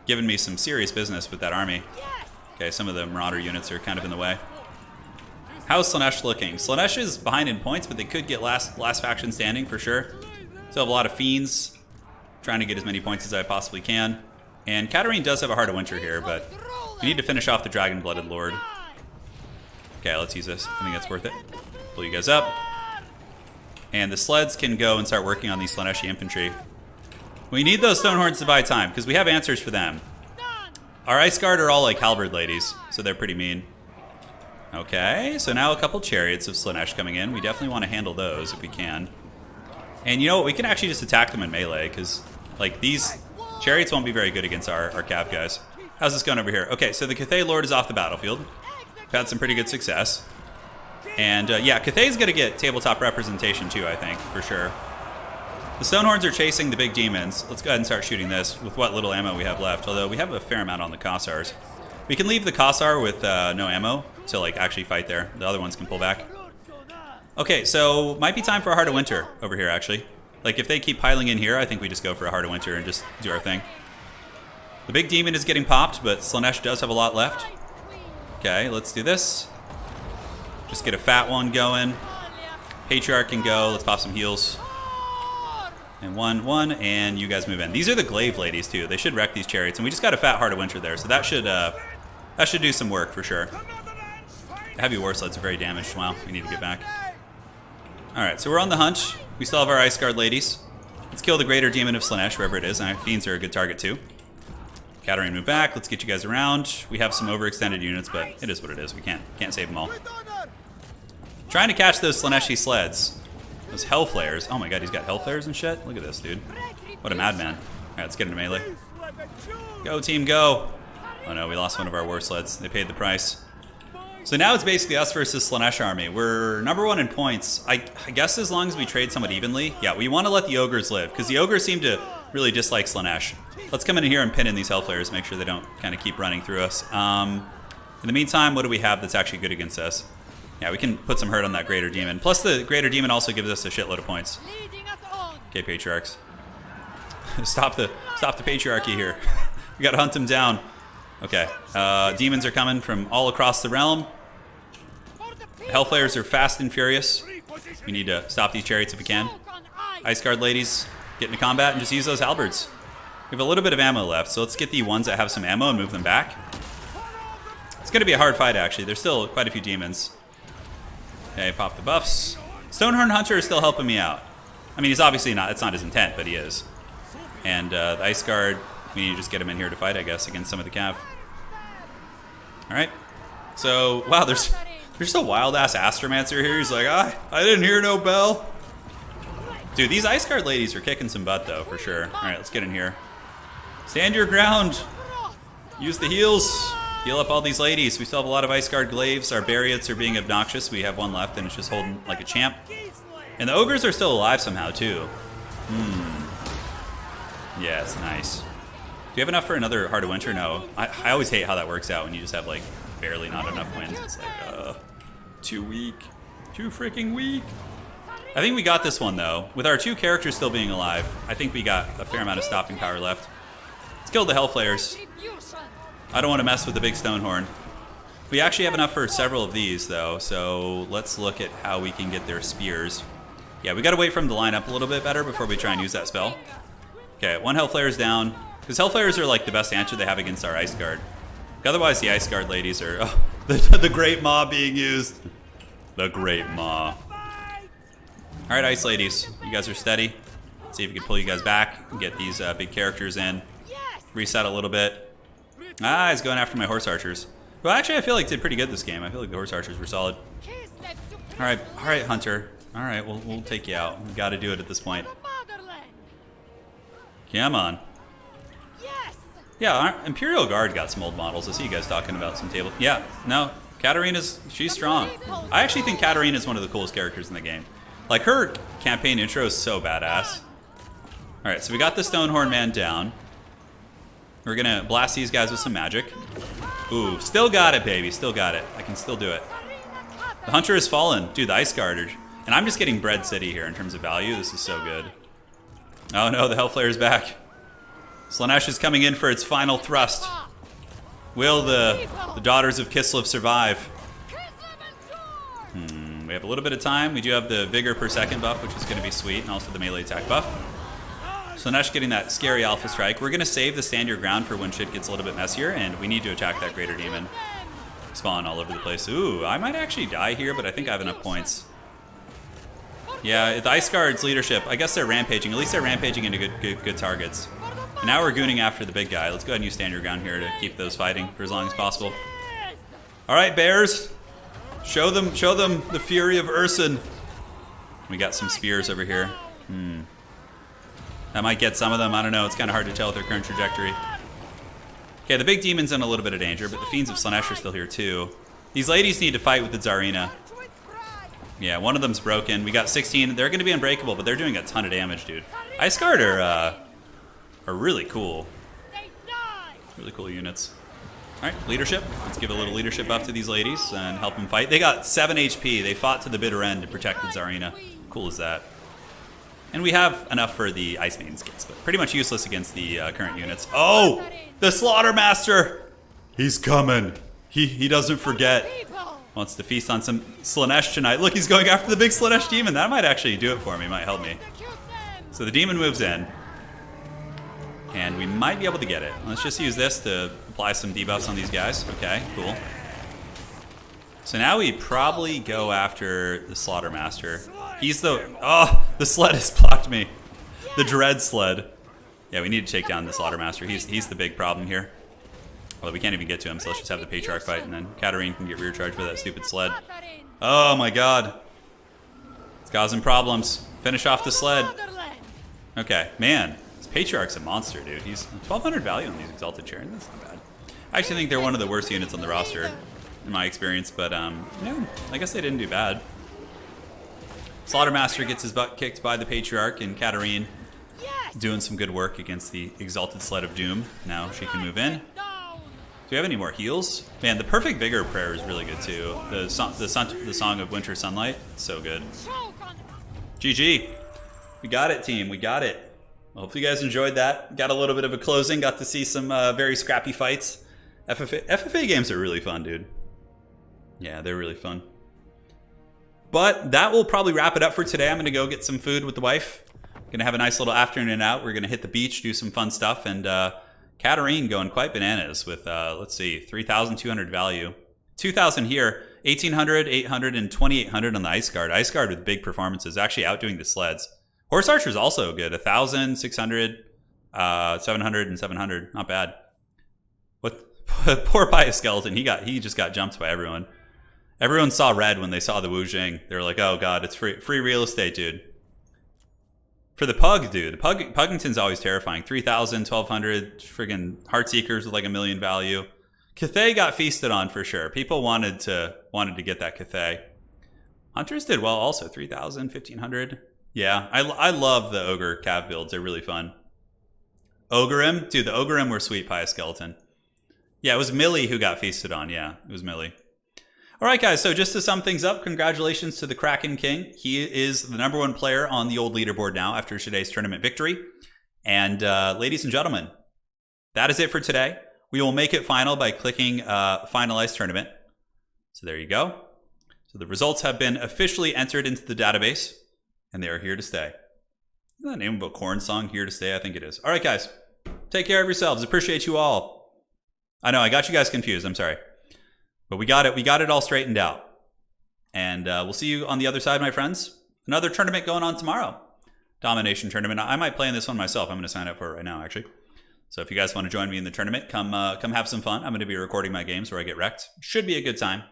giving me some serious business with that army. Okay, some of the Marauder units are kind of in the way. How's Slaanesh looking? Slaanesh is behind in points, but they could get last faction standing for sure. Still have a lot of Fiends. Trying to get as many points as I possibly can. And Cathay does have a Heart of Winter here, but we need to finish off the Dragon-Blooded Lord. Okay, let's use this. I think that's worth it. Pull you guys up. And the sleds can go and start working on these Slaaneshi infantry. We need those Stonehorns to buy time, because we have answers for them. Our Ice Guard are all like halberd ladies, so they're pretty mean. Okay, so now a couple chariots of Slaanesh coming in. We definitely want to handle those if we can. And you know what? We can actually just attack them in melee, because like these chariots won't be very good against our cav guys. How's this going over here? Okay, so the Cathay Lord is off the battlefield. We've had some pretty good success. And yeah, Cathay's going to get tabletop representation too, I think, for sure. The Stonehorns are chasing the big demons. Let's go ahead and start shooting this with what little ammo we have left, although we have a fair amount on the Kossars. We can leave the Kossar with no ammo to like actually fight there. The other ones can pull back. Okay, so might be time for a Heart of Winter over here, actually. Like, if they keep piling in here, I think we just go for a Heart of Winter and just do our thing. The big demon is getting popped, but Slaanesh does have a lot left. Okay, let's do this. Just get a fat one going. Patriarch can go. Let's pop some heals. And one, and you guys move in. These are the Glaive ladies, too. They should wreck these chariots. And we just got a fat Heart of Winter there, so that should do some work for sure. The heavy war sleds are very damaged. Wow, we need to get back. Alright, so we're on the hunt. We still have our Ice Guard ladies. Let's kill the Greater Demon of Slaanesh, wherever it is. And our Fiends are a good target, too. Cathay, move back. Let's get you guys around. We have some overextended units, but it is what it is. We can't save them all. Trying to catch those Slaaneshi sleds. Those Hellflares. Oh my god, he's got Hellflares and shit? Look at this, dude. What a madman. Alright, let's get into melee. Go, team, go! Oh no, we lost one of our war sleds. They paid the price. So now it's basically us versus Slaanesh army. We're #1 in points. I guess as long as we trade somewhat evenly. Yeah, we want to let the Ogres live, because the Ogres seem to really dislike Slaanesh. Let's come in here and pin in these Hellflares, make sure they don't kind of keep running through us. In the meantime, what do we have that's actually good against us? Yeah, we can put some hurt on that Greater Demon. Plus the Greater Demon also gives us a shitload of points. Okay, Patriarchs. Stop the Patriarchy here. We gotta hunt them down. Okay, demons are coming from all across the realm. Hellflares are fast and furious. We need to stop these chariots if we can. Ice Guard ladies, get into combat and just use those halberds. We have a little bit of ammo left, so let's get the ones that have some ammo and move them back. It's going to be a hard fight, actually. There's still quite a few demons. Okay, pop the buffs. Stonehorn Hunter is still helping me out. I mean, he's obviously not, it's not his intent, but he is. And the Ice Guard, we need to just get him in here to fight, I guess, against some of the cav. Alright. So, wow, there's a wild-ass Astromancer here. He's like, I didn't hear no bell. Dude, these Ice Guard ladies are kicking some butt, though, for sure. Alright, let's get in here. Stand your ground. Use the heals. Heal up all these ladies. We still have a lot of Ice Guard glaives. Our Bariots are being obnoxious. We have one left, and it's just holding like a champ. And the Ogres are still alive somehow, too. Yeah, it's nice. Do you have enough for another Heart of Winter? No. I always hate how that works out when you just have, like, barely not enough wins. It's like, too weak. Too freaking weak. I think we got this one, though. With our two characters still being alive, I think we got a fair amount of stopping power left. Let's kill the Hellflares. I don't want to mess with the big Stonehorn. We actually have enough for several of these, though, so let's look at how we can get their spears. Yeah, we gotta wait for him to line up a little bit better before we try and use that spell. Okay, 1 Hellflare's down. Because Hellflares are like the best answer they have against our Ice Guard. Otherwise, the Ice Guard ladies are... Oh, the Great Maw being used. The Great Maw. Alright, Ice ladies. You guys are steady. See if we can pull you guys back and get these big characters in. Reset a little bit. Ah, he's going after my Horse Archers. Well, actually, I feel like did pretty good this game. I feel like the Horse Archers were solid. Alright, Hunter. Alright, we'll take you out. We gotta do it at this point. Come on. Yeah, our Imperial Guard got some old models. I see you guys talking about some table. Yeah, no, she's strong. I actually think Katarina is one of the coolest characters in the game. Like, her campaign intro is so badass. Alright, so we got the Stonehorn Man down. We're gonna blast these guys with some magic. Ooh, still got it, baby. Still got it. I can still do it. The Hunter has fallen. Dude, the Ice Guard. And I'm just getting Bread City here in terms of value. This is so good. Oh no, the Hellflare is back. Slaanesh is coming in for its final thrust. Will the Daughters of Kislev survive? We have a little bit of time. We do have the Vigor per second buff, which is going to be sweet, and also the melee attack buff. Slaanesh getting that scary Alpha Strike. We're going to save the stand your ground for when shit gets a little bit messier, and we need to attack that Greater Demon. Spawn all over the place. Ooh, I might actually die here, but I think I have enough points. Yeah, the Ice Guard's leadership, I guess they're rampaging. At least they're rampaging into good targets. And now we're gooning after the big guy. Let's go ahead and use stand your ground here to keep those fighting for as long as possible. All right, bears. Show them the fury of Urson. We got some spears over here. That might get some of them. I don't know. It's kind of hard to tell with their current trajectory. Okay, the big demon's in a little bit of danger, but the Fiends of Slaanesh are still here too. These ladies need to fight with the Tsarina. Yeah, one of them's broken. We got 16. They're going to be unbreakable, but they're doing a ton of damage, dude. Ice Guard are really cool. Really cool units. All right, leadership. Let's give a little leadership buff to these ladies and help them fight. They got 7 HP. They fought to the bitter end to protect the Tsarina. Cool as that. And we have enough for the Ice Maiden skins, but pretty much useless against the current units. Oh, the Slaughtermaster! He's coming. He doesn't forget. Wants to feast on some Slaanesh tonight. Look, he's going after the big Slaanesh demon. That might actually do it for me. Might help me. So the demon moves in. And we might be able to get it. Let's just use this to apply some debuffs on these guys. Okay, cool. So now we probably go after the Slaughtermaster. He's the... Oh, the sled has blocked me. The Dread Sled. Yeah, we need to take down the Slaughtermaster. He's the big problem here. Well, we can't even get to him, so let's just have the Patriarch fight, and then Katarina can get rear charged by that stupid sled. Oh my god. It's causing problems. Finish off the sled. Okay, man. This Patriarch's a monster, dude. He's 1,200 value on these Exalted Chariot. That's not bad. I actually think they're one of the worst units on the roster, in my experience, but no, I guess they didn't do bad. Slaughtermaster gets his butt kicked by the Patriarch, and Katarina doing some good work against the Exalted Sled of Doom. Now she can move in. Do we have any more heals? Man, the Perfect Vigor prayer is really good too. The Song of Winter Sunlight, so good. GG. We got it, team. We got it. Well, hope you guys enjoyed that. Got a little bit of a closing. Got to see some very scrappy fights. FFA games are really fun, dude. Yeah, they're really fun. But that will probably wrap it up for today. I'm going to go get some food with the wife. Going to have a nice little afternoon out. We're going to hit the beach, do some fun stuff, and Katarina going quite bananas with, let's see, 3,200 value. 2,000 here, 1,800, 800, and 2,800 on the Ice Guard. Ice Guard with big performances, actually outdoing the sleds. Horse Archer's also good, 1,000, 600, 700, and 700. Not bad. Poor Pious Skeleton, he just got jumped by everyone. Everyone saw red when they saw the Wu Jing. They were like, oh god, it's free real estate, dude. For the Pug, dude, the Puggington's always terrifying. 3,000, 1,200, friggin' Heartseekers with like 1 million value. Cathay got feasted on for sure. People wanted to get that Cathay. Hunters did well also, 3,000, 1,500. Yeah, I love the Ogre Cav builds. They're really fun. Ogreim? Dude, the Ogreim were sweet, Pious Skeleton. Yeah, it was Millie who got feasted on. Yeah, it was Millie. All right, guys, so just to sum things up, congratulations to the Kraken King. He is the #1 player on the old leaderboard now after today's tournament victory. And ladies and gentlemen, that is it for today. We will make it final by clicking Finalize Tournament. So there you go. So the results have been officially entered into the database. and they are here to stay. Isn't that the name of a corn song, Here to Stay? I think it is. All right, guys. Take care of yourselves. Appreciate you all. I know, I got you guys confused. I'm sorry. But we got it. We got it all straightened out. And we'll see you on the other side, my friends. Another tournament going on tomorrow. Domination tournament. I might play in this one myself. I'm going to sign up for it right now, actually. So if you guys want to join me in the tournament, come have some fun. I'm going to be recording my games where I get wrecked. Should be a good time.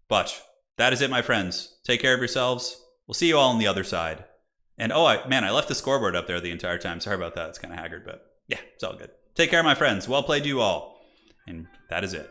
But that is it, my friends. Take care of yourselves. We'll see you all on the other side. And man, I left the scoreboard up there the entire time. Sorry about that. It's kind of haggard, but yeah, it's all good. Take care, my friends. Well played, you all. And that is it.